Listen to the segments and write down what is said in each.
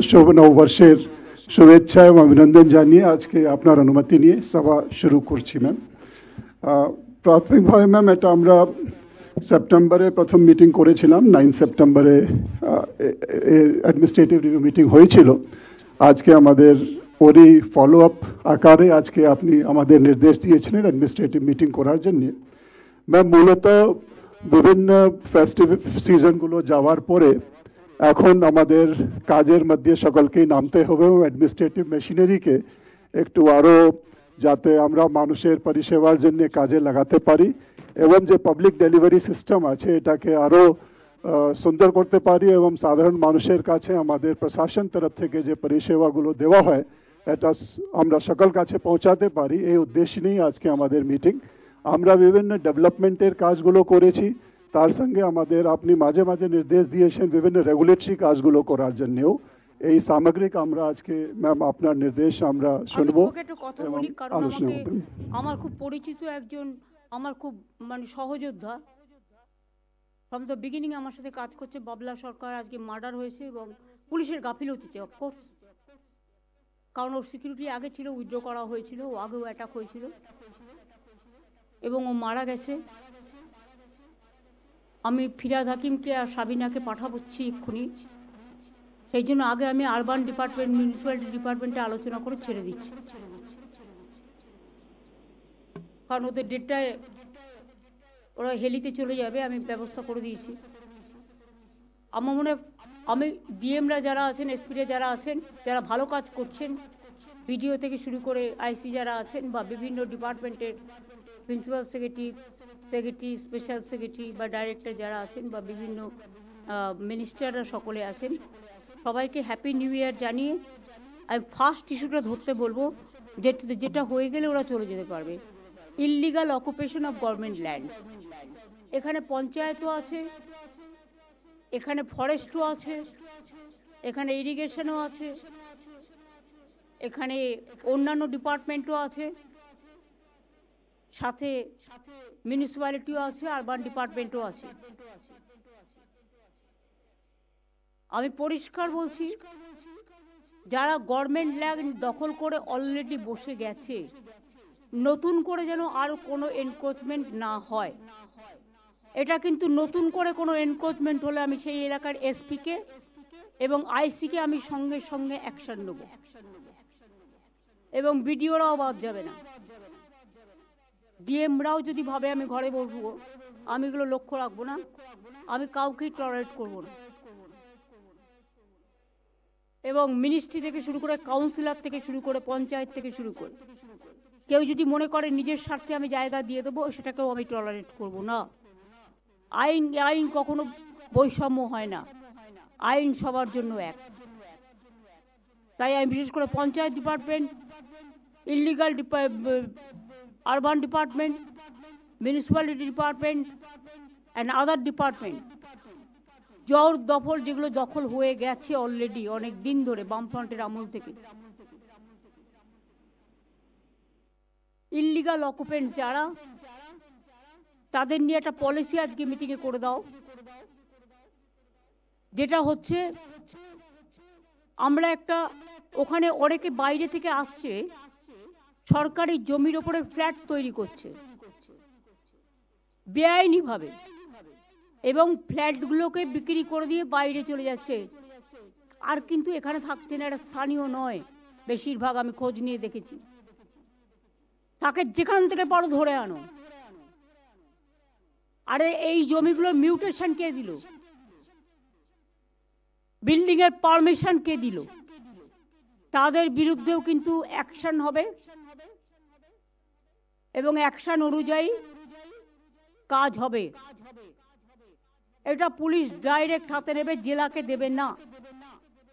শুভ নববর্ষের শুভেচ্ছা এবং অভিনন্দন জানিয়ে আজকে আপনার অনুমতি নিয়ে সভা শুরু করছি ম্যাম। প্রাথমিকভাবে ম্যাম এটা আমরা সেপ্টেম্বরে প্রথম মিটিং করেছিলাম, 9 সেপ্টেম্বরে অ্যাডমিনিস্ট্রেটিভ রিভিউ মিটিং হয়েছিল। আজকে আমাদের ওরই ফলো আপ আকারে আজকে আপনি আমাদের নির্দেশ দিয়েছিলেন অ্যাডমিনিস্ট্রেটিভ মিটিং করার জন্যে। ম্যাম মূলত বিভিন্ন ফেস্টিভ সিজনগুলো যাওয়ার পরে এখন আমাদের কাজের মধ্যে সকলকেই নামতে হবে এবং অ্যাডমিনিস্ট্রেটিভ মেশিনারিকে একটু আরও যাতে আমরা মানুষের পরিষেবার জন্য কাজে লাগাতে পারি এবং যে পাবলিক ডেলিভারি সিস্টেম আছে এটাকে আরও সুন্দর করতে পারি এবং সাধারণ মানুষের কাছে আমাদের প্রশাসন তরফ থেকে যে পরিষেবাগুলো দেওয়া হয় এটা আমরা সকল কাছে পৌঁছাতে পারি, এই উদ্দেশ্য নিয়েই আজকে আমাদের মিটিং। আমরা বিভিন্ন ডেভেলপমেন্টের কাজগুলো করেছি, তার সঙ্গে আমাদের আপনি মাঝে মাঝে নির্দেশ দিয়েছেন বিভিন্ন রেগুলেটরি কাজগুলো করার জন্যেও। এই সামগ্রিক আমরা আজকে ম্যাম আপনার নির্দেশ আমরা শুনবো এবং আলোচনা করব। আমার খুব পরিচিত একজন, আমার খুব মানে সহযোদ্ধা, ফ্রম দ্য বিগিনিং আমার সাথে কাজ করছে, বাবলা সরকার, আজকে মার্ডার হয়েছে এবং পুলিশের গাফিলতিতে অফকোর্স, কারণ ওর সিকিউরিটি আগে ছিল, উইথড্র করা হয়েছিল, ও আগেও অ্যাটাক হয়েছিল এবং ও মারা গেছে। আমি ফিরাদ হাকিমকে আর সাবিনাকে পাঠাবচ্ছি এক্ষুনি, সেই জন্য আগে আমি আরবান ডিপার্টমেন্ট, মিউনিসিপ্যালিটি ডিপার্টমেন্টে আলোচনা করে ছেড়ে দিচ্ছি, কারণ ওদের ডেটটায় ওরা হেলিতে চলে যাবে, আমি ব্যবস্থা করে দিয়েছি। আমার মনে আমি ডিএমরা যারা আছেন, এসপিরা যারা আছেন, যারা ভালো কাজ করছেন, বিডিও থেকে শুরু করে আইসি যারা আছেন বা বিভিন্ন ডিপার্টমেন্টের প্রিন্সিপাল সেক্রেটারি, স্পেশাল সেক্রেটারি বা ডাইরেক্টর যারা আছেন বা বিভিন্ন মিনিস্টাররা সকলে আছেন, সবাইকে হ্যাপি নিউ ইয়ার জানিয়ে আমি ফার্স্ট ইস্যুটা ধরতে বলবো, যেটা হয়ে গেলে ওরা চলে যেতে পারবে। Illegal occupation of government land. এখানে পঞ্চায়েতও আছে, এখানে ফরেস্টও আছে, এখানে ইরিগেশনও আছে, এখানে অন্যান্য ডিপার্টমেন্টও আছে, সাথে মিউনিসিপ্যালিটিও আছে, আরবান ডিপার্টমেন্টও আছে। আমি পরিষ্কার বলছি, যারা গভর্নমেন্ট ল্যান্ড দখল করে অলরেডি বসে গেছে, নতুন করে যেন আর কোনো এনক্রোচমেন্ট না হয়। এটা কিন্তু নতুন করে কোনো এনক্রোচমেন্ট হলে আমি সেই এলাকার এসপিকে এবং আইসিকে আমি সঙ্গে সঙ্গে অ্যাকশন নেব এবং বিডিওরাও বাদ যাবে না। ডিএমরাও যদি ভাবে আমি ঘরে বসবো, আমি এগুলো লক্ষ্য রাখবো না, আমি কাউকেই টলারেট করবো না। এবং মিনিস্ট্রি থেকে শুরু করে, কাউন্সিলর থেকে শুরু করে, পঞ্চায়েত থেকে শুরু করে কেউ যদি মনে করে নিজের স্বার্থে আমি জায়গা দিয়ে দেবো, সেটাকেও আমি টলারেট করব না। আইন কখনো বৈষম্য হয় না, আইন সবার জন্য এক। তাই আমি বিশেষ করে panchayat department, illegal urban department, municipality department and other department, জোর দখল যেগুলো দখল হয়ে গেছে অলরেডি অনেক দিন ধরে বামফ্রন্টের আমল থেকে, ইললিগাল অকুপেন্ট যারা, তাদের নিয়ে একটা পলিসি আজকে মিটিংয়ে করে দাও, যেটা হচ্ছে আমরা একটা, ওখানে অনেকে বাইরে থেকে আসছে, সরকারি জমির ওপরে ফ্ল্যাট তৈরি করছে বেআইনিভাবে এবং ফ্ল্যাটগুলোকে বিক্রি করে দিয়ে বাইরে চলে যাচ্ছে, আর কিন্তু এখানে থাকছে না, এটা স্থানীয় নয় বেশিরভাগ, আমি খোঁজ নিয়ে দেখেছি। তাকে যেখান থেকে পারো ধরে আনো। আরে এই জমিগুলোর মিউটেশন কে দিল? বিল্ডিং এর পারমিশন কে দিল? তাদের বিরুদ্ধেও কিন্তু অ্যাকশন হবে এবং অ্যাকশন অনুযায়ী কাজ হবে। এটা পুলিশ ডাইরেক্ট হাতে নেবে, জেলাকে দেবে না,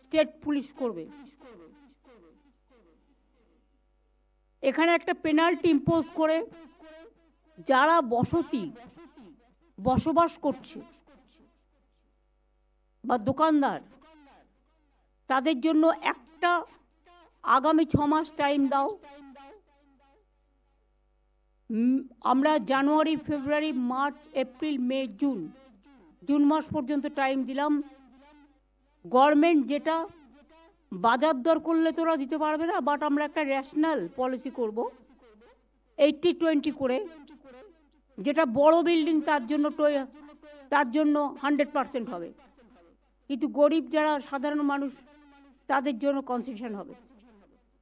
স্টেট পুলিশ করবে। এখানে একটা পেনাল্টি ইম্পোজ করে যারা বসবাস করছে বা দোকানদার, তাদের জন্য একটা আগামী 6 মাস টাইম দাও। আমরা জানুয়ারি, ফেব্রুয়ারি, মার্চ, এপ্রিল, মে, জুন মাস পর্যন্ত টাইম দিলাম। গভর্নমেন্ট যেটা বাজার দর করলে তোরা দিতে পারবে না, বাট আমরা একটা রেশনাল পলিসি করব 80-20 করে, যেটা বড় বিল্ডিং তার জন্য 100% হবে, কিন্তু গরিব যারা সাধারণ মানুষ তাদের জন্য কনসেশন হবে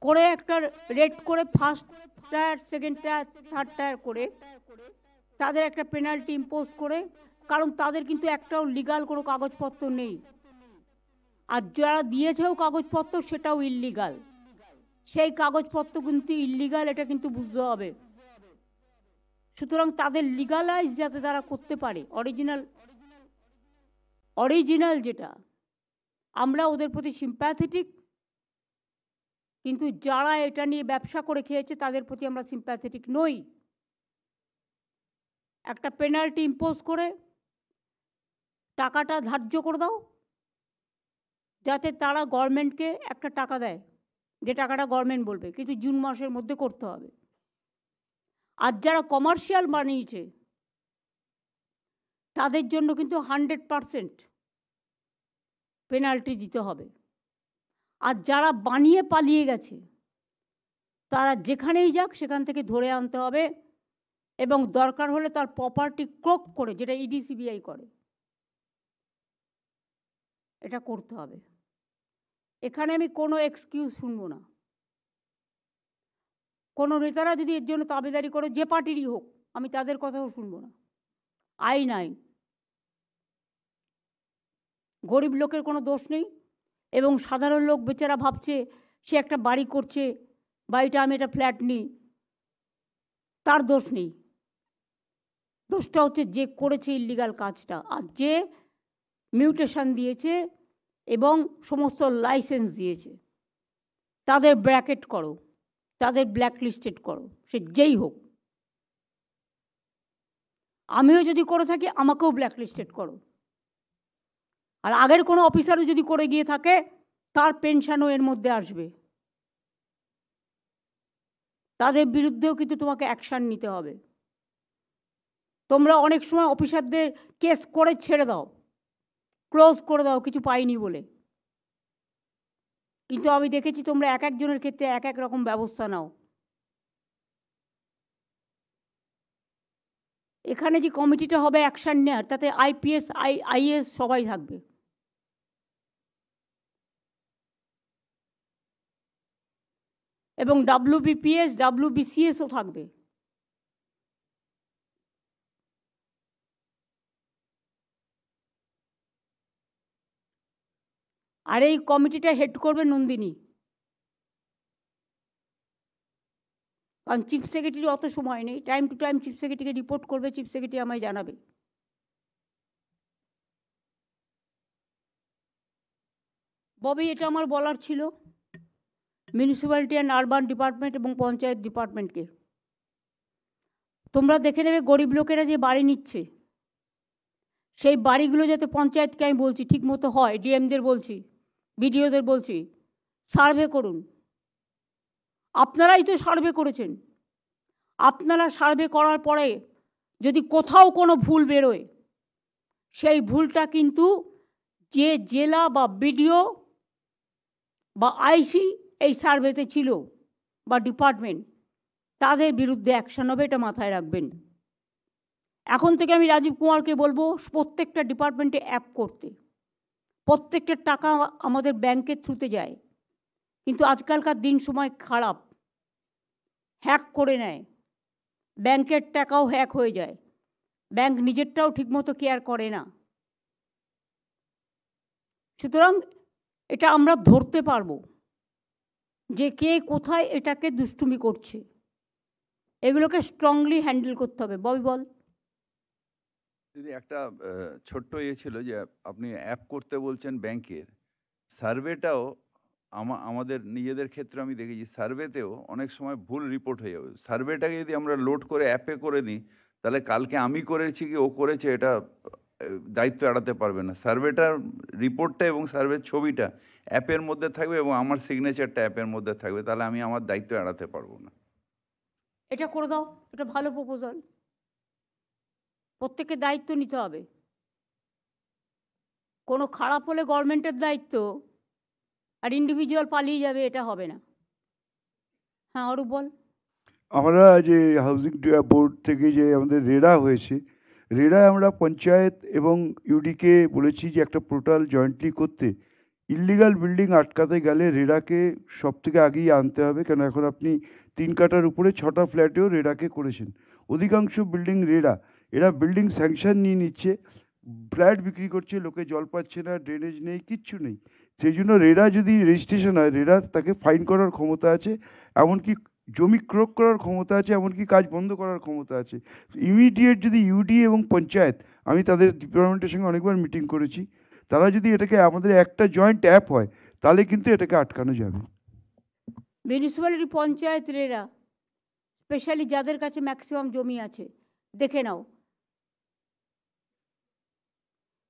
করে একটা রেট করে, first tyre, second tyre, third tyre করে তাদের একটা পেনাল্টি ইম্পোজ করে, কারণ তাদের কিন্তু একটাও লিগাল কোনো কাগজপত্র নেই, আর যারা দিয়েছেও কাগজপত্র সেটাও ইললিগাল, সেই কাগজপত্র কিন্তু ইললিগাল, এটা কিন্তু বুঝতে হবে। সুতরাং তাদের লিগালাইজ যাতে তারা করতে পারে, অরিজিনাল যেটা, আমরা ওদের প্রতি সিম্প্যাথেটিক, কিন্তু যারা এটা নিয়ে ব্যবসা করে খেয়েছে তাদের প্রতি আমরা সিম্প্যাথেটিক নই। একটা পেনাল্টি ইম্পোজ করে টাকাটা ধার্য করে দাও, যাতে তারা গভর্নমেন্টকে একটা টাকা দেয়, যে টাকাটা গভর্নমেন্ট বলবে, কিন্তু জুন মাসের মধ্যে করতে হবে। আর যারা কমার্শিয়াল বানিয়েছে তাদের জন্য কিন্তু 100% পেনাল্টি দিতে হবে। আর যারা বানিয়ে পালিয়ে গেছে তারা যেখানেই যাক সেখান থেকে ধরে আনতে হবে, এবং দরকার হলে তার প্রপার্টি ক্রোক করে, যেটা ইডি সিবিআই করে, এটা করতে হবে। এখানে আমি কোনো এক্সকিউজ শুনবো না। কোনো নেতারা যদি এর জন্য দাবিদারি করে, যে পার্টিরই হোক, আমি তাদের কথাও শুনবো না। আইন আইন, গরিব লোকের কোনো দোষ নেই, এবং সাধারণ লোক বেচারা ভাবছে সে একটা বাড়ি করছে, বাড়িটা আমি একটা ফ্ল্যাট নিই, তার দোষ নেই। দোষটা হচ্ছে যে করেছে ইল্লিগাল কাজটা, আর যে মিউটেশন দিয়েছে এবং সমস্ত লাইসেন্স দিয়েছে, তাদের ব্র্যাকেট করো, তাদের ব্ল্যাকলিস্টেড করো, সে যেই হোক। আমিও যদি করে থাকি আমাকেও ব্ল্যাকলিস্টেড করো, আর আগের কোনো অফিসারও যদি করে গিয়ে থাকে তার পেনশনও এর মধ্যে আসবে, তাদের বিরুদ্ধেও কিন্তু তোমাকে অ্যাকশান নিতে হবে। তোমরা অনেক সময় অফিসারদের কেস করে ছেড়ে দাও, ক্লোজ করে দাও কিছু পাইনি বলে, কিন্তু আমি দেখেছি তোমরা এক একজনের ক্ষেত্রে এক এক রকম ব্যবস্থা নাও। এখানে যে কমিটিটা হবে অ্যাকশান নেওয়ার, তাতে IPS IAS সবাই থাকবে, এবং WBPS WBCSও থাকবে। আর এই কমিটিটা হেড করবে নন্দিনী, কারণ চিফ সেক্রেটারি অত সময় নেই, টাইম টু টাইম চিফ সেক্রেটারিকে রিপোর্ট করবে, চিফ সেক্রেটারি আমায় জানাবে। ববি, এটা আমার বলার ছিল মিউনিসিপ্যালিটি অ্যান্ড আরবান ডিপার্টমেন্ট এবং পঞ্চায়েত ডিপার্টমেন্টকে। তোমরা দেখে নেবে গরিব লোকেরা যে বাড়ি নিচ্ছে, সেই বাড়িগুলো যাতে পঞ্চায়েতকে, আমি বলছি, ঠিক মতো হয়, ডিএমদের বলছি, বিডিওদের বলছি, সার্ভে করুন। আপনারাই তো সার্ভে করেছেন, আপনারা সার্ভে করার পরে যদি কোথাও কোনো ভুল বেরোয়, সেই ভুলটা কিন্তু যে জেলা বা বিডিও বা আইসি এই সার্ভেতে ছিল বা ডিপার্টমেন্ট, তাদের বিরুদ্ধে অ্যাকশন হবে, এটা মাথায় রাখবেন। এখন থেকে আমি রাজীব কুমারকে বলবো প্রত্যেকটা ডিপার্টমেন্টে অ্যাপ করতে। প্রত্যেকটা টাকা আমাদের ব্যাংকের থ্রুতে যায়, কিন্তু আজকালকার দিন সময় খারাপ, হ্যাক করে নেয়, ব্যাংকের টাকাও হ্যাক হয়ে যায়, ব্যাংক নিজেরটাও ঠিকমতো কেয়ার করে না। সুতরাং এটা আমরা ধরতে পারবো যে কে কোথায় এটাকে দুষ্টুমি করছে, এগুলোকে স্ট্রংলি হ্যান্ডেল করতে হবে। ববি বল। দিদি, একটা ছোট্ট ছিল যে আপনি অ্যাপ করতে বলছেন ব্যাংকের, সার্ভেটাও আমাদের নিজেদের ক্ষেত্রে আমি দেখেছি, সার্ভেতেও অনেক সময় ভুল রিপোর্ট হয়ে যাবে। সার্ভেটাকে যদি আমরা লোড করে অ্যাপে করে নিই, তাহলে কালকে আমি করেছি কি ও করেছে এটা দায়িত্ব এড়াতে পারবে না। সার্ভেটার রিপোর্টটা এবং সার্ভের ছবিটা অ্যাপের মধ্যে থাকবে এবং আমার সিগনেচারটা অ্যাপের মধ্যে থাকবে, তাহলে আমি আমার দায়িত্ব এড়াতে পারবো না। এটা করে দাও, এটা ভালো প্রপোজাল। প্রত্যেকে দায়িত্ব নিতে হবে, কোনো খারাপ হলে গভর্নমেন্টের দায়িত্ব, আর ইন্ডিভিজুয়াল পালিয়ে যাবে, এটা হবে না। হ্যাঁ অরূপ বল। আমরা যে হাউজিং বোর্ড থেকে যে আমাদের রেরা হয়েছে, রেরায় আমরা পঞ্চায়েত এবং ইউডিকে বলেছি যে একটা পোর্টাল জয়েন্টলি করতে। ইললিগাল বিল্ডিং আটকাতে গেলে রেরাকে সব থেকে আগেই আনতে হবে, কেন এখন আপনি 3 কাঠার উপরে 6টা ফ্ল্যাটেও রেরাকে করেছেন। অধিকাংশ বিল্ডিং এরা বিল্ডিং স্যাংশন নিয়ে নিচ্ছে, ফ্ল্যাট বিক্রি করছে, লোকে জল পাচ্ছে না, ড্রেনেজ নেই, কিচ্ছু নেই। সেই জন্য রেরা যদি রেজিস্ট্রেশন হয়, রেরার তাকে ফাইন করার ক্ষমতা আছে, এমনকি জমি ক্রোক করার ক্ষমতা আছে, এমনকি কাজ বন্ধ করার ক্ষমতা আছে। ইমিডিয়েট যদি ইউডি এবং পঞ্চায়েত, আমি তাদের ডিপার্টমেন্টের সঙ্গে অনেকবার মিটিং করেছি, তারা যদি এটাকে আমাদের একটা জয়েন্ট অ্যাপ হয়, তাহলে কিন্তু এটাকে আটকানো যাবে। মিউনিসিপ্যালিটি, পঞ্চায়েত, রেরা, স্পেশালি যাদের কাছে ম্যাক্সিমাম জমি আছে দেখে নাও।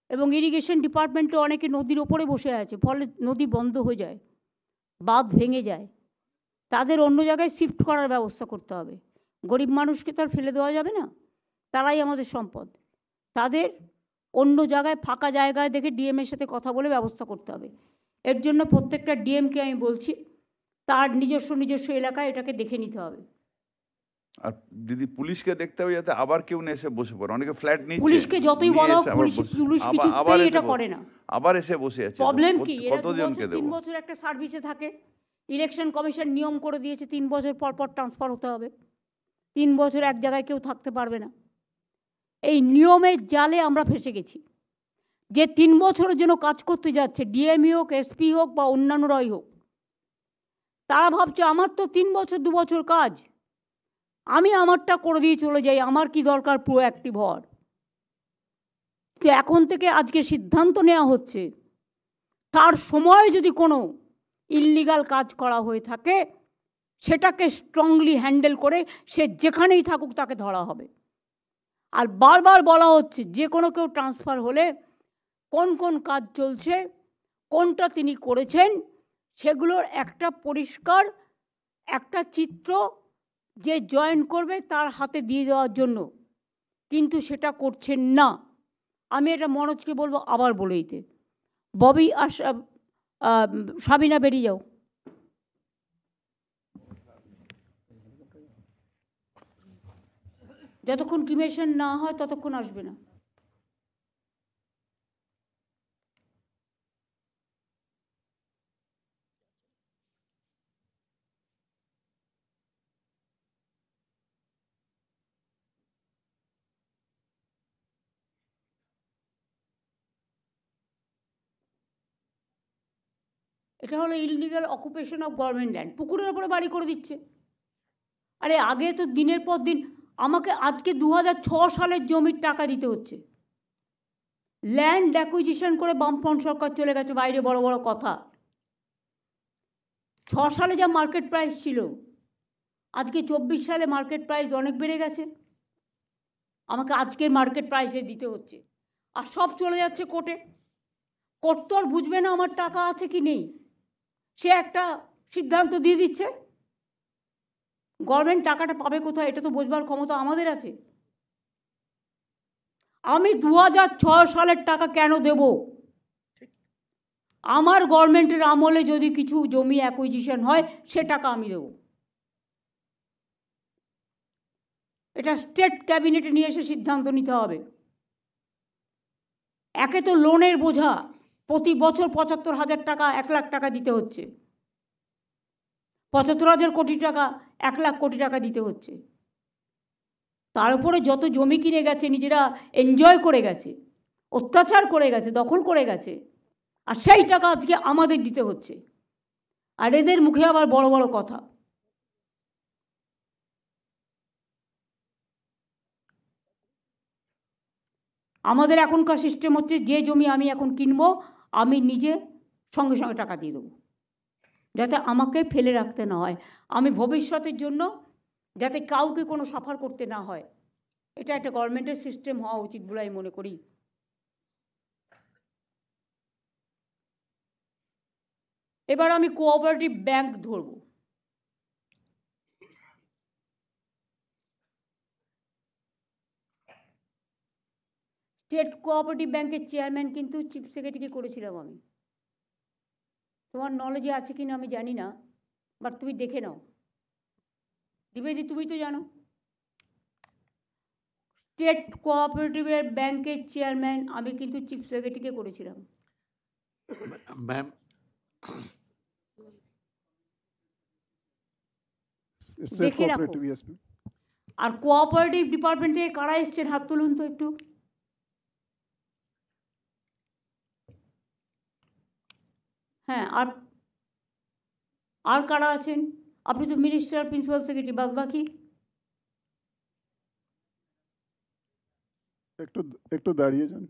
এবং ইরিগেশন ডিপার্টমেন্টও অনেকে নদীর ওপরে বসে আছে, ফলে নদী বন্ধ হয়ে যায়, বাঁধ ভেঙে যায়। তাদের অন্য জায়গায় শিফট করার ব্যবস্থা করতে হবে। গরিব মানুষকে তো আর ফেলে দেওয়া যাবে না, তারাই আমাদের সম্পদ। তাদের অন্য জায়গায় ফাঁকা জায়গায় দেখে ডিএমের সাথে কথা বলে ব্যবস্থা করতে হবে। এর জন্য প্রত্যেকটা ডিএমকে আমি বলছি তার নিজস্ব এলাকায় এটাকে দেখে নিতে হবে। আর দিদি পুলিশকে দেখতে হবে যাতে আবার কেউ না এসে বসে পড়ে। অনেকে ফ্ল্যাট নিচ্ছে, পুলিশকে যতই বলা হোক, পুলিশ কিছুতেই এটা করে না। আবার এসে বসে আছে। প্রবলেম কি, এরা 2 কতজনকে বছর 3 দেবো? বছর একটা সার্ভিসে থাকে। ইলেকশন কমিশন নিয়ম করে দিয়েছে 3 বছর পর পর ট্রান্সফার হতে হবে। 3 বছর এক জায়গায় কেউ থাকতে পারবে না। এই নিয়মের জালে আমরা ফেসে গেছি। যে 3 বছরের জন্য কাজ করতে যাচ্ছে, ডিএমই হোক, এসপি হোক বা অন্যান্যরাই হোক, তারা ভাবছে আমার তো 3 বছর 2 বছর কাজ, আমি আমারটা করে দিয়ে চলে যাই, আমার কি দরকার প্রোঅ্যাক্টিভ হওয়ার। তো এখন থেকে আজকে সিদ্ধান্ত নেওয়া হচ্ছে, তার সময় যদি কোনো ইললিগাল কাজ করা হয়ে থাকে সেটাকে স্ট্রংলি হ্যান্ডেল করে সে যেখানেই থাকুক তাকে ধরা হবে। আর বারবার বলা হচ্ছে যে কোনো কেউ ট্রান্সফার হলে কোন কোন কাজ চলছে, কোনটা তিনি করেছেন, সেগুলোর একটা পরিষ্কার একটা চিত্র যে জয়েন করবে তার হাতে দিয়ে দেওয়ার জন্য, কিন্তু সেটা করছেন না। আমি এটা মনোজকে বলবো আবার বলে দিতে। ববি আর সাবিনা বেরিয়ে যাও। যতক্ষণ ক্রিমেশন না হয় ততক্ষণ আসবে না। এটা হলো illegal occupation of government land. পুকুরের ওপরে বাড়ি করে দিচ্ছে। আরে আগে তো দিনের পর দিন, আমাকে আজকে 2006 সালের জমির টাকা দিতে হচ্ছে। ল্যান্ড অ্যাকুইজিশন করে বামফ্রন্ট সরকার চলে গেছে বাইরে, বড় বড় কথা। 6 সালে যা মার্কেট প্রাইস ছিল, আজকে 24 সালে মার্কেট প্রাইস অনেক বেড়ে গেছে। আমাকে আজকের মার্কেট প্রাইসে দিতে হচ্ছে, আর সব চলে যাচ্ছে কোর্টে। কোর্ট তো আর বুঝবে না আমার টাকা আছে কি নেই, সে একটা সিদ্ধান্ত দিয়ে দিচ্ছে। গভর্নমেন্ট টাকাটা পাবে কোথায় এটা তো বোঝবার ক্ষমতা আমাদের আছে। আমি 2006 সালের টাকা কেন দেব? আমার গভর্নমেন্টের আমলে যদি কিছু জমি অ্যাকুইজিশন হয় সে টাকা আমি দেব। এটা স্টেট ক্যাবিনেটে নিয়ে এসে সিদ্ধান্ত নিতে হবে। একে তো লোনের বোঝা, প্রতি বছর 75,000 টাকা, 1 লাখ টাকা দিতে হচ্ছে। 75,000 কোটি টাকা, 1 লাখ কোটি টাকা দিতে হচ্ছে। তার উপরে যত জমি কিনে গেছে, নিজেরা এনজয় করে গেছে, অত্যাচার করে গেছে, দখল করে গেছে, আর সেই টাকা আজকে আমাদের দিতে হচ্ছে। আর এদের মুখে আবার বড় বড় কথা। আমাদের এখনকার সিস্টেম হচ্ছে যে জমি আমি এখন কিনবো, আমি নিজে সঙ্গে সঙ্গে টাকা দিয়ে দেবো, যাতে আমাকে ফেলে রাখতে না হয়, আমি ভবিষ্যতের জন্য যাতে কাউকে কোনো সাফার করতে না হয়। এটা একটা গভর্নমেন্টের সিস্টেম হওয়া উচিত বলে আমি মনে করি। এবার আমি কোঅপারেটিভ ব্যাংক ধরব। স্টেট কোঅপারেটিভ ব্যাংকের চেয়ারম্যান কিন্তু চিফ সেক্রেটারিকে করেছিলাম আমি। তোমার নলেজে আছে কি না আমি জানি না, বাট তুমি দেখে নাও। দ্বিবেদী তুমি তো জানো, স্টেট কোঅপারেটিভের ব্যাংকের চেয়ারম্যান আমি কিন্তু চিফ সেক্রেটারিকে করেছিলাম। ম্যাম, State দেখে রাখো। cooperative, yes, ma'am. আর কোঅপারেটিভ ডিপার্টমেন্ট থেকে কারা এসছেন হাত তুলুন তো একটু। হ্যাঁ, আর কারা আছেন? আপনি তো মিনিস্টার, প্রিন্সিপাল সেক্রেটারি, বাদ বাকি একটু দাঁড়িয়ে যান।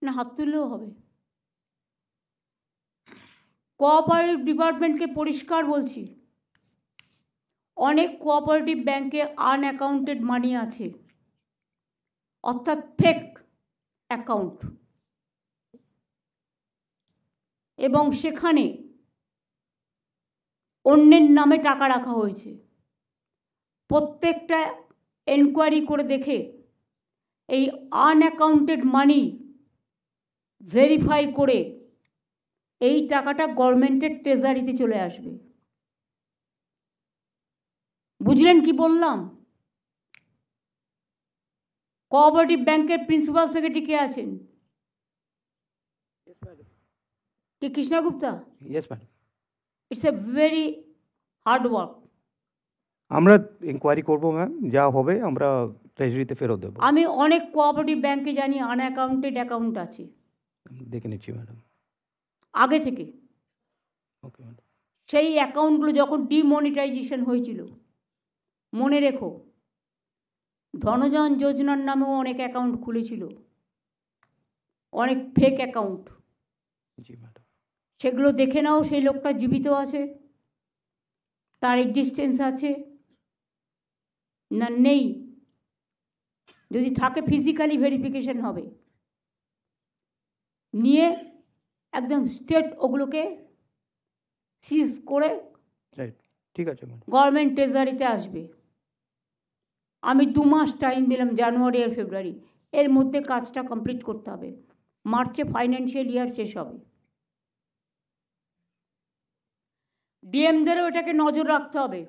না, হাত তুললেও হবে। কোঅপারেটিভ ডিপার্টমেন্টকে পরিষ্কার বলছি, অনেক কোঅপারেটিভ ব্যাংকে আনঅ্যাকাউন্টেড মানি আছে, অর্থাৎ ফেক অ্যাকাউন্ট, এবং সেখানে অন্যের নামে টাকা রাখা হয়েছে। প্রত্যেকটা এনকোয়ারি করে দেখে এই আনঅ্যাকাউন্টেড মানি ভেরিফাই করে এই টাকাটা গভর্নমেন্টের ট্রেজারিতে চলে আসবে। বুঝলেন কি বললাম? কোঅপারেটিভ ব্যাংকের প্রিন্সিপাল সেক্রেটারি কে আছেন? কে? Krishna Gupta? Yes madam. It's a very hard work. আমরা ইনকোয়ারি করবো ম্যাম, যা হবে আমরা ট্রেজারিতে ফেরত দেবো। আমি অনেক কোঅপারেটিভ ব্যাংকে জানি আনঅ্যাকাউন্টেড অ্যাকাউন্ট আছে, দেখে নিচ্ছি ম্যাডাম। আগে থেকে। Okay madam. সেই অ্যাকাউন্টগুলো যখন ডিমনিটাইজেশন হয়েছিল, মনে রেখো, ধনজন যোজনার নামেও অনেক অ্যাকাউন্ট খুলেছিল, অনেক ফেক অ্যাকাউন্ট। জি ম্যাডাম। সেগুলো দেখে নাও, সেই লোকটা জীবিত আছে, তার এক্সিস্টেন্স আছে না নেই। যদি থাকে ফিজিক্যালি ভেরিফিকেশন হবে, নিয়ে একদম স্টেট ওগুলোকে সিজ করে রাইট, ঠিক আছে ম্যাডাম। গভর্নমেন্ট ট্রেজারিতে আসবে। আমি 2 মাস টাইম দিলাম, জানুয়ারি আর ফেব্রুয়ারি, এর মধ্যে কাজটা কমপ্লিট করতে হবে। মার্চে ফাইন্যান্সিয়াল ইয়ার শেষ হবে। ডিএমদেরও এটাকে নজর রাখতে হবে,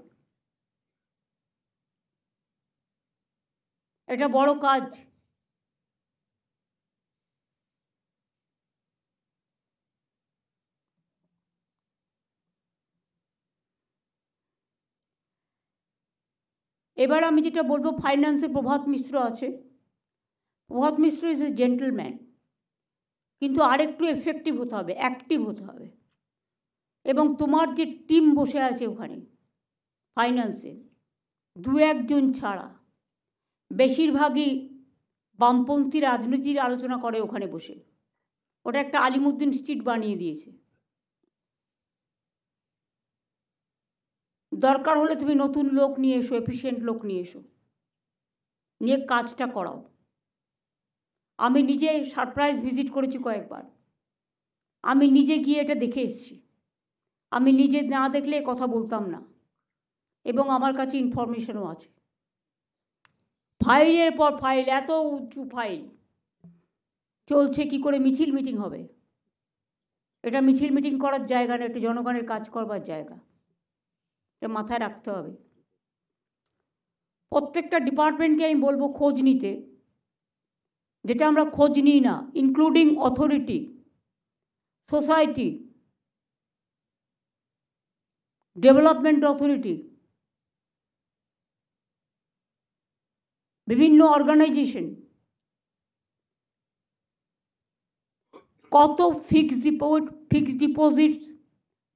এটা বড় কাজ। এবার আমি যেটা বলবো, ফাইন্যান্সে প্রভাত মিশ্র আছে। প্রভাত মিশ্র ইজ এ জেন্টলম্যান, কিন্তু আরেকটু এফেক্টিভ হতে হবে, অ্যাক্টিভ হতে হবে। এবং তোমার যে টিম বসে আছে ওখানে ফাইন্যান্সে, 2-1 জন ছাড়া বেশিরভাগই বামপন্থী রাজনীতির আলোচনা করে ওখানে বসে। ওটা একটা আলিমুদ্দিন স্ট্রিট বানিয়ে দিয়েছে। দরকার হলে তুমি নতুন লোক নিয়ে এসো, এফিশিয়েন্ট লোক নিয়ে এসো, নিয়ে কাজটা করাও। আমি নিজে সারপ্রাইজ ভিজিট করেছি কয়েকবার, আমি নিজে গিয়ে এটা দেখে এসেছি। আমি নিজে না দেখলে কথা বলতাম না, এবং আমার কাছে ইনফরমেশনও আছে। ফাইলের পর ফাইল, এত উঁচু ফাইল চলছে, কি করে মিছিল মিটিং হবে? এটা মিছিল মিটিং করার জায়গা না, এটা জনগণের কাজ করবার জায়গা, এটা মাথায় রাখতে হবে। প্রত্যেকটা ডিপার্টমেন্টকে আমি বলবো খোঁজ নিতে, যেটা আমরা খোঁজ নিই না, including authority, society, development authority, বিভিন্ন অর্গানাইজেশন, কত ফিক্সড ডিপোজিট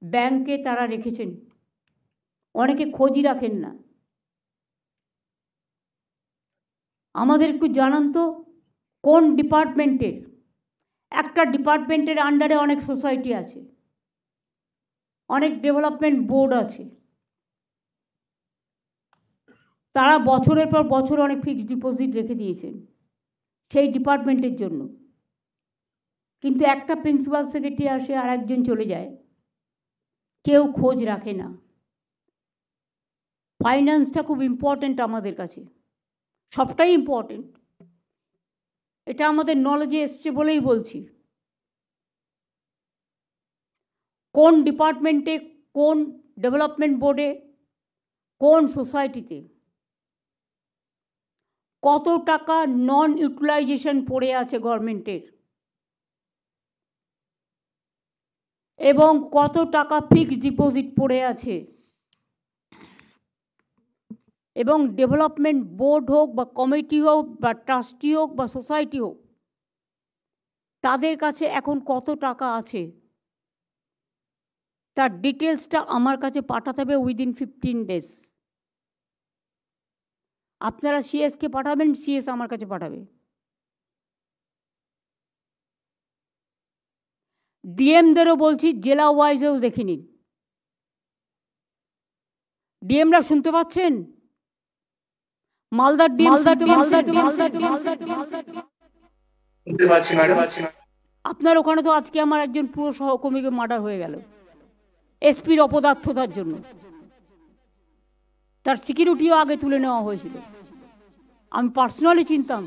ব্যাংকে তারা রেখেছেন, অনেকে খোঁজই রাখেন না। আমাদের একটু জানান তো কোন ডিপার্টমেন্টের, একটা ডিপার্টমেন্টের আন্ডারে অনেক সোসাইটি আছে, অনেক ডেভেলপমেন্ট বোর্ড আছে, তারা বছরের পর বছর অনেক ফিক্সড ডিপোজিট রেখে দিয়েছেন সেই ডিপার্টমেন্টের জন্য। কিন্তু একটা প্রিন্সিপাল সেক্রেটারি আসে আর একজন চলে যায়, কেউ খোঁজ রাখে না। ফাইন্যান্সটা খুব ইম্পর্ট্যান্ট আমাদের কাছে, সবটাই ইম্পর্ট্যান্ট, এটা আমাদের নলেজে এসছে বলেই বলছি। কোন ডিপার্টমেন্টে, কোন ডেভেলপমেন্ট বোর্ডে, কোন সোসাইটিতে কত টাকা নন ইউটিলাইজেশন পড়ে আছে গভর্নমেন্টের, এবং কত টাকা ফিক্সড ডিপোজিট পড়ে আছে, এবং ডেভেলপমেন্ট বোর্ড হোক বা কমিটি হোক বা ট্রাস্টি হোক বা সোসাইটি হোক, তাদের কাছে এখন কত টাকা আছে তার ডিটেলসটা আমার কাছে পাঠাতে হবে উইদিন 15 days। আপনারা সিএসকে পাঠাবেন, সিএস আমার কাছে পাঠাবে। ডিএমদেরও বলছি জেলা ওয়াইজেও দেখে নিন। ডিএমরা শুনতে পাচ্ছেন? মালদার ডিএম আপনার ওখানে তো আজকে আমার একজন পুরো সহকর্মীকে মার্ডার হয়ে গেল এসপির অপদার্থতার জন্য। তার সিকিউরিটিও আগে তুলে নেওয়া হয়েছিল, আমি পার্সোনালি চিনতাম।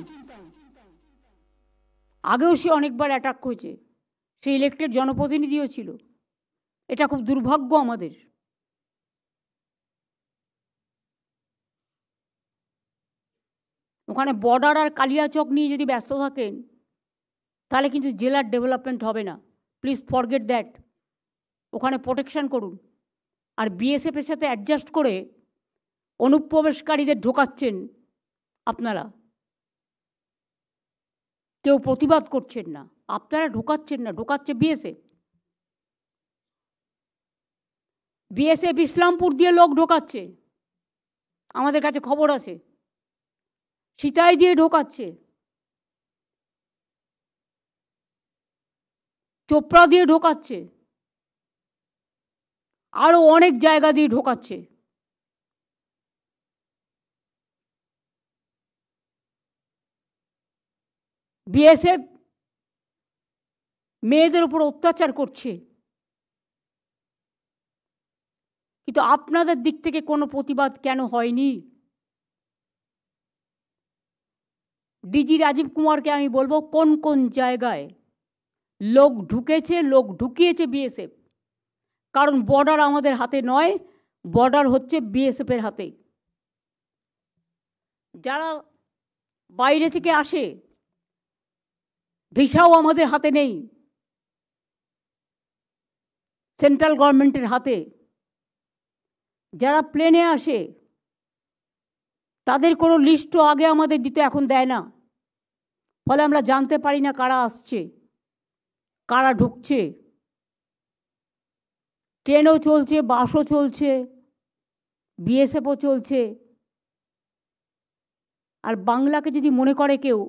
আগেও সে অনেকবার অ্যাটাক হয়েছে, সে ইলেক্টেড জনপ্রতিনিধিও ছিল। এটা খুব দুর্ভাগ্য আমাদের। ওখানে বর্ডার আর কালিয়াচক নিয়ে যদি ব্যস্ত থাকেন তাহলে কিন্তু জেলার ডেভেলপমেন্ট হবে না। Please forget that. ওখানে প্রোটেকশন করুন। আর বিএসএফের সাথে অ্যাডজাস্ট করে অনুপ্রবেশকারীদের ঢোকাচ্ছেন আপনারা, কেউ প্রতিবাদ করছেন না। আপনারা ঢোকাচ্ছেন না, ঢোকাচ্ছে বিএসএফ। বিএসএফ ইসলামপুর দিয়ে লোক ঢোকাচ্ছে, আমাদের কাছে খবর আছে। সিতাই দিয়ে ঢোকাচ্ছে, চোপড়া দিয়ে ঢোকাচ্ছে, আরো অনেক জায়গা দিয়ে ঢোকাচ্ছে। বিএসএফ মেয়েদের উপর অত্যাচার করছে, কিন্তু আপনাদের দিক থেকে কোনো প্রতিবাদ কেন হয়নি? ডিজি রাজীব কুমারকে আমি বলবো কোন কোন জায়গায় লোক ঢুকেছে, লোক ঢুকিয়েছে বিএসএফ। কারণ বর্ডার আমাদের হাতে নয়, বর্ডার হচ্ছে বিএসএফের হাতে। যারা বাইরে থেকে আসে, ভিসাও আমাদের হাতে নেই, সেন্ট্রাল গভর্নমেন্টের হাতে। যারা প্লেনে আসে তাদের কোনো লিস্টও আগে আমাদের দিতে এখন দেয় না, ফলে আমরা জানতে পারি না কারা আসছে, কারা ঢুকছে। ট্রেনও চলছে, বাসও চলছে, বিএসএফও চলছে। আর বাংলাকে যদি মনে করে কেউ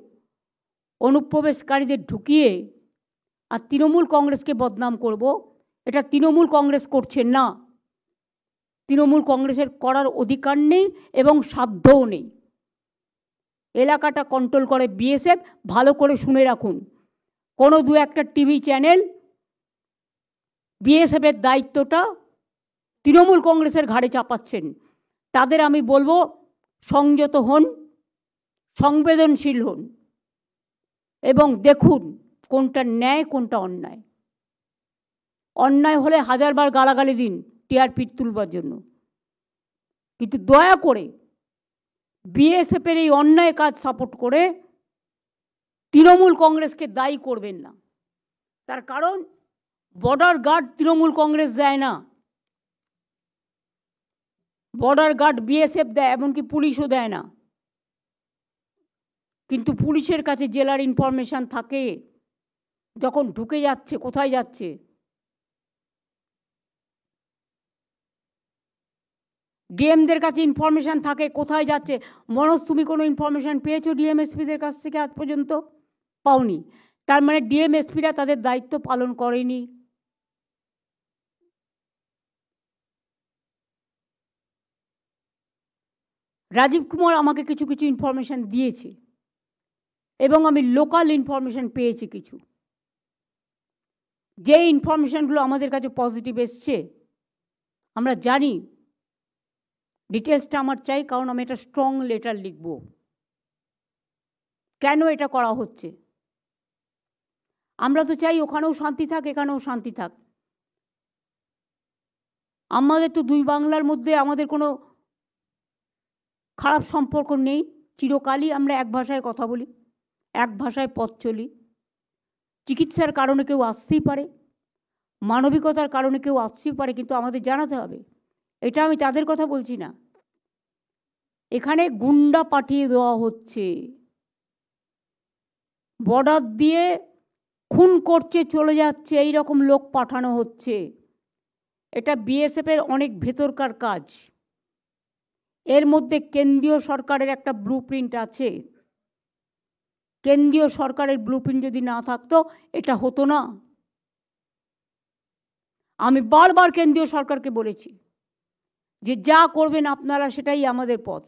অনুপ্রবেশকারীদের ঢুকিয়ে আর তৃণমূল কংগ্রেসকে বদনাম করব, এটা তৃণমূল কংগ্রেস করছেন না। তৃণমূল কংগ্রেসের করার অধিকার নেই এবং সাধ্যও নেই। এলাকাটা কন্ট্রোল করে বিএসএফ। ভালো করে শুনে রাখুন, কোনো দু একটা টিভি চ্যানেল বিএসএফের দায়িত্বটা তৃণমূল কংগ্রেসের ঘাড়ে চাপাচ্ছেন। তাদের আমি বলবো সংযত হন, সংবেদনশীল হন এবং দেখুন কোনটা ন্যায় কোনটা অন্যায়। অন্যায় হলে হাজারবার গালাগালি দিন টিআরপি তুলবার জন্য, কিন্তু দয়া করে বিএসএফের এই অন্যায় কাজ সাপোর্ট করে তৃণমূল কংগ্রেসকে দায়ী করবেন না। তার কারণ বর্ডার গার্ড তৃণমূল কংগ্রেস দেয় না, বর্ডার গার্ড বিএসএফ দেয়, এমনকি পুলিশও দেয় না। কিন্তু পুলিশের কাছে জেলার ইনফরমেশন থাকে, যখন ঢুকে যাচ্ছে কোথায় যাচ্ছে। ডিএমদের কাছে ইনফরমেশন থাকে কোথায় যাচ্ছে। মনোজ, তুমি কোনো ইনফরমেশন পেয়েছো ডিএমএসপিদের কাছ থেকে আজ পর্যন্ত? পাওনি। তার মানে ডিএমএসপিরা তাদের দায়িত্ব পালন করেনি। রাজীব কুমার আমাকে কিছু কিছু ইনফরমেশন দিয়েছে এবং আমি লোকাল ইনফরমেশন পেয়েছি কিছু। যে ইনফরমেশনগুলো আমাদের কাছে পজিটিভ এসছে, আমরা জানি ডিটেলসটা আমার চাই, কারণ আমি একটা স্ট্রং লেটার লিখব কেন এটা করা হচ্ছে। আমরা তো চাই ওখানেও শান্তি থাক, এখানেও শান্তি থাক। আমাদের তো দুই বাংলার মধ্যে আমাদের কোনো খারাপ সম্পর্ক নেই, চিরকালই আমরা এক ভাষায় কথা বলি, এক ভাষায় পথ চলি। চিকিৎসার কারণে কেউ আসতেই পারে, মানবিকতার কারণে কেউ আসতেই পারে, কিন্তু আমাদের জানাতে হবে। এটা আমি তাদের কথা বলছি না। এখানে গুন্ডা পাঠিয়ে দেওয়া হচ্ছে, বর্ডার দিয়ে খুন করছে, চলে যাচ্ছে, এই রকম লোক পাঠানো হচ্ছে। এটা বিএসএফের অনেক ভেতরকার কাজ। এর মধ্যে কেন্দ্রীয় সরকারের একটা ব্লুপ্রিন্ট আছে। কেন্দ্রীয় সরকারের ব্লুপ্রিন্ট যদি না থাকতো এটা হতো না। আমি বারবার কেন্দ্রীয় সরকারকে বলেছি যে যা করবেন আপনারা সেটাই আমাদের পথ,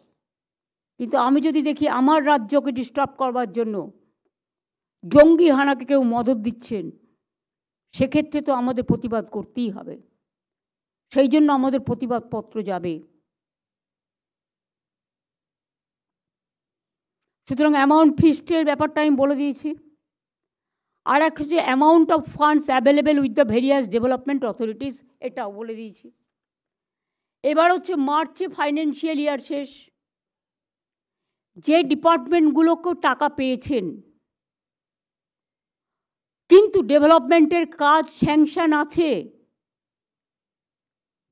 কিন্তু আমি যদি দেখি আমার রাজ্যকে ডিস্টার্ব করবার জন্য জঙ্গি হানাকে কেউ মদত দিচ্ছেন, সেক্ষেত্রে তো আমাদের প্রতিবাদ করতেই হবে। সেই জন্য আমাদের প্রতিবাদপত্র যাবে। সুতরাং অ্যামাউন্ট ফিস্টের ব্যাপারটা আমি বলে দিয়েছি। আর একটা হচ্ছে amount of funds available with the various development authorities, এটাও বলে দিয়েছি। এবার হচ্ছে মার্চে ফাইন্যান্সিয়াল ইয়ার শেষ, যে ডিপার্টমেন্টগুলোকেও টাকা পেয়েছেন কিন্তু ডেভেলপমেন্টের কাজ স্যাংশন আছে,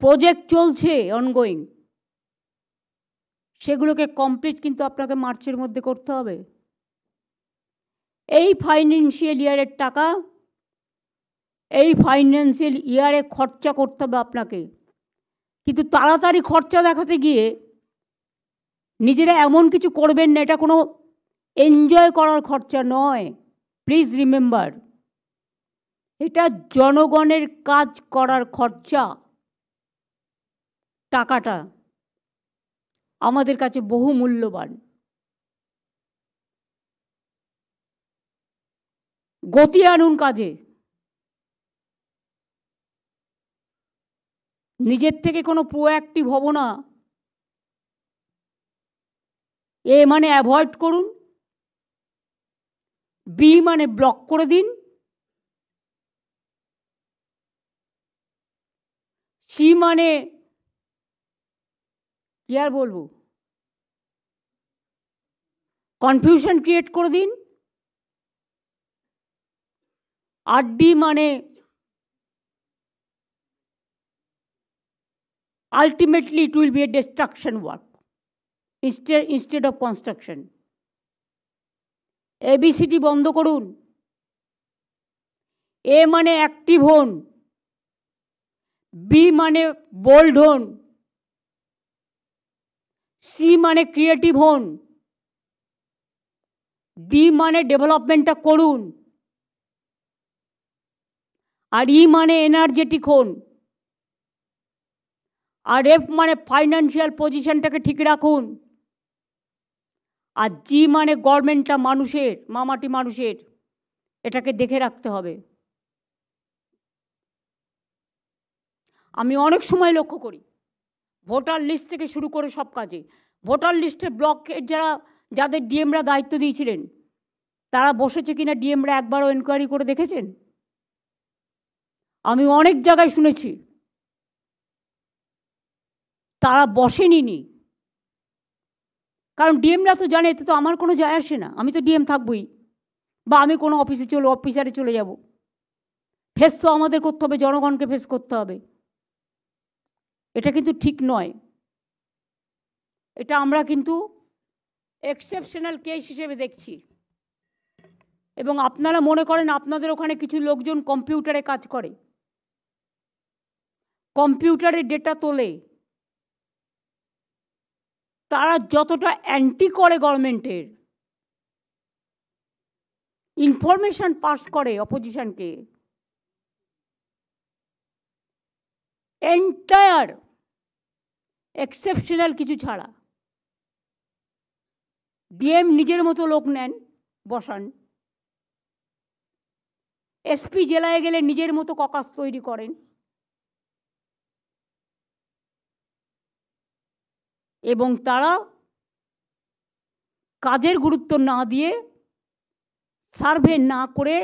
প্রজেক্ট চলছে অনগোয়িং, সেগুলোকে কমপ্লিট কিন্তু আপনাকে মার্চের মধ্যে করতে হবে। এই ফাইন্যান্সিয়াল ইয়ারের টাকা এই ফাইন্যান্সিয়াল ইয়ারে খরচা করতে হবে আপনাকে, কিন্তু তাড়াতাড়ি খরচা দেখাতে গিয়ে নিজেরা এমন কিছু করবেন না, এটা কোনো এনজয় করার খরচা নয়। প্লিজ রিমেম্বার, এটা জনগণের কাজ করার খরচা। টাকাটা আমাদের কাছে বহু মূল্যবান। গতি আনুন কাজে। নিজের থেকে কোনো প্রোঅ্যাক্টিভ হব না, এ মানে অ্যাভয়েড করুন, বি মানে ব্লক করে দিন, সি মানে কি আর বলবো, কনফিউশন ক্রিয়েট করে দিন, আর ডি মানে ultimately it will be a destruction work instead of construction. ABCD বন্ধ করুন। এ মানে অ্যাক্টিভ হন, বি মানে বোল্ড হন, সি মানে ক্রিয়েটিভ হন, ডি মানে ডেভেলপমেন্টটা করুন, আর ই মানে এনার্জেটিক হন, আর এফ মানে ফাইন্যান্সিয়াল পজিশনটাকে ঠিক রাখুন, আর জি মানে গভর্নমেন্টটা মানুষের, মামাটি মানুষের, এটাকে দেখে রাখতে হবে। আমি অনেক সময় লক্ষ্য করি ভোটার লিস্ট থেকে শুরু করে সব কাজে, ভোটার লিস্টে ব্লকের যাদের ডিএমরা দায়িত্ব দিয়েছিলেন তারা বসেছে কিনা ডিএমরা একবারও এনকোয়ারি করে দেখেছেন? আমি অনেক জায়গায় শুনেছি তারা বসেনি, কারণ ডিএমরা তো জানে এতে তো আমার কোনো যায় আসে না, আমি তো ডিএম থাকবই, বা আমি কোনো অফিসারে চলে যাব। ফেস তো আমাদের করতে হবে, জনগণকে ফেস করতে হবে। এটা কিন্তু ঠিক নয়, এটা আমরা কিন্তু এক্সেপশনাল কেস হিসেবে দেখছি। এবং আপনারা মনে করেন আপনাদের ওখানে কিছু লোকজন কম্পিউটারে কাজ করে, কম্পিউটারে ডেটা তোলে, তারা যতটা অ্যান্টি করে গভর্নমেন্টের, ইনফরমেশন পাস করে অপোজিশনকে, এন্টায়ার এক্সেপশনাল কিছু ছাড়া ডিএম নিজের মতো লোক নেন, বসান, এসপি জেলায় গেলে নিজের মতো ককাস তৈরি করেন, এবং তারা কাজের গুরুত্ব না দিয়ে, সার্ভে না করে,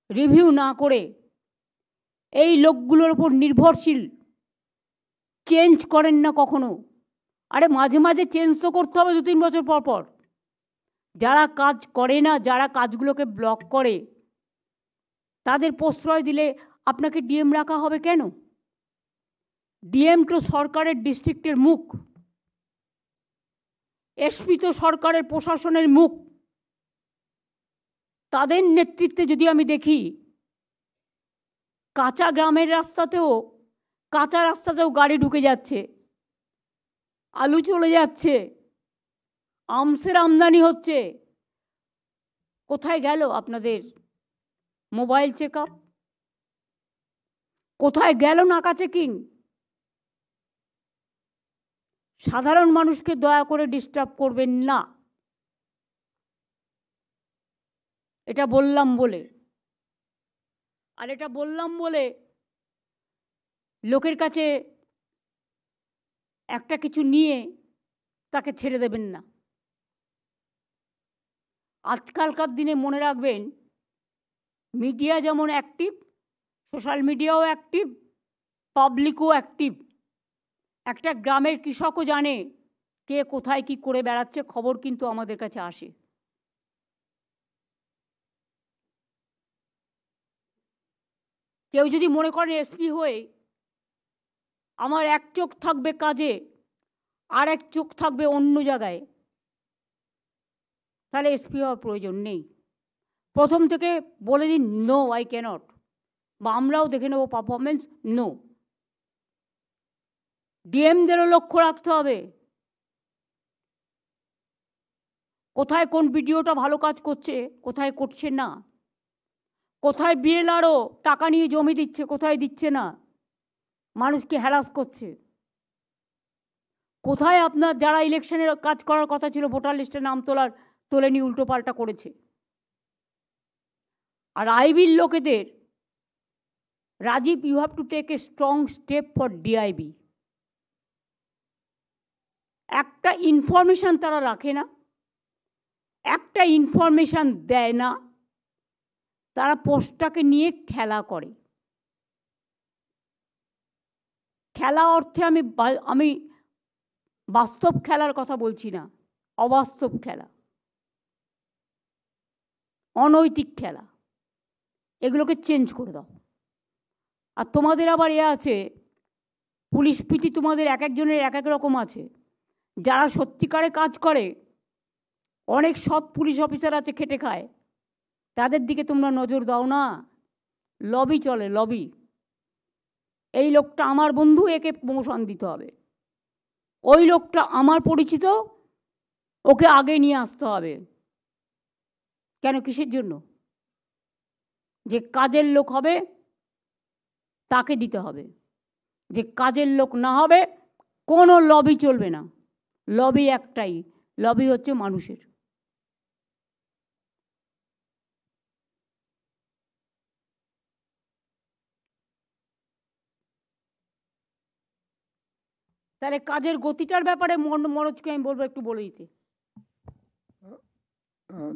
রিভিউ না করে, এই লোকগুলোর উপর নির্ভরশীল চেঞ্জ করেন না কখনো। আরে মাঝে মাঝে চেঞ্জ তো করতে হবে 2-3 বছর পর পর। যারা কাজ করে না, যারা কাজগুলোকে ব্লক করে, তাদের প্রশ্রয় দিলে আপনাকে ডিএম রাখা হবে কেন? ডিএম তো সরকারের ডিস্ট্রিক্টের মুখ, এসপি তো সরকারের প্রশাসনের মুখ। তাদের নেতৃত্বে যদি আমি দেখি, কাঁচা গ্রামের রাস্তাতেও, কাঁচা রাস্তাতেও গাড়ি ঢুকে যাচ্ছে, আলু চলে যাচ্ছে, আমসের আমদানি হচ্ছে। কোথায় গেল আপনাদের মোবাইল চেক আপ? কোথায় গেল নাকা চেকিং? সাধারণ মানুষকে দয়া করে ডিস্টার্ব করবেন না, এটা বললাম বলে। আর এটা বললাম বলে লোকের কাছে একটা কিছু নিয়ে তাকে ছেড়ে দেবেন না। আজকালকার দিনে মনে রাখবেন, মিডিয়া যেমন অ্যাক্টিভ, সোশ্যাল মিডিয়াও অ্যাক্টিভ, পাবলিকও অ্যাক্টিভ। একটা গ্রামের কৃষকও জানে কে কোথায় কি করে বেড়াচ্ছে, খবর কিন্তু আমাদের কাছে আসে। কেউ যদি মনে করেন এসপি হয়ে আমার এক চোখ থাকবে কাজে আর এক চোখ থাকবে অন্য জায়গায়, তাহলে এসপি হওয়ার প্রয়োজন নেই। প্রথম থেকে বলে দিন নো, আই ক্যানট, বা আমরাও দেখে নেব পারফরমেন্স, নো। ডিএমদেরও লক্ষ্য রাখতে হবে কোথায় কোন ভিডিওটা ভালো কাজ করছে, কোথায় করছে না, কোথায় বিএলআরও টাকা নিয়ে জমি দিচ্ছে, কোথায় দিচ্ছে না, মানুষকে হ্যারাস করছে, কোথায় আপনার যারা ইলেকশনের কাজ করার কথা ছিল ভোটার লিস্টে নাম তোলেনি, উল্টোপাল্টা করেছে। আর আইবির লোকেদের, Rajiv, you have to take a strong step for DIB. একটা ইনফরমেশান তারা রাখে না, একটা ইনফরমেশান দেয় না, তারা পোস্টটাকে নিয়ে খেলা করে। খেলা অর্থে আমি বাস্তব খেলার কথা বলছি না, অবাস্তব খেলা, অনৈতিক খেলা, এগুলোকে চেঞ্জ করে দাও। আর তোমাদের আবার আছে, পুলিশ প্রীতি তোমাদের এক একজনের এক এক রকম আছে। যারা সত্যিকারে কাজ করে, অনেক সৎ পুলিশ অফিসার আছে, খেটে খায়, তাদের দিকে তোমরা নজর দাও না। লবি চলে, লবি। এই লোকটা আমার বন্ধু, একে প্রমোশন দিতে হবে, ওই লোকটা আমার পরিচিত, ওকে আগে নিয়ে আসতে হবে। কেন, কিসের জন্য? যে কাজের লোক হবে তাকে দিতে হবে, যে কাজের লোক না হবে কোনো লবি চলবে না। লবি একটাই, লবি হচ্ছে মানুষের। তাহলে কাজের গতিটার ব্যাপারে মনোজকে আমি বলবো একটু বলে দিতে।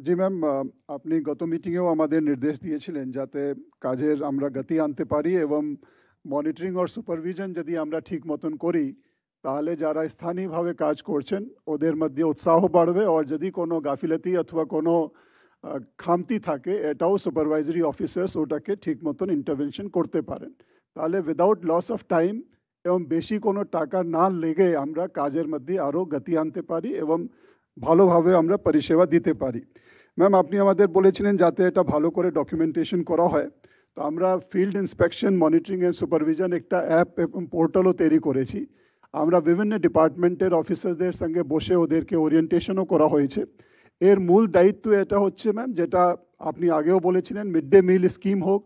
জি ম্যাম, আপনি গত মিটিংয়েও আমাদের নির্দেশ দিয়েছিলেন যাতে কাজের আমরা গতি আনতে পারি এবং মনিটরিং আর সুপারভিশন যদি আমরা ঠিক মতন করি তাহলে যারা স্থানীয়ভাবে কাজ করছেন ওদের মধ্যে উৎসাহ বাড়বে। আর যদি কোনো গাফিলতি অথবা কোনো খামতি থাকে এটাও সুপারভাইজারি অফিসার্স ওটাকে ঠিক মতন ইন্টারভেনশন করতে পারেন। তাহলে উইদাউট লস অফ টাইম এবং বেশি কোনো টাকা না লেগে আমরা কাজের মধ্যে আরও গতি আনতে পারি এবং ভালোভাবে আমরা পরিষেবা দিতে পারি। ম্যাম, আপনি আমাদের বলেছিলেন যাতে এটা ভালো করে ডকুমেন্টেশন করা হয়, তো আমরা field inspection, monitoring and supervision একটা অ্যাপ এবং পোর্টালও তৈরি করেছি। আমরা বিভিন্ন ডিপার্টমেন্টের অফিসারদের সঙ্গে বসে ওদেরকে ওরিয়েন্টেশনও করা হয়েছে। এর মূল দায়িত্ব এটা হচ্ছে ম্যাম, যেটা আপনি আগেও বলেছিলেন, মিড ডে মিল স্কিম হোক,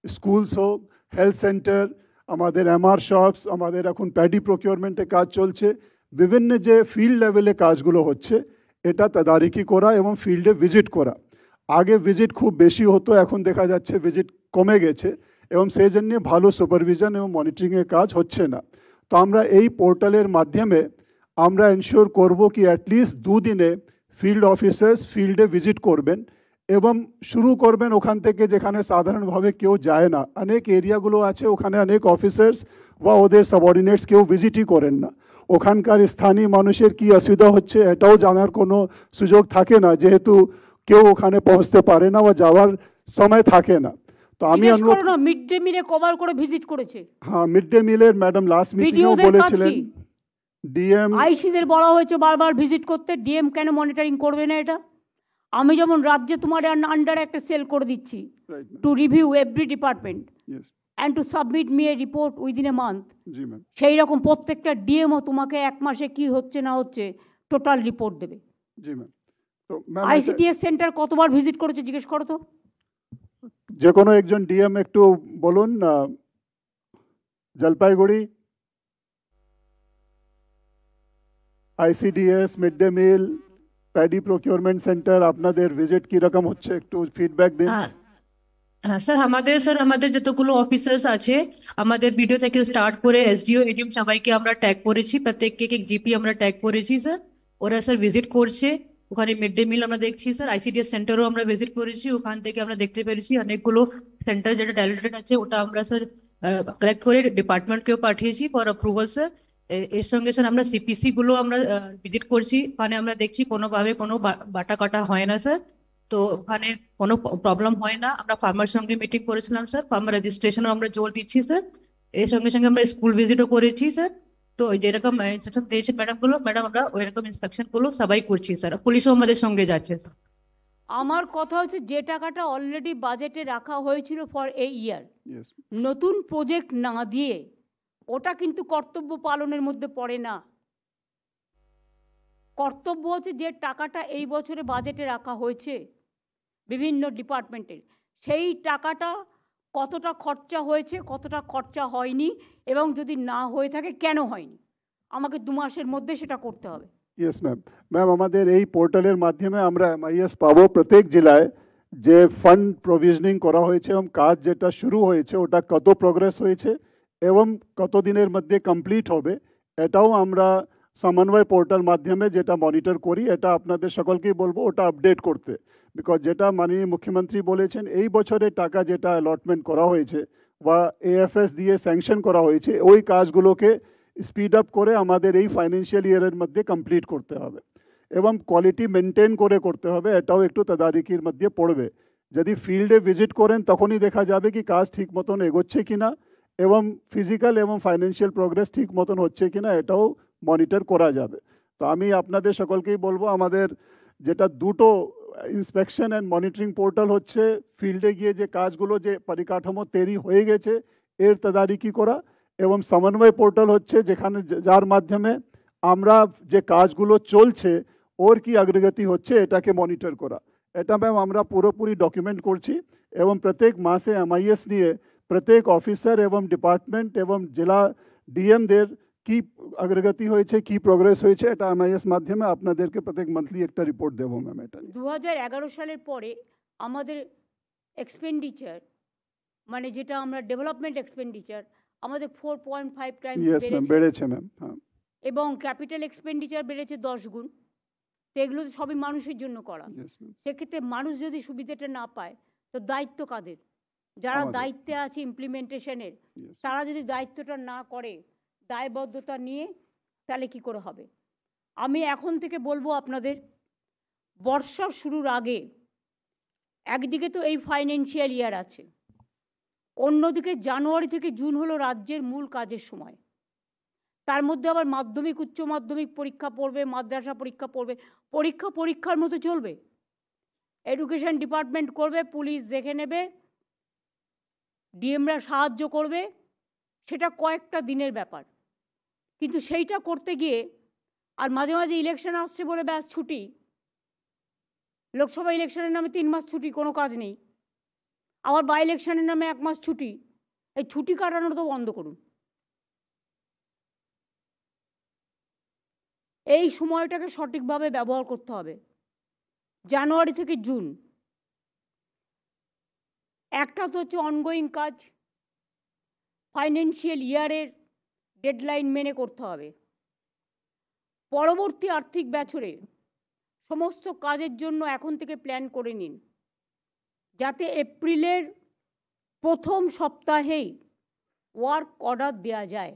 স্কুলস হোক, হেলথ সেন্টার, আমাদের এমআর শপস, আমাদের এখন প্যাডি প্রকিউরমেন্টে কাজ চলছে, বিভিন্ন যে ফিল্ড লেভেলে কাজগুলো হচ্ছে এটা তদারকি করা এবং ফিল্ডে ভিজিট করা। আগে ভিজিট খুব বেশি হতো, এখন দেখা যাচ্ছে ভিজিট কমে গেছে এবং সেই জন্যে ভালো সুপারভিশন এবং মনিটরিংয়ের কাজ হচ্ছে না। তো আমরা এই পোর্টালের মাধ্যমে আমরা এনশিওর করব কি অ্যাটলিস্ট 2 দিনে ফিল্ড অফিসার্স ফিল্ডে ভিজিট করবেন এবং শুরু করবেন ওখান থেকে যেখানে সাধারণভাবে কেউ যায় না। অনেক এরিয়াগুলো আছে ওখানে অনেক অফিসার্স বা ওদের সাবঅর্ডিনেটস কেউ ভিজিটই করেন না। ওখানকার স্থানীয় মানুষের কি অসুবিধা হচ্ছে এটাও জানার কোনো সুযোগ থাকে না, যেহেতু কেউ ওখানে পৌঁছতে পারে না বা যাওয়ার সময় থাকে না। তো আমি জিজ্ঞেস অনুরোধ, করো না মিড ডে মিলে কভার করে ভিজিট করেছে। হ্যাঁ, মিড ডে মিলের ম্যাডাম লাস্ট মিটিংও ভিডিওদের কাজ বলেছিলেন কি? ডিএম আইসিদের বলা হয়েছে বারবার ভিজিট করতে, ডিএম কেন মনিটরিং করবে না এটা? আমি যেমন রাজ্যে তোমার আন্ডারে একটা সেল করে দিচ্ছি to review every department and to submit me a report within a month, G ma'am, সেই রকম প্রত্যেকটা ডিএমও তোমাকে এক মাসে কি হচ্ছে না হচ্ছে টোটাল রিপোর্ট দেবে। জি ম্যাম। তো ম্যাম আইসিডিএস সেন্টার কতবার ভিজিট করেছে জিজ্ঞেস করো তো। যে কোনো একজন ডিএম একটু বলুন। Jalpaiguri ICDS, mid day meal, paddy procurement centre, আপনাদের ভিজিট কীরকম হচ্ছে একটু ফিডব্যাক দিন। হ্যাঁ স্যার, আমাদের যতগুলো অফিসার্স আছে, আমাদের ভিডিও থেকে স্টার্ট করে এসডিও এডিএম সবাইকে আমরা ট্যাগ করেছি, প্রত্যেককে এক জিপি আমরা ট্যাগ করেছি স্যার। ওরা স্যার ভিজিট করছে, ওখানে মিড ডে মিল আমরা দেখছি স্যার। আইসিডিএস সেন্টারও আমরা ভিজিট করেছি, ওখান থেকে আমরা দেখতে পেরেছি অনেকগুলো সেন্টার যেটা ডাইলেটেড আছে ওটা আমরা স্যার কালেক্ট করে ডিপার্টমেন্টকেও পাঠিয়েছি ফর অ্যাপ্রুভাল স্যার। এর সঙ্গে স্যার আমরা সিপিসি গুলো আমরা ভিজিট করছি, ওখানে আমরা দেখছি কোনোভাবে কোনো বাটা কাটা হয় না স্যার, তো ওখানে কোনো প্রবলেম হয় না। আমরা ফার্মার সঙ্গে মিটিং করেছিলাম স্যার, ফার্মার রেজিস্ট্রেশনও আমরা জোর দিচ্ছি স্যার। এর সঙ্গে সঙ্গে আমরা স্কুল ভিজিটও করেছি স্যার। তো যেরকম ইনস্ট্রাকশন দিয়েছেন ম্যাডাম আমরা ওইরকম ইন্সপেকশন গুলো সবাই করছি স্যার, পুলিশও আমাদের সঙ্গে যাচ্ছে স্যার। আমার কথা হচ্ছে যে টাকাটা অলরেডি বাজেটে রাখা হয়েছিল ফর এই ইয়ার, Yes. নতুন প্রজেক্ট না দিয়ে ওটা কিন্তু কর্তব্য পালনের মধ্যে পড়ে না। কর্তব্য হচ্ছে যে টাকাটা এই বছরে বাজেটে রাখা হয়েছে বিভিন্ন ডিপার্টমেন্টের, সেই টাকাটা কতটা খরচা হয়েছে কতটা খরচা হয়নি, এবং যদি না হয়ে থাকে কেন হয়নি, আমাকে 2 মাসের মধ্যে সেটা করতে হবে। Yes ma'am. ম্যাম, আমাদের এই পোর্টালের মাধ্যমে আমরা এমআইএস পাবো প্রত্যেক জেলায় যে ফান্ড প্রভিশনিং করা হয়েছে এবং কাজ যেটা শুরু হয়েছে ওটা কত প্রোগ্রেস হয়েছে এবং কত দিনের মধ্যে কমপ্লিট হবে, এটাও আমরা সমন্বয় পোর্টাল মাধ্যমে যেটা মনিটর করি, এটা আপনাদের সকলকেই বলবো ওটা আপডেট করতে। বিকজ যেটা মাননীয় মুখ্যমন্ত্রী বলেছেন এই বছরের টাকা যেটা অ্যালটমেন্ট করা হয়েছে বা এএফএস দিয়ে স্যাংশন করা হয়েছে ওই কাজগুলোকে স্পিড আপ করে আমাদের এই ফাইন্যান্সিয়াল ইয়ারের মধ্যে কমপ্লিট করতে হবে এবং কোয়ালিটি মেনটেন করে করতে হবে, এটাও একটু তদারকির মধ্যে পড়বে। যদি ফিল্ডে ভিজিট করেন তখনই দেখা যাবে কি কাজ ঠিক মতন এগোচ্ছে কিনা এবং ফিজিক্যাল এবং ফাইন্যান্সিয়াল প্রোগ্রেস ঠিক মতন হচ্ছে কিনা এটাও মনিটর করা যাবে। তো আমি আপনাদের সকলকেই বলবো আমাদের যেটা দুটো ইন্সপেকশন অ্যান্ড মনিটরিং পোর্টাল হচ্ছে, ফিল্ডে গিয়ে যে কাজগুলো যে পরিকাঠামো তৈরি হয়ে গেছে এর তদারকি করা, এবং সমন্বয় পোর্টাল হচ্ছে যেখানে যার মাধ্যমে আমরা যে কাজগুলো চলছে ওর কি অগ্রগতি হচ্ছে এটাকে মনিটর করা। এটা ম্যাম আমরা পুরোপুরি ডকুমেন্ট করছি এবং প্রত্যেক মাসে এমআইএস নিয়ে প্রত্যেক অফিসার এবং ডিপার্টমেন্ট এবং জেলা ডিএমদের কি অগ্রগতি হয়েছে কি প্রোগ্রেস হয়েছে এটা এমআইএস মাধ্যমে আপনাদেরকে প্রত্যেক মান্থলি একটা রিপোর্ট দেবো ম্যাম। এটা 2011 সালের পরে আমাদের এক্সপেন্ডিচার মানে যেটা আমরা ডেভেলপমেন্ট এক্সপেন্ডিচার আমাদের 4.5 টাইমস ইয়েস ম্যাম, বেড়েছে ম্যাম। হ্যাঁ, এবং ক্যাপিটাল এক্সপেন্ডিচার বেড়েছে 10 গুণ। তো এগুলো তো সবই মানুষের জন্য করা। Yes ma'am. সেক্ষেত্রে মানুষ যদি সুবিধাটা না পায় তো দায়িত্ব কাদের? যারা আমাদের। দায়িত্বে আছে ইমপ্লিমেন্টেশনের, Yes. তারা যদি দায়িত্বটা না করে দায়বদ্ধতা নিয়ে, তাহলে কি করে হবে? আমি এখন থেকে বলবো আপনাদের, বর্ষা শুরুর আগে একদিকে তো এই ফাইন্যান্সিয়াল ইয়ার আছে, অন্যদিকে জানুয়ারি থেকে জুন হলো রাজ্যের মূল কাজের সময়। তার মধ্যে আবার মাধ্যমিক উচ্চ মাধ্যমিক পরীক্ষা পড়বে, মাদ্রাসা পরীক্ষা পড়বে, পরীক্ষার মতো চলবে। এডুকেশন ডিপার্টমেন্ট করবে, পুলিশ দেখে নেবে, ডিএমরা সাহায্য করবে, সেটা কয়েকটা দিনের ব্যাপার। কিন্তু সেইটা করতে গিয়ে আর মাঝে মাঝে ইলেকশন আসছে বলে ব্যাস ছুটি, লোকসভা ইলেকশনের নামে 3 মাস ছুটি, কোনো কাজ নেই, আবার বাই ইলেকশনের নামে 1 মাস ছুটি। এই ছুটি কাটানো তো বন্ধ করুন। এই সময়টাকে সঠিকভাবে ব্যবহার করতে হবে। জানুয়ারি থেকে জুন একটা তো হচ্ছে অনগোয়িং কাজ, ফাইন্যান্সিয়াল ইয়ারের ডেডলাইন মেনে করতে হবে। পরবর্তী আর্থিক বছরে সমস্ত কাজের জন্য এখন থেকে প্ল্যান করে নিন। যাতে এপ্রিলের প্রথম সপ্তাহেই ওয়ার্ক অর্ডার দেওয়া যায়।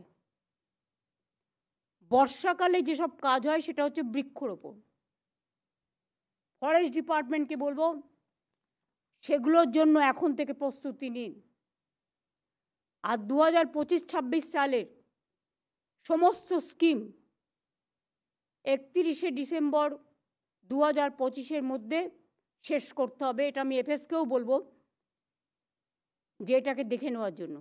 বর্ষাকালে যেসব কাজ হয় সেটা হচ্ছে বৃক্ষরোপণ। ফরেস্ট ডিপার্টমেন্টকে বলবো সেগুলোর জন্য এখন থেকে প্রস্তুতি নিন। আর 2025-26 সালের সমস্ত স্কিম 31শে ডিসেম্বর 2025-এর মধ্যে শেষ করতে হবে। এটা আমি এফএসকেও বলবো যে এটাকে দেখে নেওয়ার জন্য।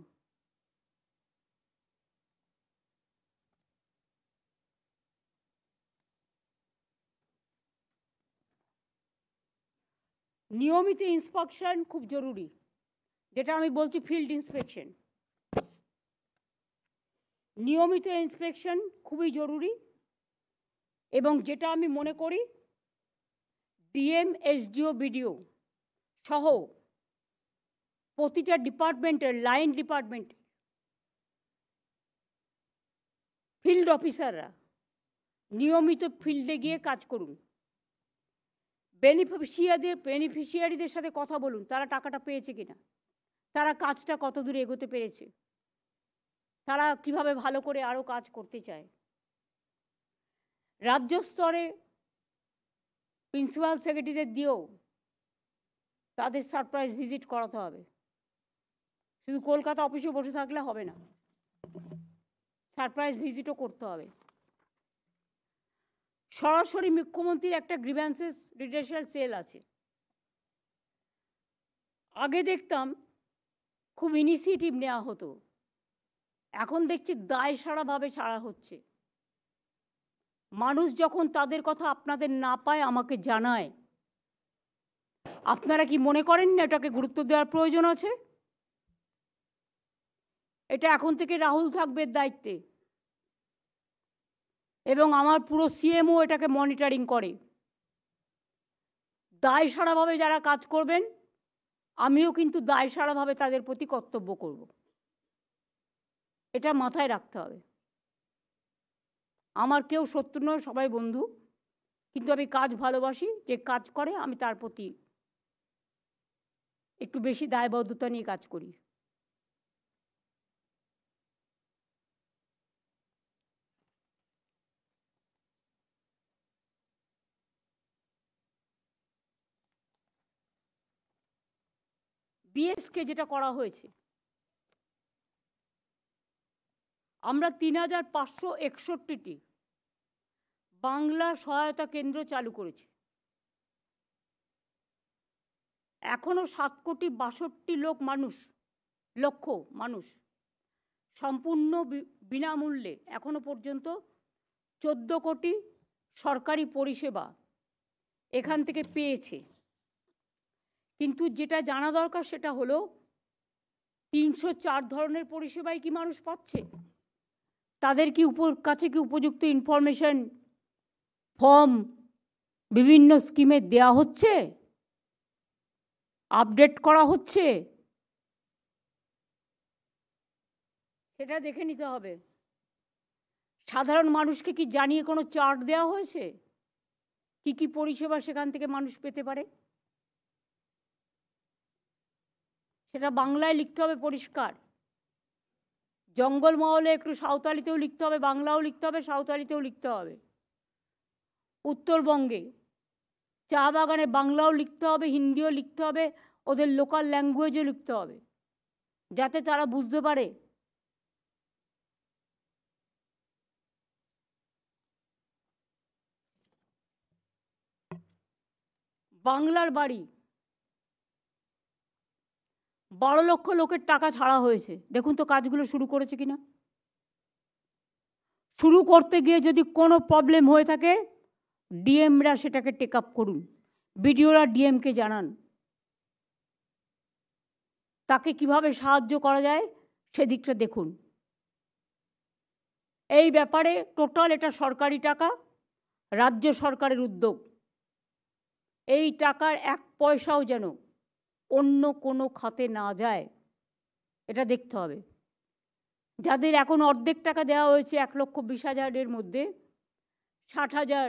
নিয়মিত ইন্সপেকশন খুব জরুরি, যেটা আমি বলছি ফিল্ড ইন্সপেকশন। নিয়মিত ইন্সপেকশন খুবই জরুরি, এবং যেটা আমি মনে করি ডিএম, এসডিও, বিডিও সহ প্রতিটা ডিপার্টমেন্টের, লাইন ডিপার্টমেন্ট ফিল্ড অফিসাররা নিয়মিত ফিল্ডে গিয়ে কাজ করুন। বেনিফিশিয়ারিদের সাথে কথা বলুন, তারা টাকাটা পেয়েছে কিনা, তারা কাজটা কত দূর এগোতে পেরেছে, তারা কিভাবে ভালো করে আরও কাজ করতে চায়। রাজ্য স্তরে প্রিন্সিপাল সেক্রেটারিদের দিয়েও তাদের সারপ্রাইজ ভিজিট করাতে হবে। শুধু কলকাতা অফিসে বসে থাকলে হবে না, সারপ্রাইজ ভিজিটও করতে হবে। সরাসরি মুখ্যমন্ত্রীর একটা গ্রিভ্যান্সেস রিডারেশন সেল আছে। আগে দেখতাম খুব ইনিশিয়েটিভ নেওয়া হতো, এখন দেখছি দায় সারাভাবে ছাড়া হচ্ছে। মানুষ যখন তাদের কথা আপনাদের না পায় আমাকে জানায়, আপনারা কি মনে করেন না এটাকে গুরুত্ব দেওয়ার প্রয়োজন আছে? এটা এখন থেকে রাহুল থাকবে দায়িত্বে, এবং আমার পুরো সিএমও এটাকে মনিটরিং করে। দায় সারাভাবে যারা কাজ করবেন, আমিও কিন্তু দায় সারাভাবে তাদের প্রতি কর্তব্য করব, এটা মাথায় রাখতে হবে। আমার কেউ শত্রু নয়, সবাই বন্ধু, কিন্তু আমি কাজ ভালোবাসি। যে কাজ করে আমি তার প্রতি একটু বেশি দায়বদ্ধতা নিয়ে কাজ করি। বিএসকে যেটা করা হয়েছে, আমরা 3561টি বাংলা সহায়তা কেন্দ্র চালু করেছি। এখনো 7,62,00,000 লক্ষ মানুষ সম্পূর্ণ বিনামূল্যে এখনো পর্যন্ত 14 কোটি সরকারি পরিষেবা এখান থেকে পেয়েছে। কিন্তু যেটা জানা দরকার সেটা হলো 304 ধরনের পরিষেবাই কি মানুষ পাচ্ছে? তাদের কি কাছে কি উপযুক্ত ইনফরমেশন, ফর্ম বিভিন্ন স্কিমে দেয়া হচ্ছে, আপডেট করা হচ্ছে? সেটা দেখে নিতে হবে। সাধারণ মানুষকে কি জানিয়ে কোনো চার্ট দেওয়া হয়েছে কি কি পরিষেবা সেখান থেকে মানুষ পেতে পারে? সেটা বাংলায় লিখতে হবে পরিষ্কার। জঙ্গলমহলে একটু সাঁওতালিতেও লিখতে হবে, বাংলাও লিখতে হবে, সাঁওতালিতেও লিখতে হবে। উত্তরবঙ্গে চা বাগানে বাংলাও লিখতে হবে, হিন্দিও লিখতে হবে, ওদের লোকাল ল্যাঙ্গুয়েজও লিখতে হবে, যাতে তারা বুঝতে পারে। বাংলার বাড়ি 12 লক্ষ লোকের টাকা ছাড়া হয়েছে। দেখুন তো কাজগুলো শুরু করেছে কিনা। শুরু করতে গিয়ে যদি কোনো প্রবলেম হয়ে থাকে ডিএমরা সেটাকে টেক আপ করুন, বিডিওরা ডিএমকে জানান, তাকে কিভাবে সাহায্য করা যায় সেদিকটা দেখুন। এই ব্যাপারে টোটাল এটা সরকারি টাকা, রাজ্য সরকারের উদ্যোগ। এই টাকার 1 পয়সাও যেন অন্য কোনো খাতে না যায়, এটা দেখতে হবে। যাদের এখন অর্ধেক টাকা দেওয়া হয়েছে 1,20,000-এর মধ্যে 60,000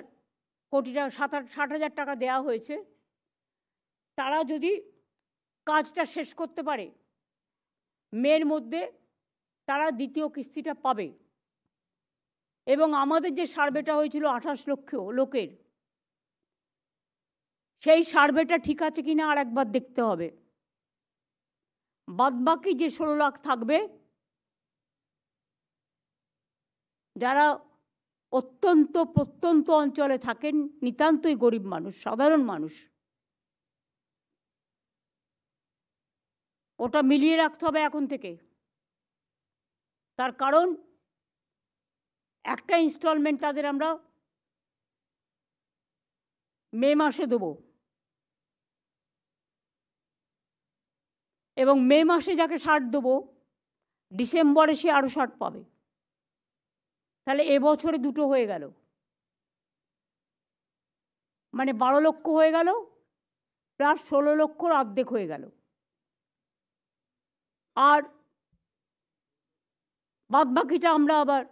কোটি টাকা, 60,000 টাকা দেওয়া হয়েছে, তারা যদি কাজটা শেষ করতে পারে, মের মধ্যে তারা দ্বিতীয় কিস্তিটা পাবে। এবং আমাদের যে সার্ভেটা হয়েছিল 28 লক্ষ লোকের, সেই সার্ভেটা ঠিক আছে কিনা আর একবার দেখতে হবে। বাদবাকি যে 16 লাখ থাকবে, যারা অত্যন্ত প্রত্যন্ত অঞ্চলে থাকেন, নিতান্তই গরিব মানুষ, সাধারণ মানুষ, ওটা মিলিয়ে রাখতে হবে এখন থেকে। তার কারণ একটা ইনস্টলমেন্ট তাদের আমরা মে মাসে দেবো, এবং মে মাসে যাকে 60 দেবো, ডিসেম্বরে সে আরও 60 পাবে। তাহলে এবছরে দুটো হয়ে গেল, মানে 12 লক্ষ হয়ে গেল, প্লাস 16 লক্ষর অর্ধেক হয়ে গেল। আর বাদবাকিটা আমরা আবার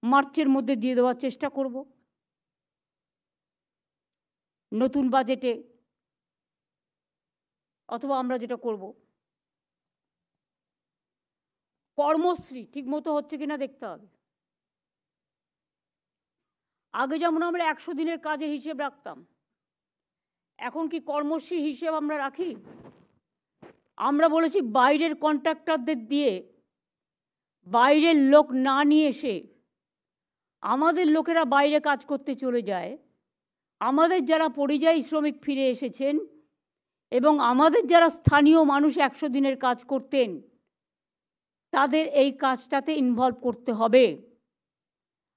মার্চের মধ্যে দিয়ে দেওয়ার চেষ্টা করব, নতুন বাজেটে, অথবা আমরা যেটা করব। কর্মশ্রী ঠিকমতো হচ্ছে কিনা দেখতে হবে। আগে যেমন আমরা 100 দিনের কাজের হিসেব রাখতাম, এখন কি কর্মশ্রীর হিসেব আমরা রাখি? আমরা বলেছি বাইরের কন্ট্রাক্টরদের দিয়ে, বাইরের লোক না নিয়ে এসে আমাদের লোকেরা বাইরে কাজ করতে চলে যায়। আমাদের যারা পরিযায়ী শ্রমিক ফিরে এসেছেন এবং আমাদের যারা স্থানীয় মানুষ 100 দিনের কাজ করতেন, তাদের এই কাজটাতে ইনভলভ করতে হবে।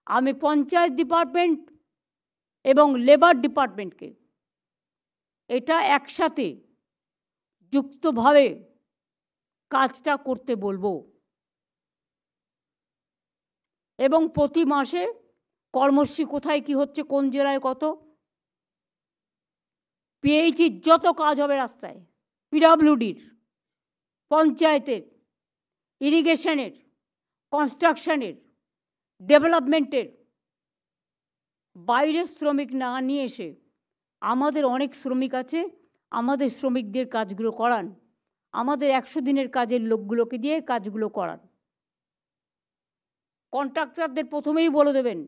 আমি পঞ্চায়েত ডিপার্টমেন্ট এবং লেবার ডিপার্টমেন্টকে এটা একসাথে যুক্তভাবে কাজটা করতে বলবো, এবং প্রতি মাসে কর্মশ্রী কোথায় কি হচ্ছে, কোন জেলায় কত, পিএইচির যত কাজ হবে রাস্তায়, পিডব্লিউডির, পঞ্চায়েতের, ইরিগেশনের, কনস্ট্রাকশনের, ডেভেলপমেন্টের, বাইরের শ্রমিক না নিয়ে এসে আমাদের অনেক শ্রমিক আছে, আমাদের শ্রমিকদের কাজগুলো করান, আমাদের 100 দিনের কাজের লোকগুলোকে দিয়ে কাজগুলো করান। কন্ট্রাক্টরদের প্রথমেই বলে দেবেন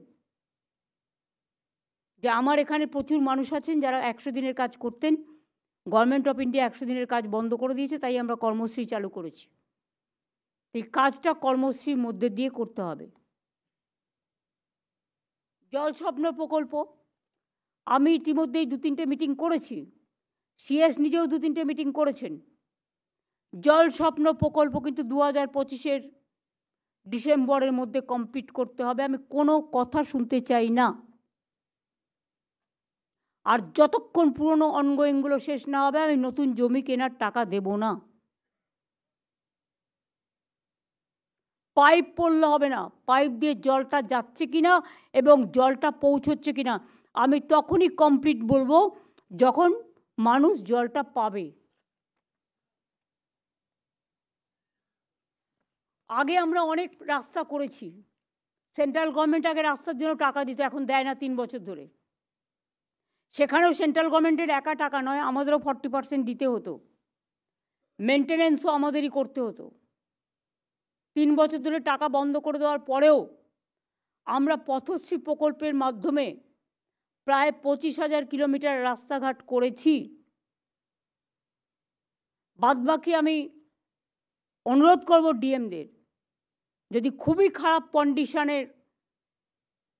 যে আমার এখানে প্রচুর মানুষ আছেন যারা 100 দিনের কাজ করতেন, গভর্নমেন্ট অফ ইন্ডিয়া 100 দিনের কাজ বন্ধ করে দিয়েছে, তাই আমরা কর্মশ্রী চালু করেছি। এই কাজটা কর্মশ্রীর মধ্যে দিয়ে করতে হবে। জল স্বপ্ন প্রকল্প আমি ইতিমধ্যেই 2-3টে মিটিং করেছি, সিএস নিজেও 2-3টে মিটিং করেছেন। জল স্বপ্ন প্রকল্প কিন্তু 2025-এর ডিসেম্বরের মধ্যে কমপ্লিট করতে হবে। আমি কোনো কথা শুনতে চাই না। আর যতক্ষণ পুরনো অনগোয়িংগুলো শেষ না হবে, আমি নতুন জমি কেনার টাকা দেব না। পাইপ পড়লে হবে না, পাইপ দিয়ে জলটা যাচ্ছে কিনা এবং জলটা পৌঁছচ্ছে কিনা আমি তখনই কমপ্লিট বলবো যখন মানুষ জলটা পাবে। আগে আমরা অনেক রাস্তা করেছি, সেন্ট্রাল গভর্নমেন্ট আগে রাস্তার জন্য টাকা দিত, এখন দেয় না 3 বছর ধরে। সেখানেও সেন্ট্রাল গভর্নমেন্টের একা টাকা নয়, আমাদেরও 40% দিতে হতো, মেনটেনেন্সও আমাদেরই করতে হতো। 3 বছর ধরে টাকা বন্ধ করে দেওয়ার পরেও আমরা পথশ্রী প্রকল্পের মাধ্যমে প্রায় 25,000 কিলোমিটার রাস্তাঘাট করেছি। বাদবাকি আমি অনুরোধ করব ডিএমদের, যদি খুবই খারাপ কন্ডিশনের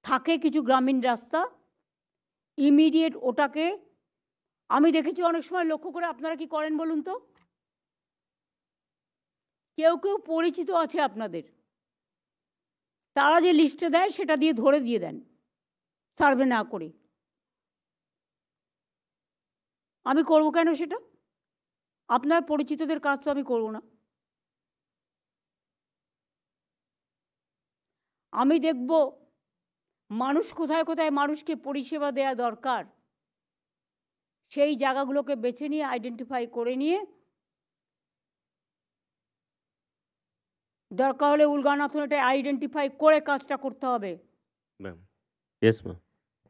থাকে কিছু গ্রামীণ রাস্তা, ইমিডিয়েট ওটাকে, আমি দেখেছি অনেক সময় লক্ষ্য করে, আপনারা কি করেন বলুন তো, কেউ কেউ পরিচিত আছে আপনাদের, তারা যে লিস্টে দেয় সেটা দিয়ে ধরে দিয়ে দেন সার্ভে না করে। আমি করব কেন সেটা? আপনার পরিচিতদের কাজ তো আমি করব না। আমি দেখব মানুষ কোথায় কোথায় মানুষকে পরিষেবা দেওয়া দরকার, সেই জায়গাগুলোকে বেছে নিয়ে আইডেন্টিফাই করে নিয়ে দরকার হলে উলগানাথন এটা আইডেন্টিফাই করে কাজটা করতে হবে। Ma'am, yes ma'am.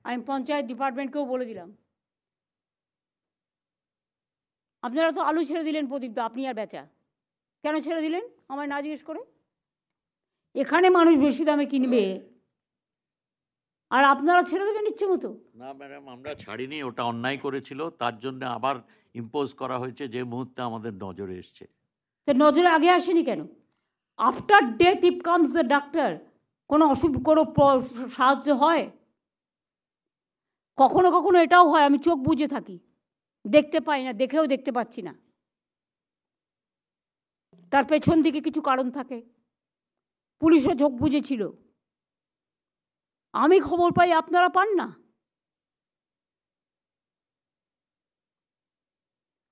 আমি পঞ্চায়েত ডিপার্টমেন্টকেও বলে দিলাম। আপনারা তো আলু ছেড়ে দিলেন প্রদীপদা, আপনি আর বেচা কেন ছেড়ে দিলেন আমায় না জিজ্ঞেস করে? এখানে মানুষ বেশি দামে কিনবে আর আপনারা ছেড়ে দেবেন ইচ্ছে মতো? না ম্যাডাম, আমরা ছাড়িনি, ওটা অন্যায় করেছিল, তার জন্য আবার ইম্পোজ করা হয়েছে যে মুহূর্তে আমাদের নজরে এসছে। তো নজরে আগে আসেনি কেন? After death if comes the doctor, কোনো কোনো সাহায্য হয়? কখনো কখনো এটাও হয় আমি চোখ বুজে থাকি, দেখতে পাই না, দেখেও দেখতে পাচ্ছি না, তার পেছন দিকে কিছু কারণ থাকে। পুলিশও চোখ বুজেছিল, আমি খবর পাই, আপনারা পান না।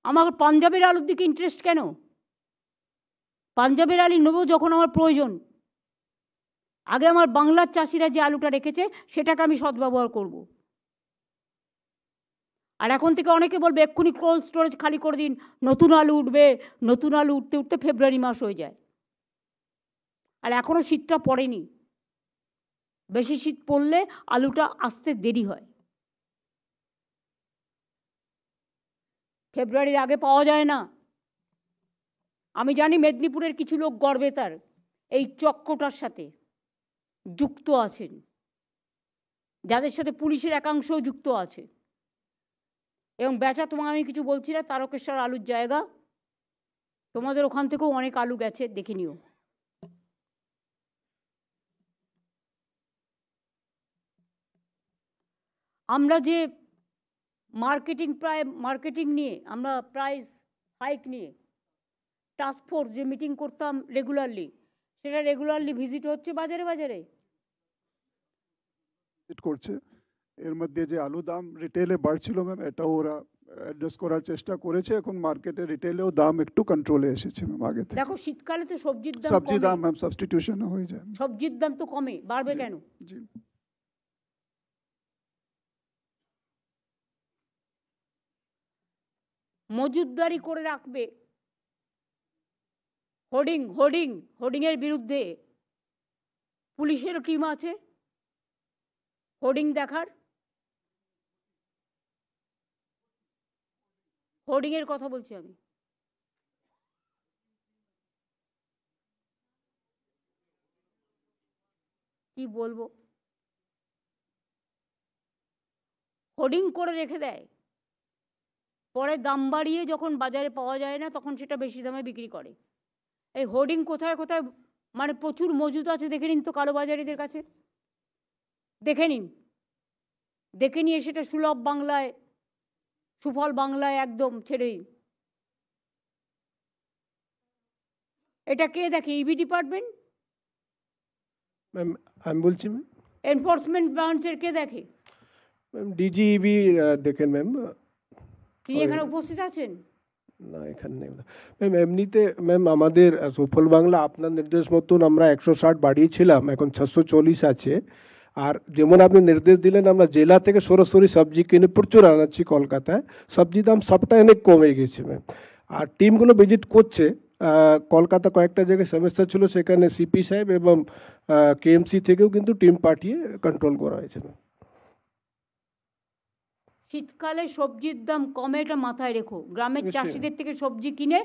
আমার পাঞ্জাবের আলুর দিকে ইন্টারেস্ট কেন? পাঞ্জাবের আলু নেবো যখন আমার প্রয়োজন, আগে আমার বাংলার চাষিরা যে আলুটা রেখেছে সেটাকে আমি সদ্ব্যবহার করব। আর এখন থেকে অনেকে বলবে এক্ষুনি কোল্ড স্টোরেজ খালি করে দিন, নতুন আলু উঠবে। নতুন আলু উঠতে উঠতে ফেব্রুয়ারি মাস হয়ে যায়, আর এখনও শীতটা পড়েনি। বেশি শীত পড়লে আলুটা আসতে দেরি হয়, ফেব্রুয়ারির আগে পাওয়া যায় না। আমি জানি মেদিনীপুরের কিছু লোক গর্বে তার এই চক্রটার সাথে যুক্ত আছেন, যাদের সাথে পুলিশের একাংশও যুক্ত আছে। এবং বেচা তোমাকে আমি কিছু বলছি না, তারকেশ্বর আলুর জায়গা, তোমাদের ওখান থেকেও অনেক আলু গেছে, দেখে নিও। আমরা যে মার্কেটিং নিয়ে, আমরা প্রাইস হাইক নিয়ে টাস্ক ফোর্স যে মিটিং করতাম রেগুলারলি, সেটা রেগুলারলি ভিজিট হচ্ছে বাজারে বাজারে করছে। এর মধ্যে যে আলু দাম রিটেলে বাড়ছিল ম্যাম, এটাও ওরা অ্যাডজাস্ট করার চেষ্টা করেছে। এখন মার্কেটে রিটেলেও দাম একটু কন্ট্রোলে এসেছে ম্যাম আগে থেকে। দেখো শীতকালে তো সবজির দাম ম্যাম সাবস্টিটিউশন হয়ে যায়, সবজির দাম তো কমে, বাড়বে কেন? জি মজুতদারি করে রাখবে। হোর্ডিংয়ের বিরুদ্ধে পুলিশেরও টিম আছে, হোর্ডিং দেখার। হোর্ডিংয়ের কথা বলছি আমি। কি বলবো, হোর্ডিং করে রেখে দেয়, পরে দাম বাড়িয়ে যখন বাজারে পাওয়া যায় না তখন সেটা বেশি দামে বিক্রি করে। এই হোর্ডিং কোথায় কোথায় মানে প্রচুর মজুদ আছে দেখে নিন তো কালোবাজারিদের কাছে, দেখে নিয়ে সেটা সুলভ বাংলায়, সুফল বাংলায় একদম ছেড়ে দিন। এটা কে দেখে? ইবি ডিপার্টমেন্ট, ম্যাম আমি বলছি ম্যাম, এনফোর্সমেন্ট ব্রাঞ্চের কে দেখে? ম্যাম ডিজিইবি দেখেন ম্যাম। তিনি এখানে উপস্থিত আছেন? না এখানে নেই ম্যাম। এমনিতে ম্যাম আমাদের সুফল বাংলা আপনার নির্দেশ মতন আমরা 160 বাড়িয়েছিলাম, এখন 640 আছে। আর যেমন আপনি নির্দেশ দিলেন, আমরা জেলা থেকে সরাসরি সবজি কিনে প্রচুর আনাচ্ছি কলকাতায়, সবজি দাম সবটা অনেক কমে গেছে ম্যাম। আর টিমগুলো ভিজিট করছে কলকাতা, কয়েকটা জায়গায় সমস্যা ছিল, সেখানে সিপি সাহেব এবং কেএমসি থেকেও কিন্তু টিম পাঠিয়ে কন্ট্রোল করা হয়েছে ম্যাম। শীতকালে সবজির দাম কমে, এটা মাথায় রেখো। গ্রামের চাষিদের থেকে সবজি কিনে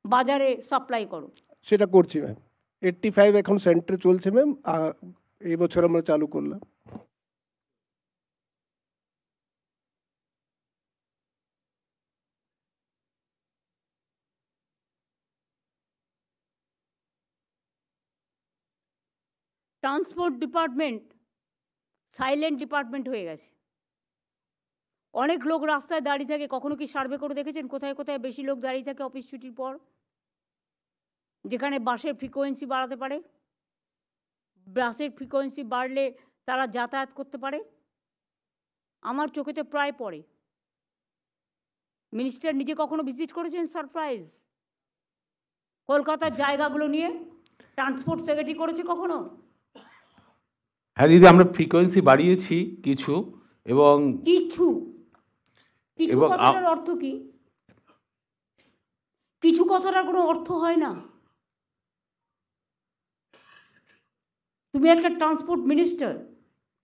বাজারে সাপ্লাই করো। সেটা করছি ম্যাম। 85 এখন সেন্টারে চলছে ম্যাম, এই বছর আমরা চালু করলাম। ট্রান্সপোর্ট ডিপার্টমেন্ট সাইলেন্ট ডিপার্টমেন্ট হয়ে গেছে। অনেক লোক রাস্তায় দাঁড়িয়ে থাকে, কখনো কি সার্ভে করে দেখেছেন কোথায় কোথায় বেশি লোক দাঁড়িয়ে থাকে অফিস ছুটির পর, যেখানে বাসের ফ্রিকোয়েন্সি বাড়াতে পারে? বাসের ফ্রিকোয়েন্সি বাড়লে তারা যাতায়াত করতে পারে। আমার চোখেতে প্রায় পড়ে। মিনিস্টার নিজে কখনো ভিজিট করেছেন সারপ্রাইজ কলকাতার জায়গাগুলো নিয়ে? ট্রান্সপোর্ট সেক্রেটারি করেছে কখনো? হ্যাঁ দিদি, আমরা ফ্রিকোয়েন্সি বাড়িয়েছি কিছু, এবং কিছু কথাটার অর্থ কি? কিছু কথাটার কোনো অর্থ হয় না। তুমি একটা ট্রান্সপোর্ট মিনিস্টার,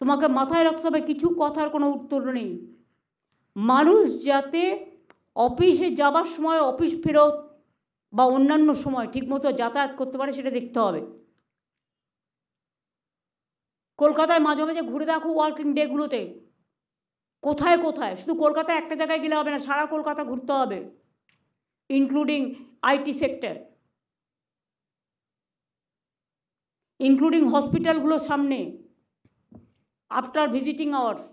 তোমাকে মাথায় রাখতে হবে কিছু কথার কোনো উত্তর নেই। মানুষ যাতে অফিসে যাবার সময় অফিস ফেরত বা অন্যান্য সময় ঠিকমতো যাতায়াত করতে পারে সেটা দেখতে হবে। কলকাতায় মাঝে মাঝে ঘুরে দেখো ওয়ার্কিং ডেগুলোতে কোথায় কোথায়, শুধু কলকাতায় একটা জায়গায় গেলে হবে না, সারা কলকাতা ঘুরতে হবে, ইনক্লুডিং আইটি সেক্টর, ইনক্লুডিং হসপিটালগুলোর সামনে আফটার ভিজিটিং আওয়ার্স।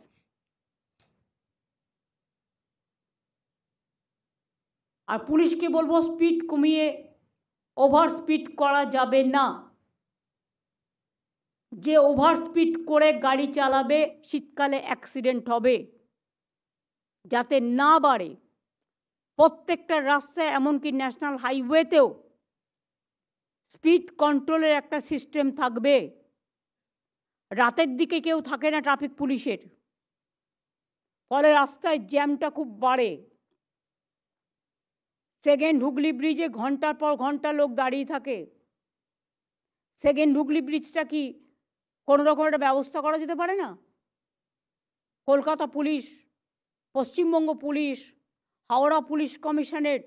আর পুলিশকে বলবো স্পিড কমিয়ে ওভার স্পিড করা যাবে না। যে ওভার স্পিড করে গাড়ি চালাবে শীতকালে অ্যাক্সিডেন্ট হবে, যাতে না বাড়ে। প্রত্যেকটা রাস্তায় এমনকি ন্যাশনাল হাইওয়েতেও স্পিড কন্ট্রোলের একটা সিস্টেম থাকবে। রাতের দিকে কেউ থাকে না ট্রাফিক পুলিশের, ফলে রাস্তায় জ্যামটা খুব বাড়ে। সেকেন্ড হুগলি ব্রিজে ঘন্টার পর ঘন্টা লোক দাঁড়িয়ে থাকে। সেকেন্ড হুগলি ব্রিজটা কি কোনো রকম একটা ব্যবস্থা করা যেতে পারে না? Kolkata police, Paschimbanga police, Howrah police commissionerate